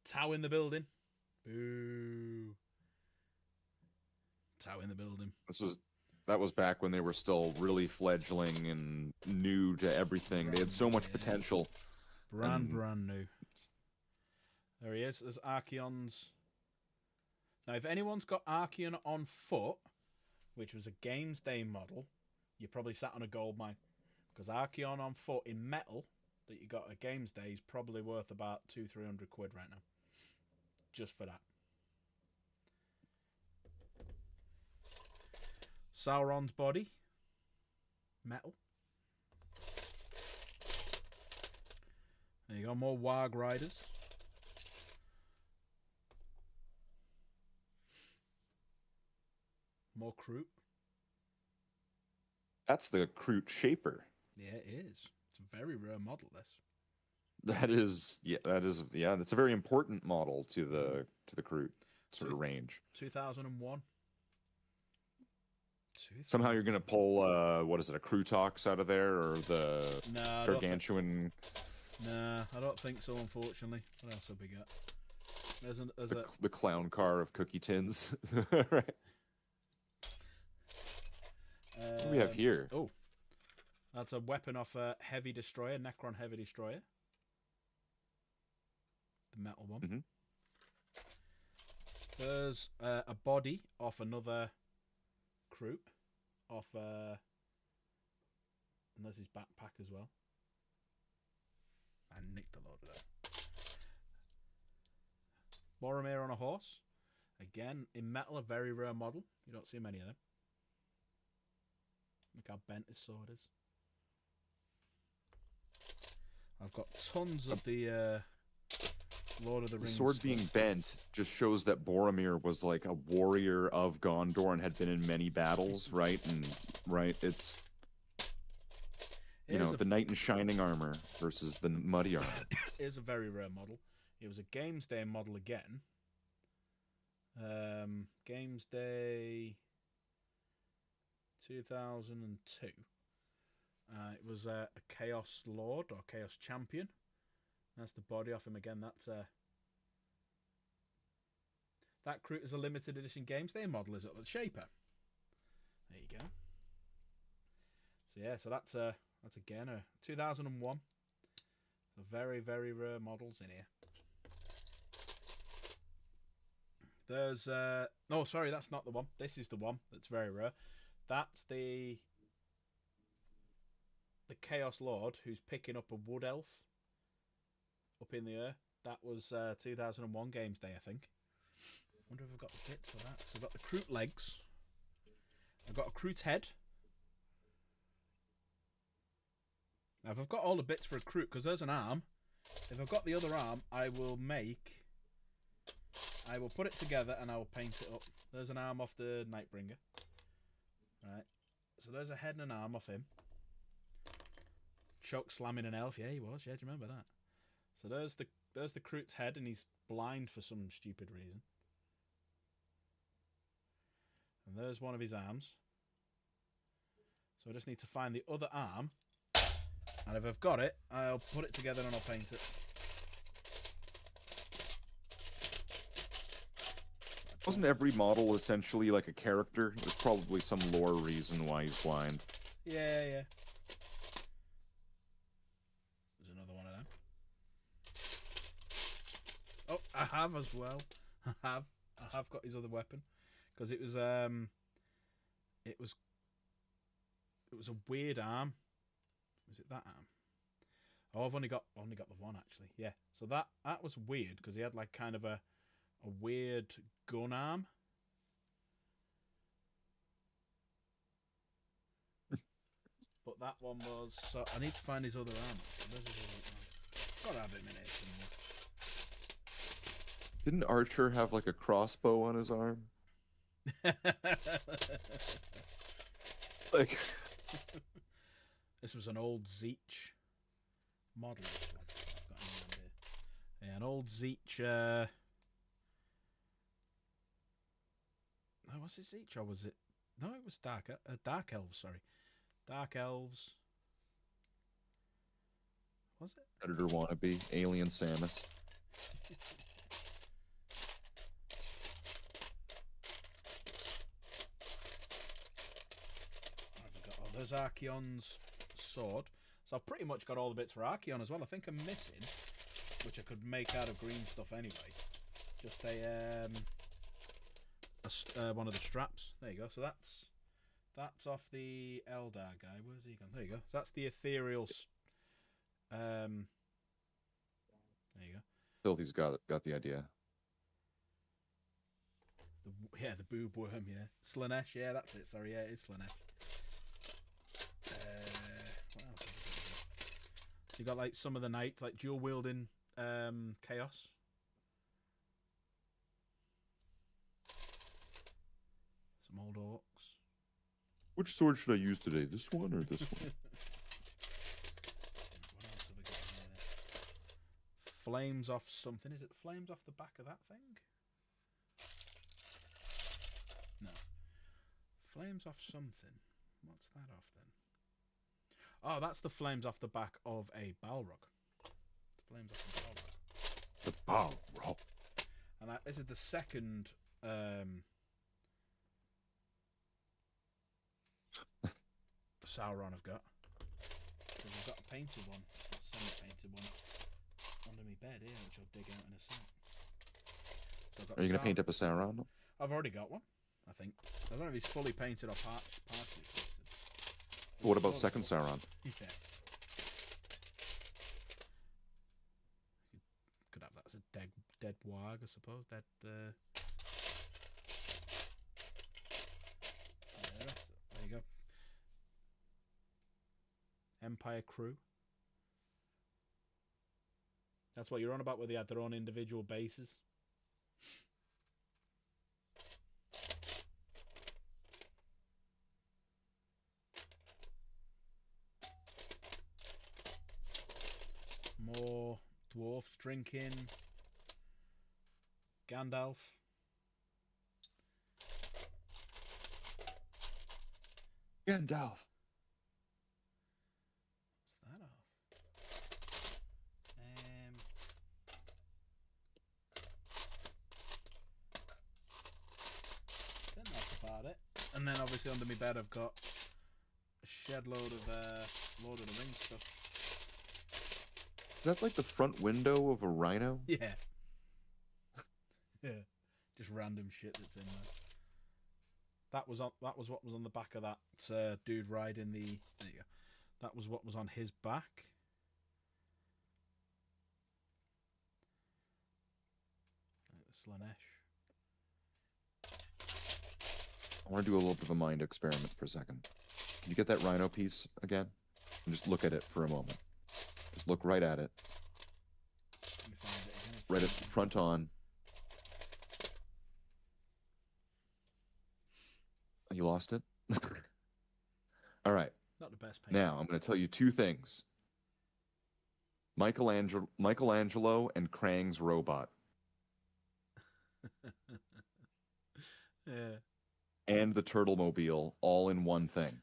Speaker 1: Tau in the building. Boo. Tau in the building.
Speaker 5: That was back when they were still really fledgling and new to everything. They had so much potential.
Speaker 1: Brand new. There he is. There's Archeon's. Now, if anyone's got Archeon on foot, which was a Games Day model, you probably sat on a gold mine. Because Archeon on foot in metal that you got at Games Day is probably worth about 200-300 quid right now. Just for that. Sauron's body. Metal. There you go. More Warg Riders. More Kroot.
Speaker 5: That's the Kroot Shaper.
Speaker 1: Yeah, it is. It's a very rare model, this.
Speaker 5: That's a very important model to the Kroot sort of range.
Speaker 1: 2001.
Speaker 5: Somehow you're gonna pull what is it, a Krutox out of there, or the Gargantuan?
Speaker 1: Nah, I don't think so. Unfortunately, what else have we got?
Speaker 5: The clown car of cookie tins. Right. What do we have here?
Speaker 1: Oh, that's a weapon off a heavy destroyer, Necron heavy destroyer. The metal one.
Speaker 5: Mm-hmm.
Speaker 1: There's a body off another Kroot, off and there's his backpack as well. I nicked a load of that. Boromir on a horse. Again, in metal, a very rare model. You don't see many of them. Look how bent his sword is. I've got tons of the Lord of the Rings.
Speaker 5: The sword being bent just shows that Boromir was like a warrior of Gondor and had been in many battles, right? And it's the knight in shining armor versus the muddy armor.
Speaker 1: It is a very rare model. It was a Games Day model again. Games Day 2002. It was a Chaos Lord or Chaos Champion. That's the body off him again. That Kroot is a limited edition Games Day model, is it? The Shaper. There you go. So yeah, so that's again a 2001. So very, very rare models in here. There's no, sorry, that's not the one. This is the one that's very rare. That's the Chaos Lord who's picking up a wood elf up in the air. That was 2001 Games Day, I think. Wonder if I've got the bits for that. So I've got the Kroot legs. I've got a Kroot's head. Now, if I've got all the bits for a Kroot, because there's an arm. If I've got the other arm, I will put it together and I will paint it up. There's an arm off the Nightbringer. Right. So there's a head and an arm off him. Chuck slamming an elf. Yeah, he was. Yeah, do you remember that? So there's the Kroot's head, and he's blind for some stupid reason. And there's one of his arms. So I just need to find the other arm. And if I've got it, I'll put it together and I'll paint it.
Speaker 5: Wasn't every model essentially like a character? There's probably some lore reason why he's blind.
Speaker 1: Yeah, yeah. There's another one of them. Oh, I have as well. I have got his other weapon. Because it was a weird arm. Was it that arm? Oh, I've only got the one actually. Yeah. So that was weird because he had like kind of a weird gun arm. But that one was. So I need to find his other arm. Where's his other arm? Gotta have him in here somewhere.
Speaker 5: Didn't Archer have like a crossbow on his arm? Like,
Speaker 1: This was an old Zeech model. I've got an idea. Yeah, an old Zeech. Oh, was it Zeech or was it? No, it was Dark Elves. Sorry, Dark Elves. Was it?
Speaker 5: Predator wannabe, Alien Samus.
Speaker 1: Oh, there's Archeon's sword. So I've pretty much got all the bits for Archeon as well. I think I'm missing, which I could make out of green stuff anyway. Just one of the straps. There you go. So that's off the Eldar guy. Where's he gone? There you go. So that's the ethereal. There you go.
Speaker 5: Filthy's got the idea.
Speaker 1: The boob worm. Yeah, Slanesh. Yeah, that's it. Sorry, yeah, it is Slanesh. What else have we got here? So you got like some of the knights, like dual wielding chaos. Some old orcs.
Speaker 5: Which sword should I use today? This one or this one?
Speaker 1: What else have we got here? Flames off something. Is it flames off the back of that thing? No. Flames off something. What's that off then? Oh, that's the flames off the back of a Balrog. Flames off the Balrog.
Speaker 5: The Balrog.
Speaker 1: And this is the second Sauron I've got. Because I've got a painted one, a semi-painted one, under my bed here, which I'll dig out in a sec. So I've got
Speaker 5: Are you going to paint up a Sauron?
Speaker 1: I've already got one, I think. I don't know if he's fully painted or partially painted.
Speaker 5: What about second Sauron?
Speaker 1: Yeah. Could have that as a dead warg, I suppose. Dead. Yeah, there you go. Empire crew. That's what you're on about, where they had their own individual bases. More dwarfs drinking. Gandalf.
Speaker 5: Gandalf.
Speaker 1: What's that off? Then that's about it. And then obviously under my bed I've got a shed load of Lord of the Rings stuff.
Speaker 5: Is that like the front window of a rhino?
Speaker 1: Yeah. Yeah. Just random shit that's in there. That was what was on the back of that dude riding the. There you go. That was what was on his back. Slanesh.
Speaker 5: I want to do a little bit of a mind experiment for a second. Can you get that rhino piece again? And just look at it for a moment. Just look right at it.
Speaker 1: Let me find it again.
Speaker 5: Right at front on. You lost it? All right.
Speaker 1: Not the best paint.
Speaker 5: Now, I'm going to tell you two things. Michelangelo and Krang's robot.
Speaker 1: Yeah.
Speaker 5: And the Turtlemobile all in one thing.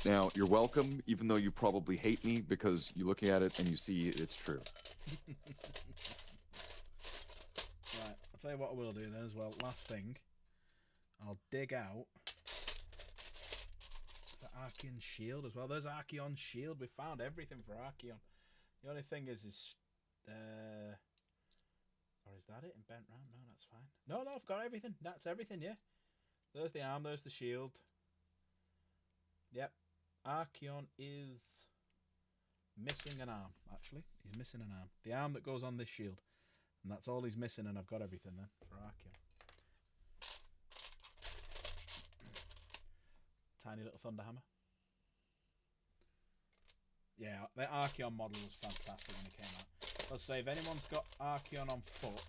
Speaker 5: Now, you're welcome, even though you probably hate me, because you look at it and you see it's true.
Speaker 1: Right, I'll tell you what I will do then as well. Last thing, I'll dig out. Is that Archeon's shield as well? There's Archeon's shield. We found everything for Archeon. The only thing is or is that it in bent round? No, that's fine. No, I've got everything. That's everything, yeah. There's the arm, there's the shield. Yep. Archeon is missing an arm, actually. He's missing an arm. The arm that goes on this shield. And that's all he's missing, and I've got everything then for Archeon. Tiny little Thunderhammer. Yeah, the Archeon model was fantastic when it came out. Let's say if anyone's got Archeon on foot,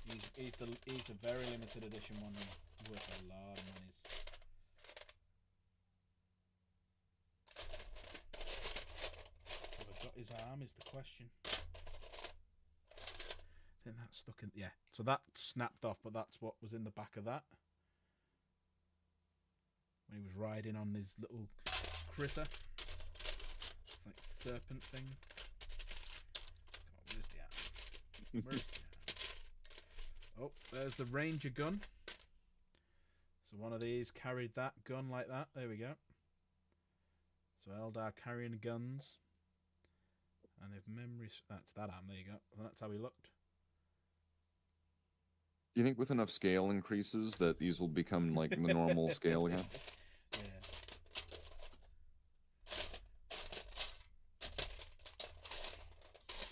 Speaker 1: he's the very limited edition one, and worth a lot of monies. Have I got his arm is the question. I think that's stuck in. Yeah, so that snapped off, but that's what was in the back of that when he was riding on his little critter. It's like serpent thing. Come on, where's the arm? Where's the arm? Oh, there's the Ranger gun. So one of these carried that gun like that. There we go. So Eldar carrying guns. And if memories, that's that arm. There you go. And that's how he looked.
Speaker 5: You think with enough scale increases that these will become like the normal scale again?
Speaker 1: Yeah.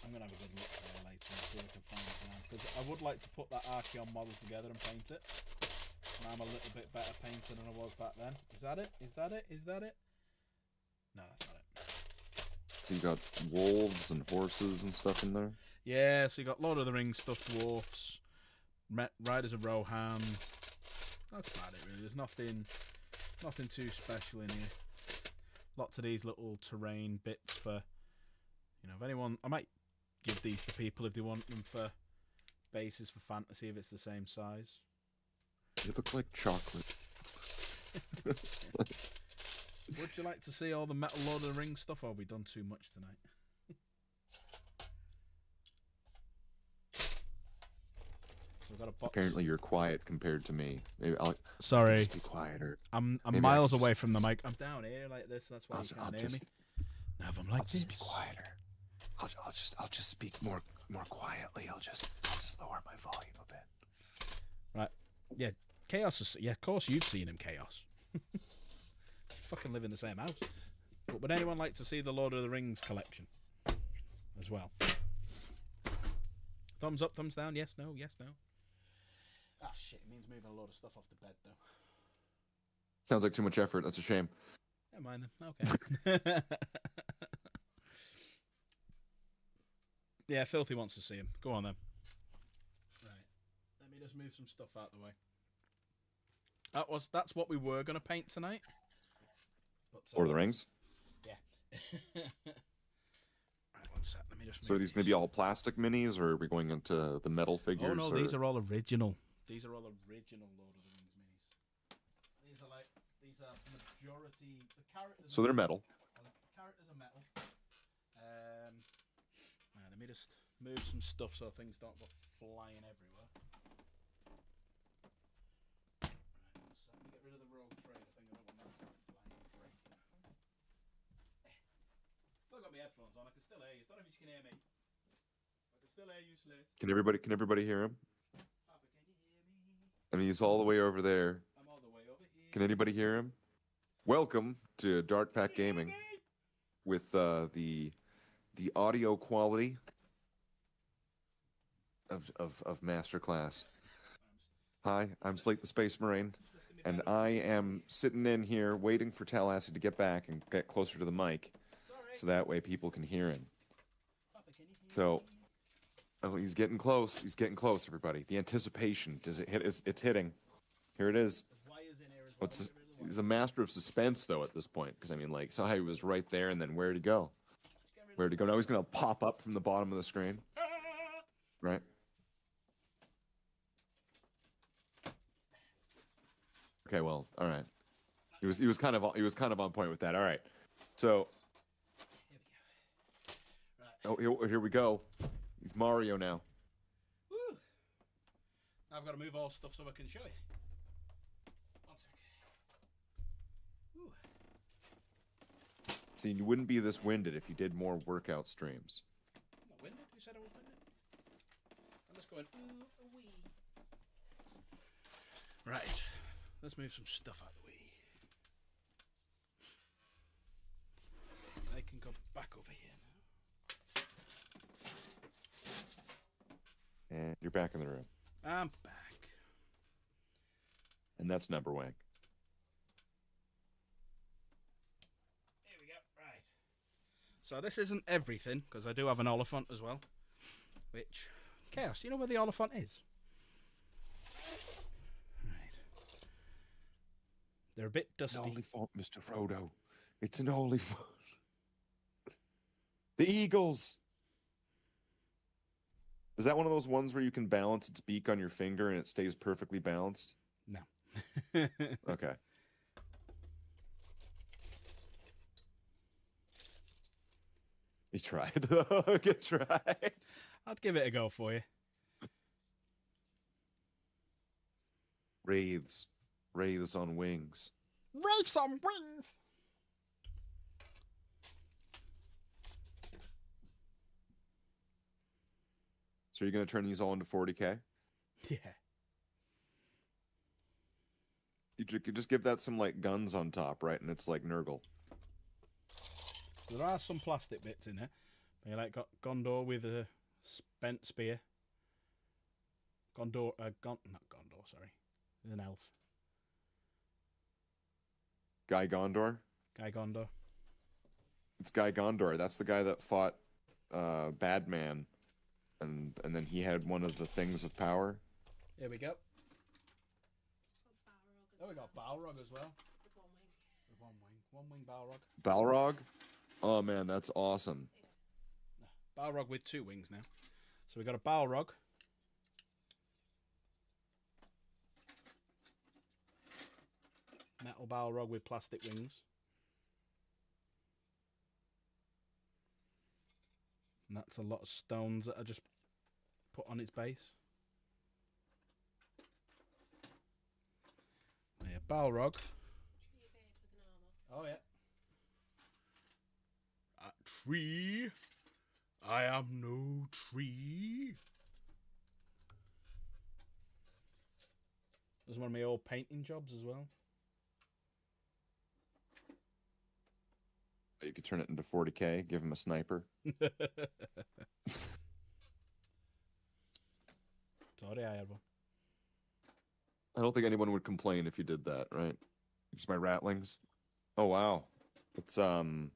Speaker 1: I'm gonna have a good look there later and see if I can find it now, because I would like to put that Archeon model together and paint it. And I'm a little bit better painter than I was back then. Is that it? Is that it? Is that it? No, that's not it.
Speaker 5: So you got wolves and horses and stuff in there?
Speaker 1: Yeah, so you got Lord of the Rings stuffed dwarfs, Riders of Rohan. That's about it, really. There's nothing too special in here. Lots of these little terrain bits for, you know, if anyone, I might give these to people if they want them for bases for fantasy, if it's the same size.
Speaker 5: They look like chocolate.
Speaker 1: Would you like to see all the Metal Lord of the Rings stuff, or have we done too much tonight? We've got a box.
Speaker 5: Apparently you're quiet compared to me. Maybe I'll
Speaker 1: Sorry,
Speaker 5: just be quieter.
Speaker 1: I'm
Speaker 5: Maybe
Speaker 1: miles away from the mic. I'm down here like this. That's why you
Speaker 5: I'll
Speaker 1: can't hear me.
Speaker 5: just,
Speaker 1: Now if I'm like
Speaker 5: I'll just
Speaker 1: this,
Speaker 5: be quieter. I'll just speak more quietly. I'll just lower my volume a bit.
Speaker 1: right? Yeah, Chaos is. Yeah, of course you've seen him, Chaos. Fucking live in the same house. But would anyone like to see the Lord of the Rings collection as well? Thumbs up, thumbs down. Yes, no, yes, no. Ah, shit! It means moving a lot of stuff off the bed, though.
Speaker 5: Sounds like too much effort. That's a shame.
Speaker 1: Never mind then. Okay. Yeah, Filthy wants to see him. Go on then. Right. Let me just move some stuff out the way. That's what we were going to paint tonight. But,
Speaker 5: Lord of the Rings.
Speaker 1: Yeah. Right, one sec. Let me just.
Speaker 5: So are these maybe all plastic minis, or are we going into the metal figures?
Speaker 1: Oh no, these are all original. These are all original Lord of the Rings minis. These are majority. The characters.
Speaker 5: So they're metal.
Speaker 1: The characters are metal. Let me just move some stuff so things don't go flying everywhere. Right, so let me get rid of the rogue trade. I think I don't want that to go flying trade. Still got my headphones on. I can still hear you. I don't know if you can hear me. I can still hear you, Slade.
Speaker 5: Can everybody hear him?
Speaker 1: Papa, can you hear me?
Speaker 5: I mean, he's all the way over there.
Speaker 1: I'm all the way over here.
Speaker 5: Can anybody hear him? Welcome to Dark Pack Gaming with the audio quality of Masterclass. Hi, I'm Slate the Space Marine, and I am sitting in here waiting for Tallahassee to get back and get closer to the mic, so that way people can hear him. So, oh, he's getting close. He's getting close, everybody. The anticipation, does it hit? It's hitting. Here it is. He's a master of suspense, though, at this point, because I mean, like, so he was right there, and then where'd he go? Where'd he go? Now he's gonna pop up from the bottom of the screen, right? Okay, well, all right. He was kind of on point with that. All right, so here we go. He's Mario now.
Speaker 1: Woo. Now I've got to move all stuff so I can show you. One sec. Woo.
Speaker 5: See, you wouldn't be this winded if you did more workout streams.
Speaker 1: I'm not winded. Who said I was winded? I'm just going ooh wee. Right. Let's move some stuff out of the way. can go back over here
Speaker 5: And you're back in the room.
Speaker 1: now. I'm back.
Speaker 5: And that's number one.
Speaker 1: Here we go. Right. So this isn't everything, because I do have an Oliphant as well. Which, Chaos, you know where the Oliphant is? Right. They're a bit dusty.
Speaker 5: An Oliphant, Mr. Frodo. It's an Oliphant. The Eagles. Is that one of those ones where you can balance its beak on your finger and it stays perfectly balanced?
Speaker 1: No.
Speaker 5: Okay. You tried. Good try.
Speaker 1: I'd give it a go for you.
Speaker 5: Wraiths. Wraiths on wings.
Speaker 1: Wraiths on wings!
Speaker 5: So you're going to turn these all into 40k?
Speaker 1: Yeah.
Speaker 5: You could just give that some, like, guns on top, right? And it's like Nurgle.
Speaker 1: There are some plastic bits in there. You like got Gondor with a spent spear. Not Gondor, sorry. He's an elf.
Speaker 5: Guy Gondor?
Speaker 1: Guy Gondor.
Speaker 5: It's Guy Gondor. That's the guy that fought Bad Man. And then he had one of the things of power.
Speaker 1: Here we go.
Speaker 4: Balrog as
Speaker 1: Oh, we got Balrog as well.
Speaker 4: with one wing.
Speaker 1: With one wing. One wing Balrog.
Speaker 5: Balrog? Oh, man, that's awesome.
Speaker 1: Balrog with 2 wings now. So we got a Balrog. Metal Balrog with plastic wings. And that's a lot of stones that are just put on its base. Yeah, Balrog.
Speaker 4: Tree of Age with an armour.
Speaker 1: Oh, yeah. A tree. I am no tree. There's one of my old painting jobs as well.
Speaker 5: You could turn it into 40k, give him a sniper.
Speaker 1: Sorry, I had one.
Speaker 5: I don't think anyone would complain if you did that, right? Just my rattlings. Oh, wow. It's that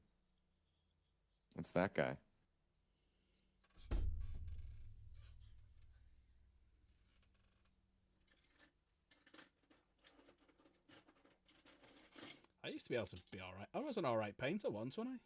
Speaker 5: guy.
Speaker 1: I used to be able to be alright. I was an alright painter once, wasn't I?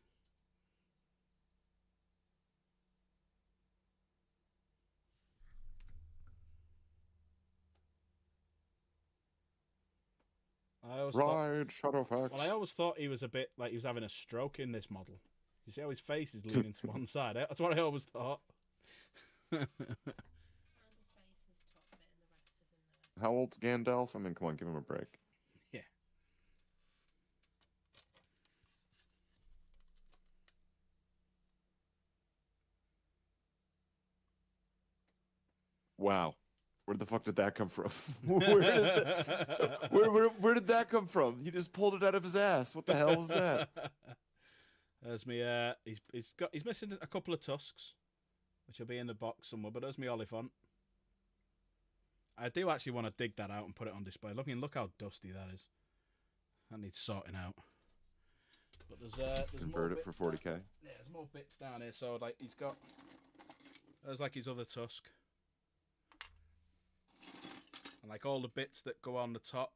Speaker 1: I always thought,
Speaker 5: Ride, Shadowfax.
Speaker 1: well, I always thought he was a bit like he was having a stroke in this model. You see how his face is leaning to one side? That's what I always thought.
Speaker 4: And his face is top bit and the rest is in there.
Speaker 5: How old's Gandalf? I mean, come on, give him a break.
Speaker 1: Yeah.
Speaker 5: Wow. Where the fuck did that come from? Where did that come from? He just pulled it out of his ass. What the hell is that?
Speaker 1: There's me. He's missing a couple of tusks, which will be in the box somewhere. But there's me Oliphant. I do actually want to dig that out and put it on display. Look how dusty that is. That needs sorting out. But there's
Speaker 5: Convert
Speaker 1: more
Speaker 5: it for
Speaker 1: bits
Speaker 5: 40k.
Speaker 1: down- Yeah, there's more bits down here. So like he's got. There's like his other tusk. And like all the bits that go on the top.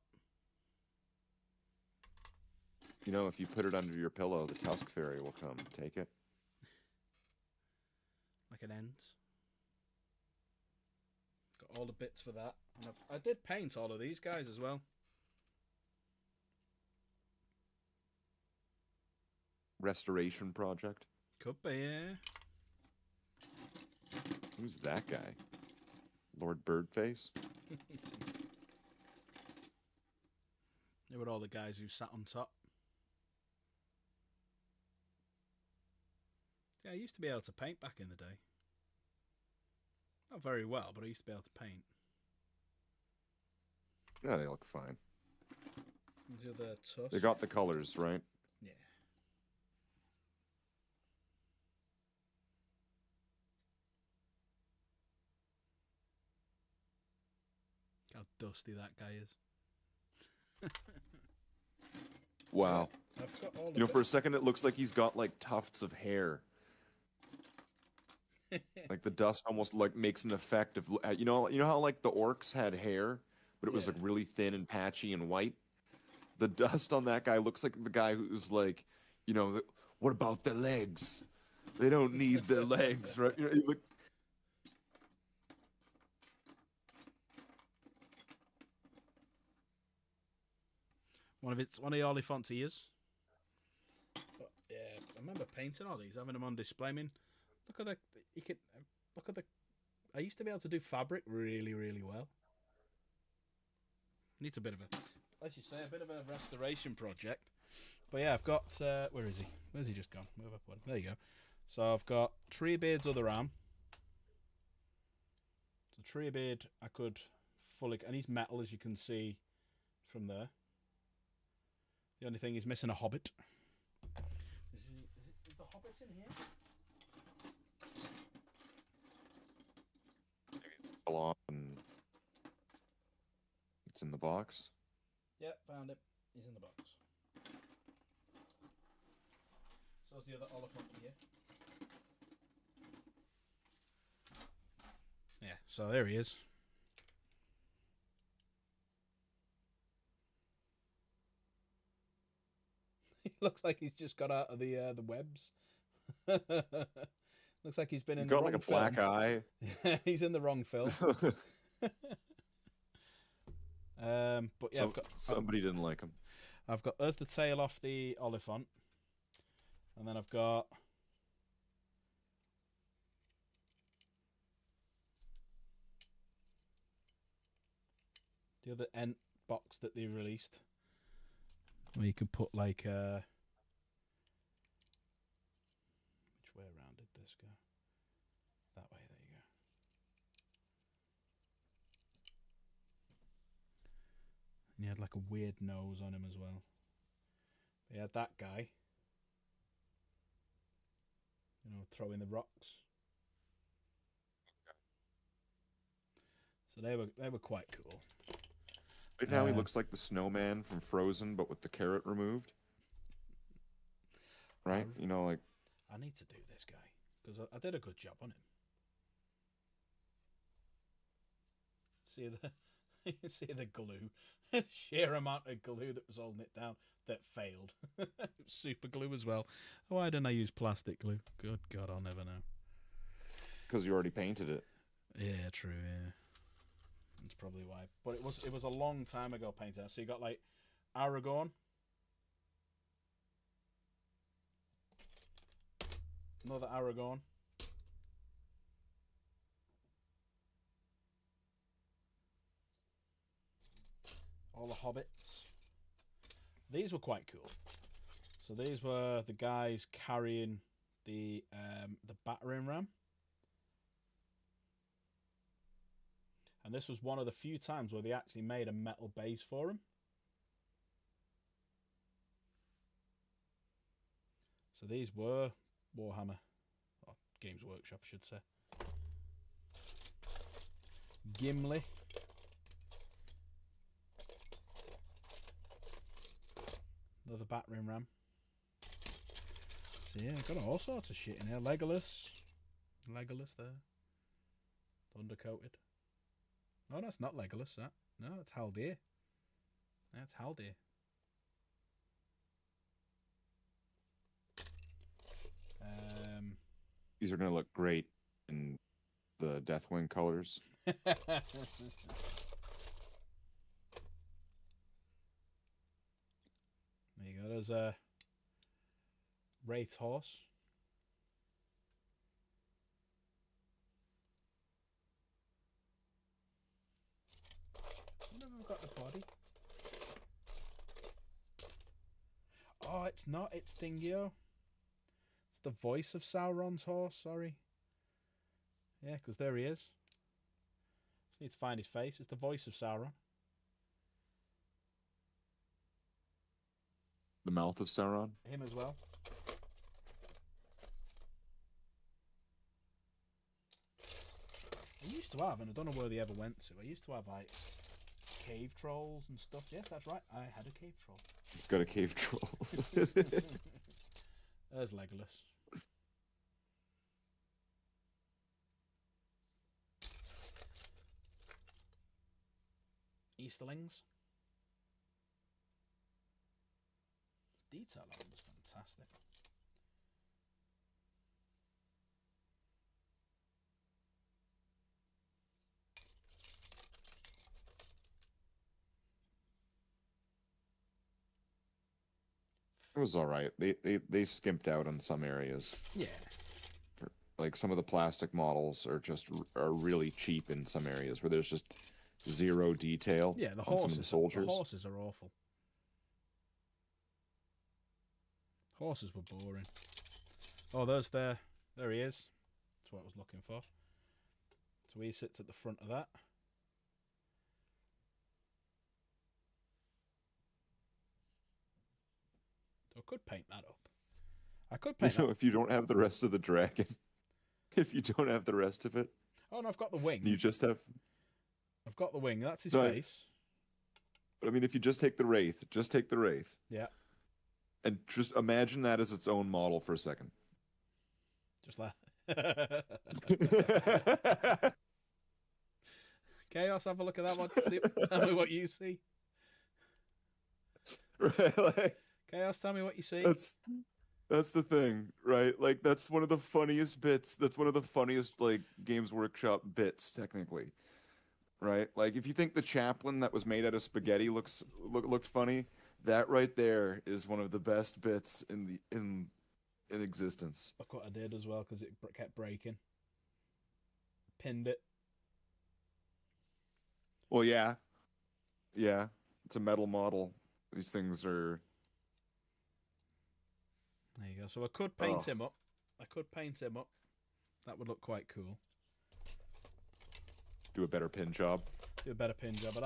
Speaker 5: You know, if you put it under your pillow, the Tusk Fairy will come take it.
Speaker 1: Like an end. Got all the bits for that. And I did paint all of these guys as well.
Speaker 5: Restoration project.
Speaker 1: Could be, yeah.
Speaker 5: Who's that guy? Lord Birdface?
Speaker 1: They were all the guys who sat on top. Yeah, I used to be able to paint back in the day. Not very well, but I used to be able to paint.
Speaker 5: Yeah, they look fine.
Speaker 1: These are the tusk.
Speaker 5: They got the colors, right?
Speaker 1: Yeah. dusty that guy is.
Speaker 5: Wow.
Speaker 1: I've got all
Speaker 5: You know,
Speaker 1: of
Speaker 5: for a second, it looks like he's got like tufts of hair. Like the dust almost like makes an effect of you know how like the orcs had hair, but it was like
Speaker 1: Yeah.
Speaker 5: really thin and patchy and white. The dust on that guy looks like the guy who's like, what about their legs? They don't need their legs, right? You look.
Speaker 1: one of the Oliphant's ears. But yeah, I remember painting all these, having them on display. I mean, look at the. I used to be able to do fabric really, really well. Needs a bit of a, as you say, a bit of a restoration project. But yeah, I've got. Where is he? Where's he just gone? Move up one. There you go. So I've got Treebeard's other arm. So Treebeard, I could fully, and he's metal, as you can see from there. The only thing, he's missing a hobbit. Is the hobbits in here?
Speaker 5: And it's in the box.
Speaker 1: Yep, found it. He's in the box. So's the other Oliphant here. Yeah, so there he is. He looks like he's just got out of the webs. Looks like he's been
Speaker 5: He's
Speaker 1: in
Speaker 5: got
Speaker 1: the
Speaker 5: like
Speaker 1: wrong
Speaker 5: a black
Speaker 1: film.
Speaker 5: eye.
Speaker 1: He's in the wrong film. But yeah,
Speaker 5: Somebody didn't like him.
Speaker 1: I've got there's the tail off the Oliphant, and then I've got the other end box that they released, where you can put like which way around did this go? That way. There you go. And he had like a weird nose on him as well. He had that guy, throwing the rocks. So they were quite cool.
Speaker 5: Right now, he looks like the snowman from Frozen, but with the carrot removed. Right? Like.
Speaker 1: I need to do this guy because I did a good job on him. See the glue, sheer amount of glue that was holding it down that failed. It was super glue as well. Why didn't I use plastic glue? Good God, I'll never know.
Speaker 5: Because you already painted it.
Speaker 1: Yeah, true. Yeah, that's probably why. But it was a long time ago painted. So you got like Aragorn, another Aragorn. All the hobbits. These were quite cool. So these were the guys carrying the battering ram. And this was one of the few times where they actually made a metal base for him. So these were Warhammer, or Games Workshop, I should say. Gimli. Another battering ram. So yeah, got all sorts of shit in here. Legolas there. Undercoated. Oh, that's not Legolas, that. No, that's Haldir. That's Haldir.
Speaker 5: These are going to look great in the Deathwing colors.
Speaker 1: There you go. There's a Wraith's horse. I wonder if I've got the body. Oh, it's not. It's Thingio. It's the voice of Sauron's horse. Sorry. Yeah, because there he is. Just need to find his face. It's the voice of Sauron.
Speaker 5: The mouth of Sauron.
Speaker 1: Him as well. I used to have, and I don't know where they ever went to. I used to have like cave trolls and stuff. Yes, that's right. I had a cave troll.
Speaker 5: It's got a cave troll.
Speaker 1: There's Legolas. Easterlings. Detail on them was fantastic.
Speaker 5: It was all right. They skimped out on some areas.
Speaker 1: Yeah.
Speaker 5: Like some of the plastic models are really cheap in some areas where there's just zero detail
Speaker 1: Yeah, the
Speaker 5: on
Speaker 1: horses,
Speaker 5: some of the soldiers.
Speaker 1: The horses are awful. Horses were boring. Oh, there's there he is. That's what I was looking for. So he sits at the front of that. So I could paint that up. I could paint that.
Speaker 5: If you don't have the rest of the dragon, if you don't have the rest of it,
Speaker 1: Oh no, I've got the wing.
Speaker 5: you just have.
Speaker 1: I've got the wing. That's his
Speaker 5: Right.
Speaker 1: face.
Speaker 5: But I mean, if you just take the wraith,
Speaker 1: Yeah.
Speaker 5: and just imagine that as its own model for a second.
Speaker 1: Just like Chaos, have a look at that one. Tell me what you see.
Speaker 5: Right, like,
Speaker 1: Chaos, tell me what you see.
Speaker 5: that's the thing, right? Like that's one of the funniest bits. That's one of the funniest like Games Workshop bits, technically. Right? Like if you think the chaplain that was made out of spaghetti looked funny, that right there is one of the best bits in existence.
Speaker 1: Look what I did as well because it kept breaking. Pinned it.
Speaker 5: Well, yeah. Yeah. It's a metal model. These things are
Speaker 1: There you go. So I could paint
Speaker 5: Ugh.
Speaker 1: him up. I could paint him up. That would look quite cool.
Speaker 5: do a better pin job.
Speaker 1: Do a better pin job.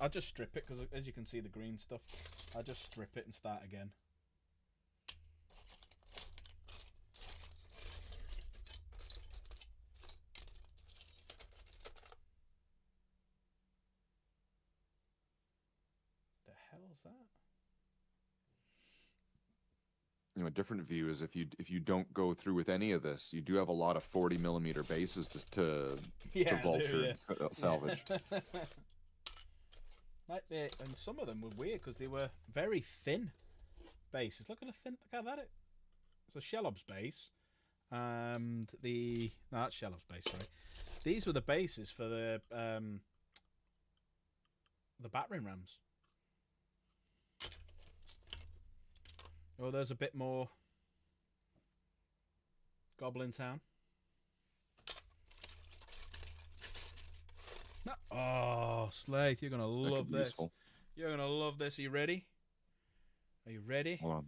Speaker 1: I'd just strip it because as you can see the green stuff. I just strip it and start again. The hell's that?
Speaker 5: You know, a different view is if you don't go through with any of this, you do have a lot of 40mm bases to
Speaker 1: Yeah,
Speaker 5: vulture
Speaker 1: yeah.
Speaker 5: and salvage.
Speaker 1: Like and some of them were weird because they were very thin bases. Look at that. It's a Shellob's base, and no, that's Shellob's base. Sorry, these were the bases for the battering rams. Oh, there's a bit more Goblin Town. No. Oh, Slaith, you're going to
Speaker 5: That
Speaker 1: love
Speaker 5: could be
Speaker 1: this.
Speaker 5: useful.
Speaker 1: You're going to love this. Are you ready? Are you ready?
Speaker 5: Hold on.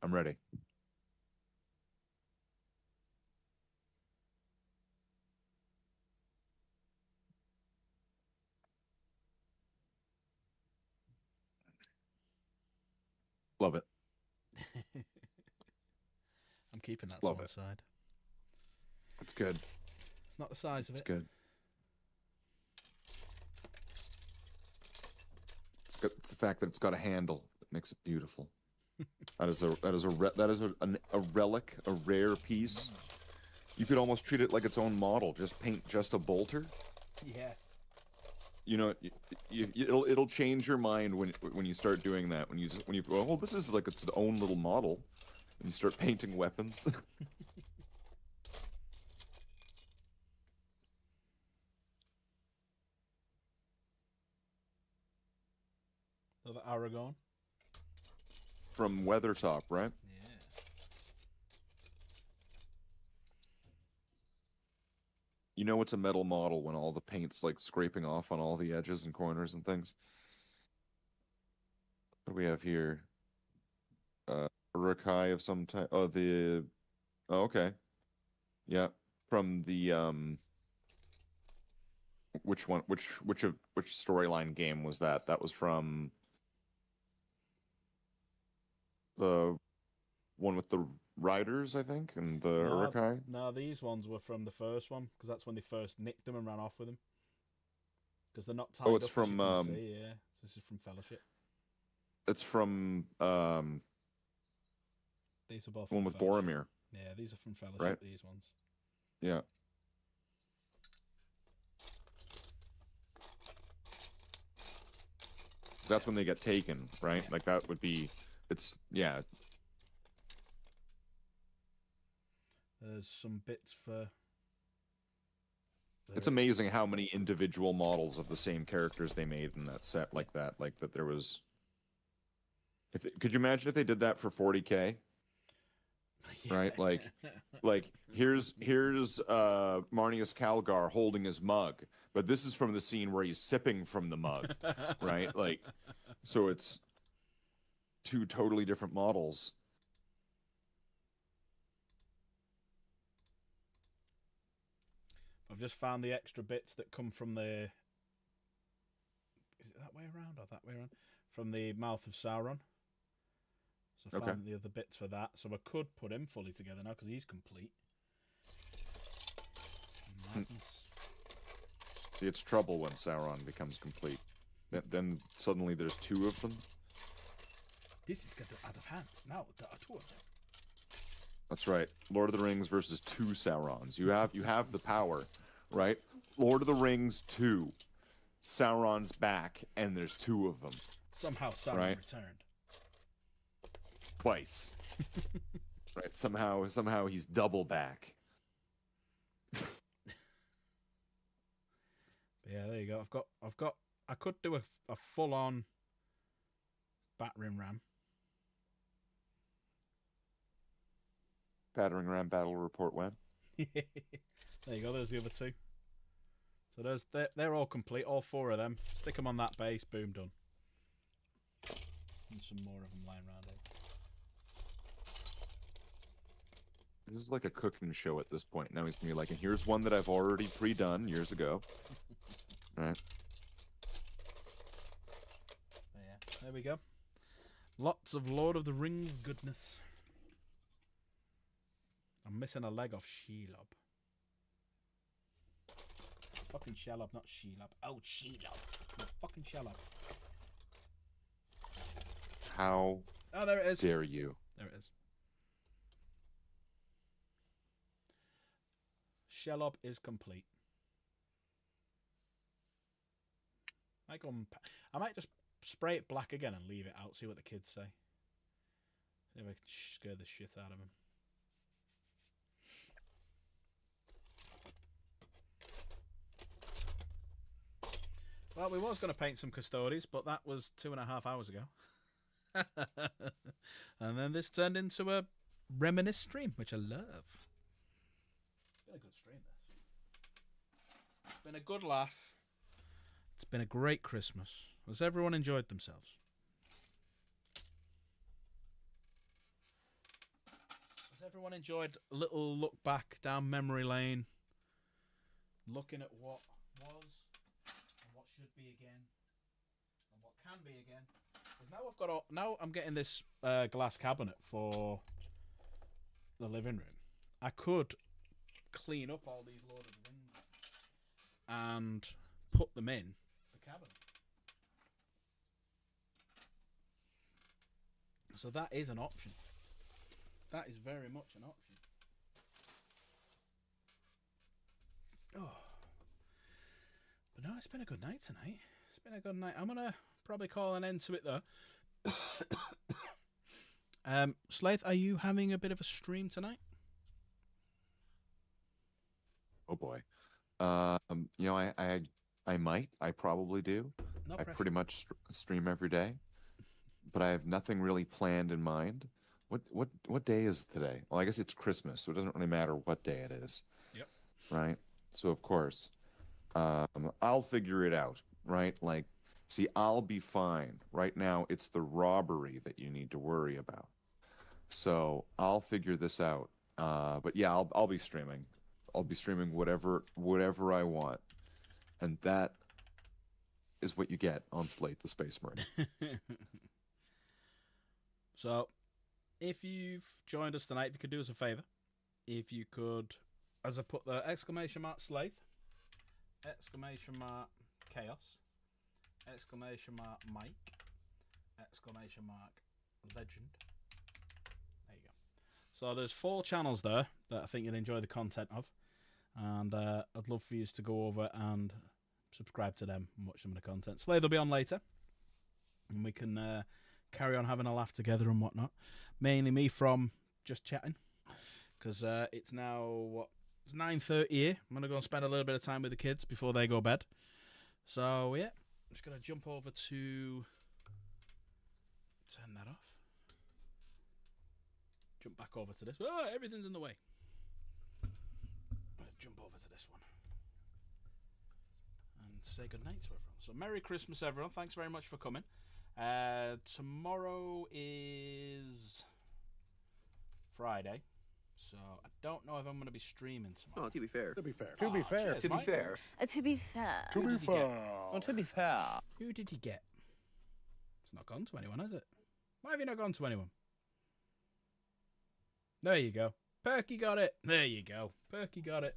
Speaker 5: I'm ready. Love it.
Speaker 1: I'm keeping that
Speaker 5: Love
Speaker 1: to one
Speaker 5: it.
Speaker 1: side.
Speaker 5: It's good.
Speaker 1: It's not the size
Speaker 5: It's
Speaker 1: of it.
Speaker 5: good. It's good. It's the fact that it's got a handle that makes it beautiful. That is a relic, a rare piece. You could almost treat it like its own model. Just paint just a bolter.
Speaker 1: Yeah.
Speaker 5: You know, it'll change your mind when you start doing that. When you well, this is like its own little model, and you start painting weapons.
Speaker 1: Another Aragon.
Speaker 5: From Weathertop, right?
Speaker 1: Yeah.
Speaker 5: You know it's a metal model when all the paint's like scraping off on all the edges and corners and things. What do we have here? A Rakai of some type. Oh, okay. Yeah, from the which one? Which storyline game was that? That was from the one with the riders, I think, and the Urukai.
Speaker 1: No, these ones were from the first one because that's when they first nicked them and ran off with them. because they're not tied
Speaker 5: Oh, it's
Speaker 1: up, as you
Speaker 5: from,
Speaker 1: can see, yeah. This is from Fellowship.
Speaker 5: It's from
Speaker 1: These are both
Speaker 5: one
Speaker 1: from
Speaker 5: with
Speaker 1: Fellowship.
Speaker 5: Boromir.
Speaker 1: Yeah, these are from Fellowship,
Speaker 5: Right.
Speaker 1: these ones.
Speaker 5: Yeah. That's when they get taken, right?
Speaker 1: Yeah.
Speaker 5: Like that would be, it's, yeah.
Speaker 1: There's some bits for...
Speaker 5: It's amazing how many individual models of the same characters they made in that set like that. Like that there was... could you imagine if they did that for 40K? Right? Like here's Marnius Calgar holding his mug, but this is from the scene where he's sipping from the mug, right? Like, so it's two totally different models.
Speaker 1: I've just found the extra bits that come from the... Is it that way around or that way around? From the mouth of Sauron. So I found the other bits for that. So I could put him fully together now because he's complete. Madness.
Speaker 5: See, it's trouble when Sauron becomes complete. Then suddenly there's two of them.
Speaker 1: This is getting out of hand. Now there are two of them.
Speaker 5: That's right. Lord of the Rings versus two Saurons. You have the power, right? Lord of the Rings 2. Sauron's back, and there's two of them.
Speaker 1: Somehow Sauron returned.
Speaker 5: Twice. Right? Somehow he's double back.
Speaker 1: But yeah, there you go. I could do a full on battering ram.
Speaker 5: Battering ram battle report when?
Speaker 1: There you go. There's the other two. So they're all complete. All four of them. Stick them on that base. Boom, done. And some more of them lying around here.
Speaker 5: This is like a cooking show at this point. Now he's gonna be like, and here's one that I've already pre-done years ago. Right.
Speaker 1: Yeah, there we go. Lots of Lord of the Rings goodness. I'm missing a leg off Shelob. Fucking Shelob, not Shelob. Oh, Shelob. No, fucking Shelob.
Speaker 5: How
Speaker 1: there it is.
Speaker 5: dare you?
Speaker 1: There it is. Shelob is complete. I might just spray it black again and leave it out, see what the kids say. See if I can scare the shit out of them. Well, we was going to paint some Custodes, but that was 2.5 hours ago. And then this turned into a reminisce stream, which I love. It's been a good stream, this. It's been a good laugh. It's been a great Christmas. Has everyone enjoyed themselves? Has everyone enjoyed a little look back down memory lane? Looking at what was and what should be again and what can be again. Because now I'm getting this glass cabinet for the living room. I could clean up all these Lord of the Rings and put them in the cabinet. So that is an option. That is very much an option. Oh. But no, it's been a good night tonight. It's been a good night. I'm going to probably call an end to it though. Slaith, are you having a bit of a stream tonight?
Speaker 5: Oh boy. You know, I might. I probably do.
Speaker 1: No
Speaker 5: I
Speaker 1: pressure.
Speaker 5: pretty much stream every day, but I have nothing really planned in mind. What day is it today? Well, I guess it's Christmas, so it doesn't really matter what day it is.
Speaker 1: Yep.
Speaker 5: Right. So of course, I'll figure it out. Right. Like, see, I'll be fine. Right now, it's the robbery that you need to worry about. So I'll figure this out. But yeah, I'll be streaming. I'll be streaming whatever I want, and that is what you get on Slate the Space Marine.
Speaker 1: So, if you've joined us tonight, if you could do us a favour, if you could, as I put the exclamation mark Slate, exclamation mark Chaos, exclamation mark Mike, exclamation mark Legend. There you go. So there's 4 channels there that I think you'll enjoy the content of, and I'd love for you to go over and subscribe to them and watch some of the content. Slade will be on later, and we can carry on having a laugh together and whatnot. Mainly me from just chatting, because it's now it's 9:30 here. I'm gonna go and spend a little bit of time with the kids before they go bed. So yeah, I'm just gonna jump over to turn that off. Jump back over to this. Oh, everything's in the way. Jump over to this one and say goodnight to everyone. So Merry Christmas, everyone. Thanks very much for coming. Tomorrow is Friday, so I don't know if I'm going to be streaming tomorrow.
Speaker 6: Oh, to be fair.
Speaker 7: To be fair.
Speaker 1: To be fair.
Speaker 6: To be fair.
Speaker 4: To be fair.
Speaker 7: To be fair.
Speaker 6: Oh, to be fair.
Speaker 1: Who did he get? It's not gone to anyone, has it? Why have you not gone to anyone? There you go. Perky got it. There you go. Perky got it.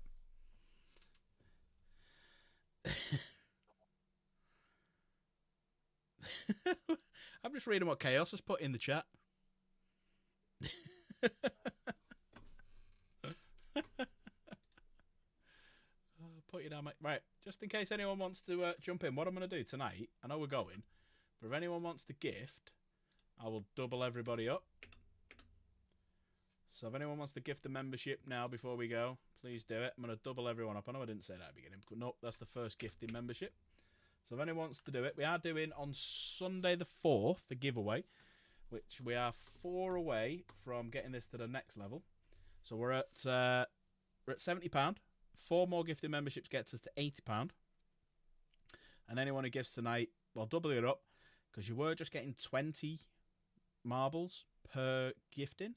Speaker 1: I'm just reading what Chaos has put in the chat. Put you down, mate. Right, just in case anyone wants to jump in, what I'm going to do tonight, I know we're going, but if anyone wants to gift, I will double everybody up. So if anyone wants to gift the membership now before we go, please do it. I'm going to double everyone up. I know I didn't say that at the beginning, but nope, that's the first gifting membership. So if anyone wants to do it, we are doing on Sunday the 4th, the giveaway, which we are 4 away from getting this to the next level. So we're at £70. 4 more gifting memberships gets us to £80. And anyone who gives tonight, well, double it up, because you were just getting 20 marbles per gifting.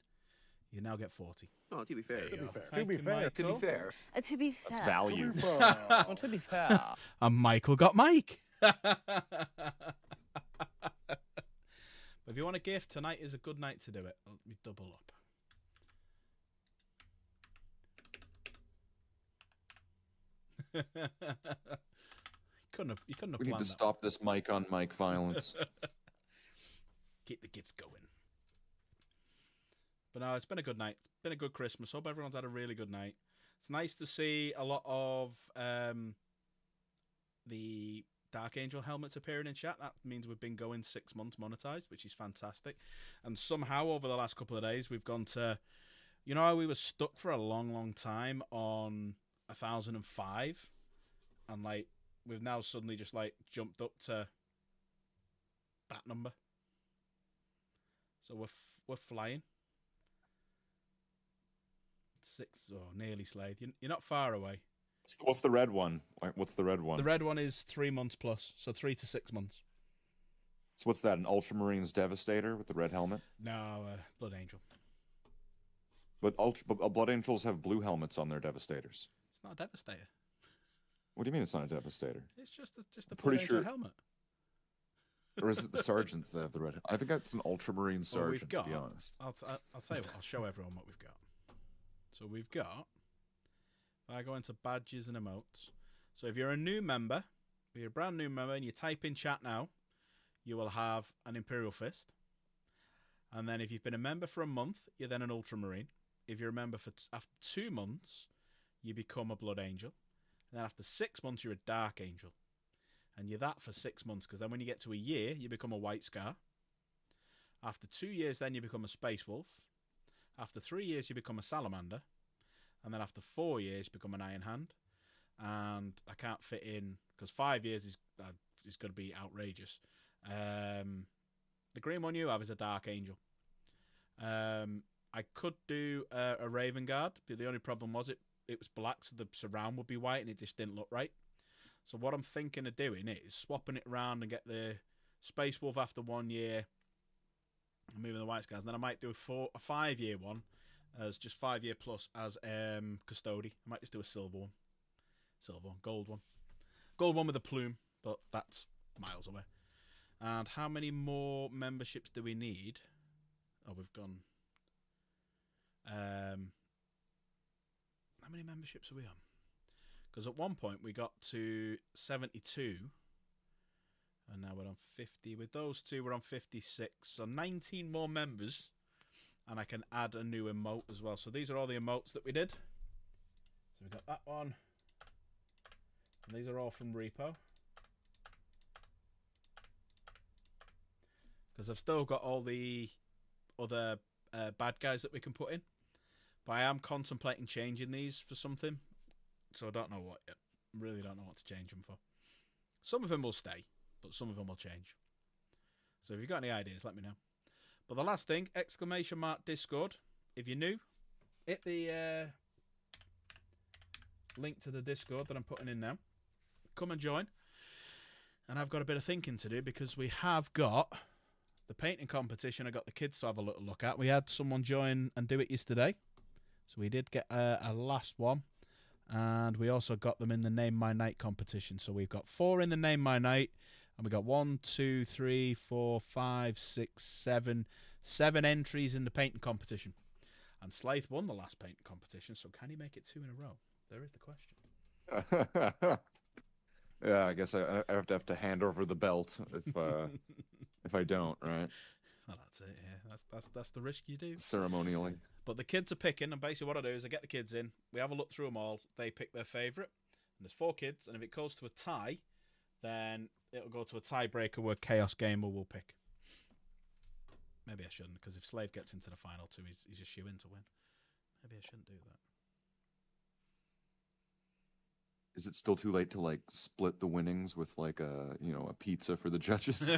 Speaker 1: You now get 40.
Speaker 6: Oh, to be fair.
Speaker 7: To be fair.
Speaker 1: Thank
Speaker 7: To be
Speaker 1: you,
Speaker 7: fair.
Speaker 6: To be
Speaker 1: Michael.
Speaker 6: fair.
Speaker 4: To be fair.
Speaker 5: That's value.
Speaker 7: To be fair.
Speaker 6: Oh, to be fair.
Speaker 1: And Michael got Mike. But if you want a gift, tonight is a good night to do it. Let me double up. You couldn't have
Speaker 5: We need
Speaker 1: planned
Speaker 5: to
Speaker 1: that.
Speaker 5: stop this mic on mic violence.
Speaker 1: Keep the gifts going. But no, it's been a good night. It's been a good Christmas. Hope everyone's had a really good night. It's nice to see a lot of the Dark Angel helmets appearing in chat. That means we've been going 6 months monetized, which is fantastic. And somehow over the last couple of days, we've gone to, you know how we were stuck for a long, long time on 1,005, and like we've now suddenly just like jumped up to that number. So we're flying. 6 or nearly Slade. You're not far away.
Speaker 5: What's the red one? What's the red one?
Speaker 1: The red one is 3 months plus, so 3 to 6 months.
Speaker 5: So what's that? An Ultramarines Devastator with the red helmet?
Speaker 1: No, Blood Angel.
Speaker 5: But Blood Angels have blue helmets on their Devastators.
Speaker 1: It's not a Devastator.
Speaker 5: What do you mean it's not a Devastator?
Speaker 1: It's just a
Speaker 5: Pretty
Speaker 1: Blood Angel
Speaker 5: sure-
Speaker 1: helmet.
Speaker 5: Or is it the Sergeants that have the red? I think that's an Ultramarine
Speaker 1: Well, we've
Speaker 5: Sergeant,
Speaker 1: got,
Speaker 5: to be honest.
Speaker 1: I'll tell you what. I'll show everyone what we've got. So we've got. If I go into badges and emotes. So if you're a new member, if you're a brand new member, and you type in chat now, you will have an Imperial Fist. And then if you've been a member for a month, you're then an Ultramarine. If you're a member for after 2 months, you become a Blood Angel. And then after 6 months, you're a Dark Angel. And you're that for 6 months, because then when you get to a year, you become a White Scar. After 2 years, then you become a Space Wolf. After 3 years, you become a Salamander. And then after 4 years, you become an Iron Hand. And I can't fit in, because 5 years is going to be outrageous. The green one you have is a Dark Angel. I could do a Raven Guard, but the only problem was it was black, so the surround would be white, and it just didn't look right. So what I'm thinking of doing is swapping it around and get the Space Wolf after 1 year, and moving the White Scars. And then I might do a 5 year one as just 5 year plus as Custody. I might just do a silver one, gold one with a plume, but that's miles away. And how many more memberships do we need? Oh, we've gone. How many memberships are we on? Because at one point we got to 72 And now we're on 50. With those two, we're on 56. So 19 more members. And I can add a new emote as well. So these are all the emotes that we did. So we've got that one. And these are all from Repo. Because I've still got all the other bad guys that we can put in. But I am contemplating changing these for something. So I don't know what yet. Really don't know what to change them for. Some of them will stay, but some of them will change. So if you've got any ideas, let me know. But the last thing, ! Discord. If you're new, hit the link to the Discord that I'm putting in now. Come and join. And I've got a bit of thinking to do because we have got the painting competition. I got the kids to have a little look at. We had someone join and do it yesterday. So we did get a last one. And we also got them in the Name My Night competition. So we've got 4 in the Name My Night. And we got 1, 2, 3, 4, 5, 6, 7. 7 entries in the painting competition. And Slaith won the last painting competition. So can he make it 2 in a row? There is the question.
Speaker 5: Yeah, I guess I have to hand over the belt if I don't, right?
Speaker 1: Well, that's it. Yeah, that's the risk you do.
Speaker 5: Ceremonially.
Speaker 1: But the kids are picking, and basically what I do is I get the kids in, we have a look through them all, they pick their favourite, and there's 4 kids, and if it goes to a tie, then it'll go to a tiebreaker where Chaos Gamer will pick. Maybe I shouldn't, because if Slave gets into the final 2, he's a shoo-in to win. Maybe I shouldn't do that.
Speaker 5: Is it still too late to like split the winnings with like a pizza for the judges?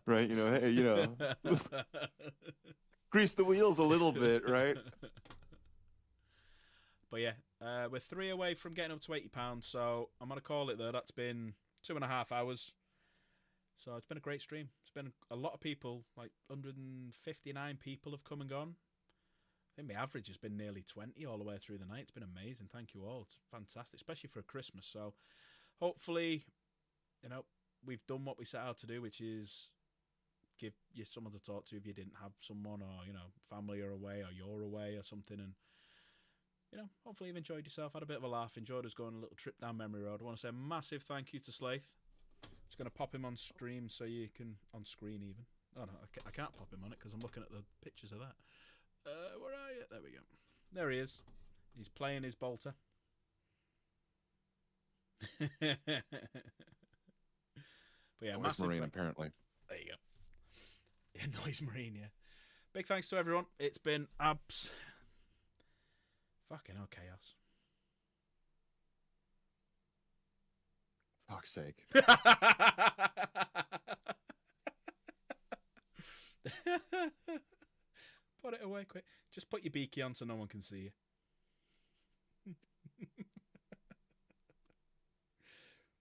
Speaker 5: Right, hey, grease the wheels a little bit, right?
Speaker 1: But yeah, we're 3 away from getting up to £80, so I'm going to call it there. That's been 2.5 hours. So it's been a great stream. It's been a lot of people, like 159 people have come and gone. I think the average has been nearly 20 all the way through the night. It's been amazing. Thank you all. It's fantastic, especially for a Christmas. So hopefully, we've done what we set out to do, which is give you someone to talk to if you didn't have someone, or family are away, or you're away or something, and hopefully you've enjoyed yourself, had a bit of a laugh, enjoyed us going a little trip down memory road. I want to say a massive thank you to Slaith. Just going to pop him on stream so you can on screen even. Oh no, I can't pop him on it because I'm looking at the pictures of that. Where are you? There we go. There he is. He's playing his bolter. But yeah,
Speaker 5: Noise Marine, apparently.
Speaker 1: There you go. Yeah, Noise Marine, yeah. Big thanks to everyone. It's been fucking hell chaos.
Speaker 5: Fuck's sake.
Speaker 1: Put it away quick. Just put your beaky on so no one can see you.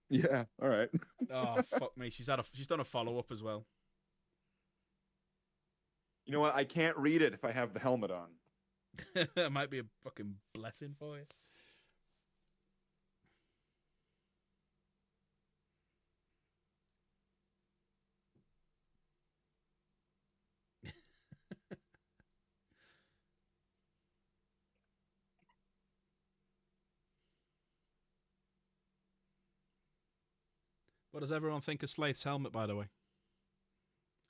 Speaker 5: Yeah, all right.
Speaker 1: Oh, fuck me. She's done a follow-up as well.
Speaker 5: You know what? I can't read it if I have the helmet on.
Speaker 1: That might be a fucking blessing for you. What does everyone think of Slate's helmet, by the way?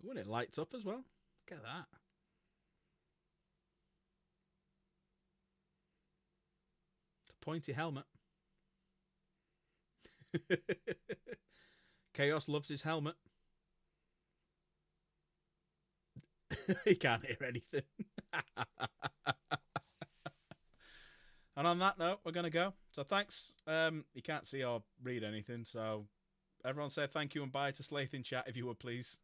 Speaker 1: Ooh, and it lights up as well. Look at that. It's a pointy helmet. Chaos loves his helmet. He can't hear anything. And on that note, we're going to go. So thanks. You can't see or read anything, so everyone say thank you and bye to Slaith in chat, if you would, please.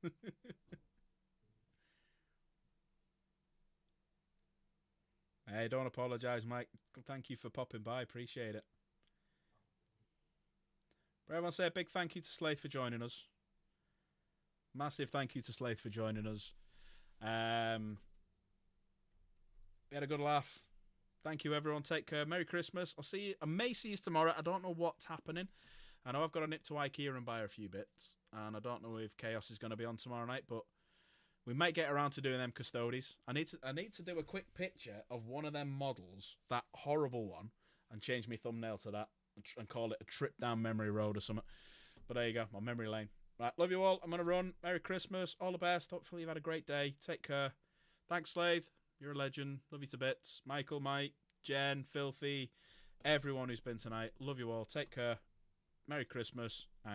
Speaker 1: Hey, don't apologise, Mike. Thank you for popping by. Appreciate it. But everyone say a big thank you to Slaith for joining us. Massive thank you to Slaith for joining us. We had a good laugh. Thank you, everyone. Take care. Merry Christmas. I'll see you. I may see you tomorrow. I don't know what's happening. I know I've got to nip to IKEA and buy a few bits. And I don't know if Chaos is going to be on tomorrow night, but we might get around to doing them custodies. I need to do a quick picture of one of them models, that horrible one, and change my thumbnail to that and call it a trip down memory road or something. But there you go, my memory lane. Right, love you all. I'm going to run. Merry Christmas. All the best. Hopefully you've had a great day. Take care. Thanks, Slade. You're a legend. Love you to bits. Michael, Mike, Jen, Filthy, everyone who's been tonight. Love you all. Take care. Merry Christmas and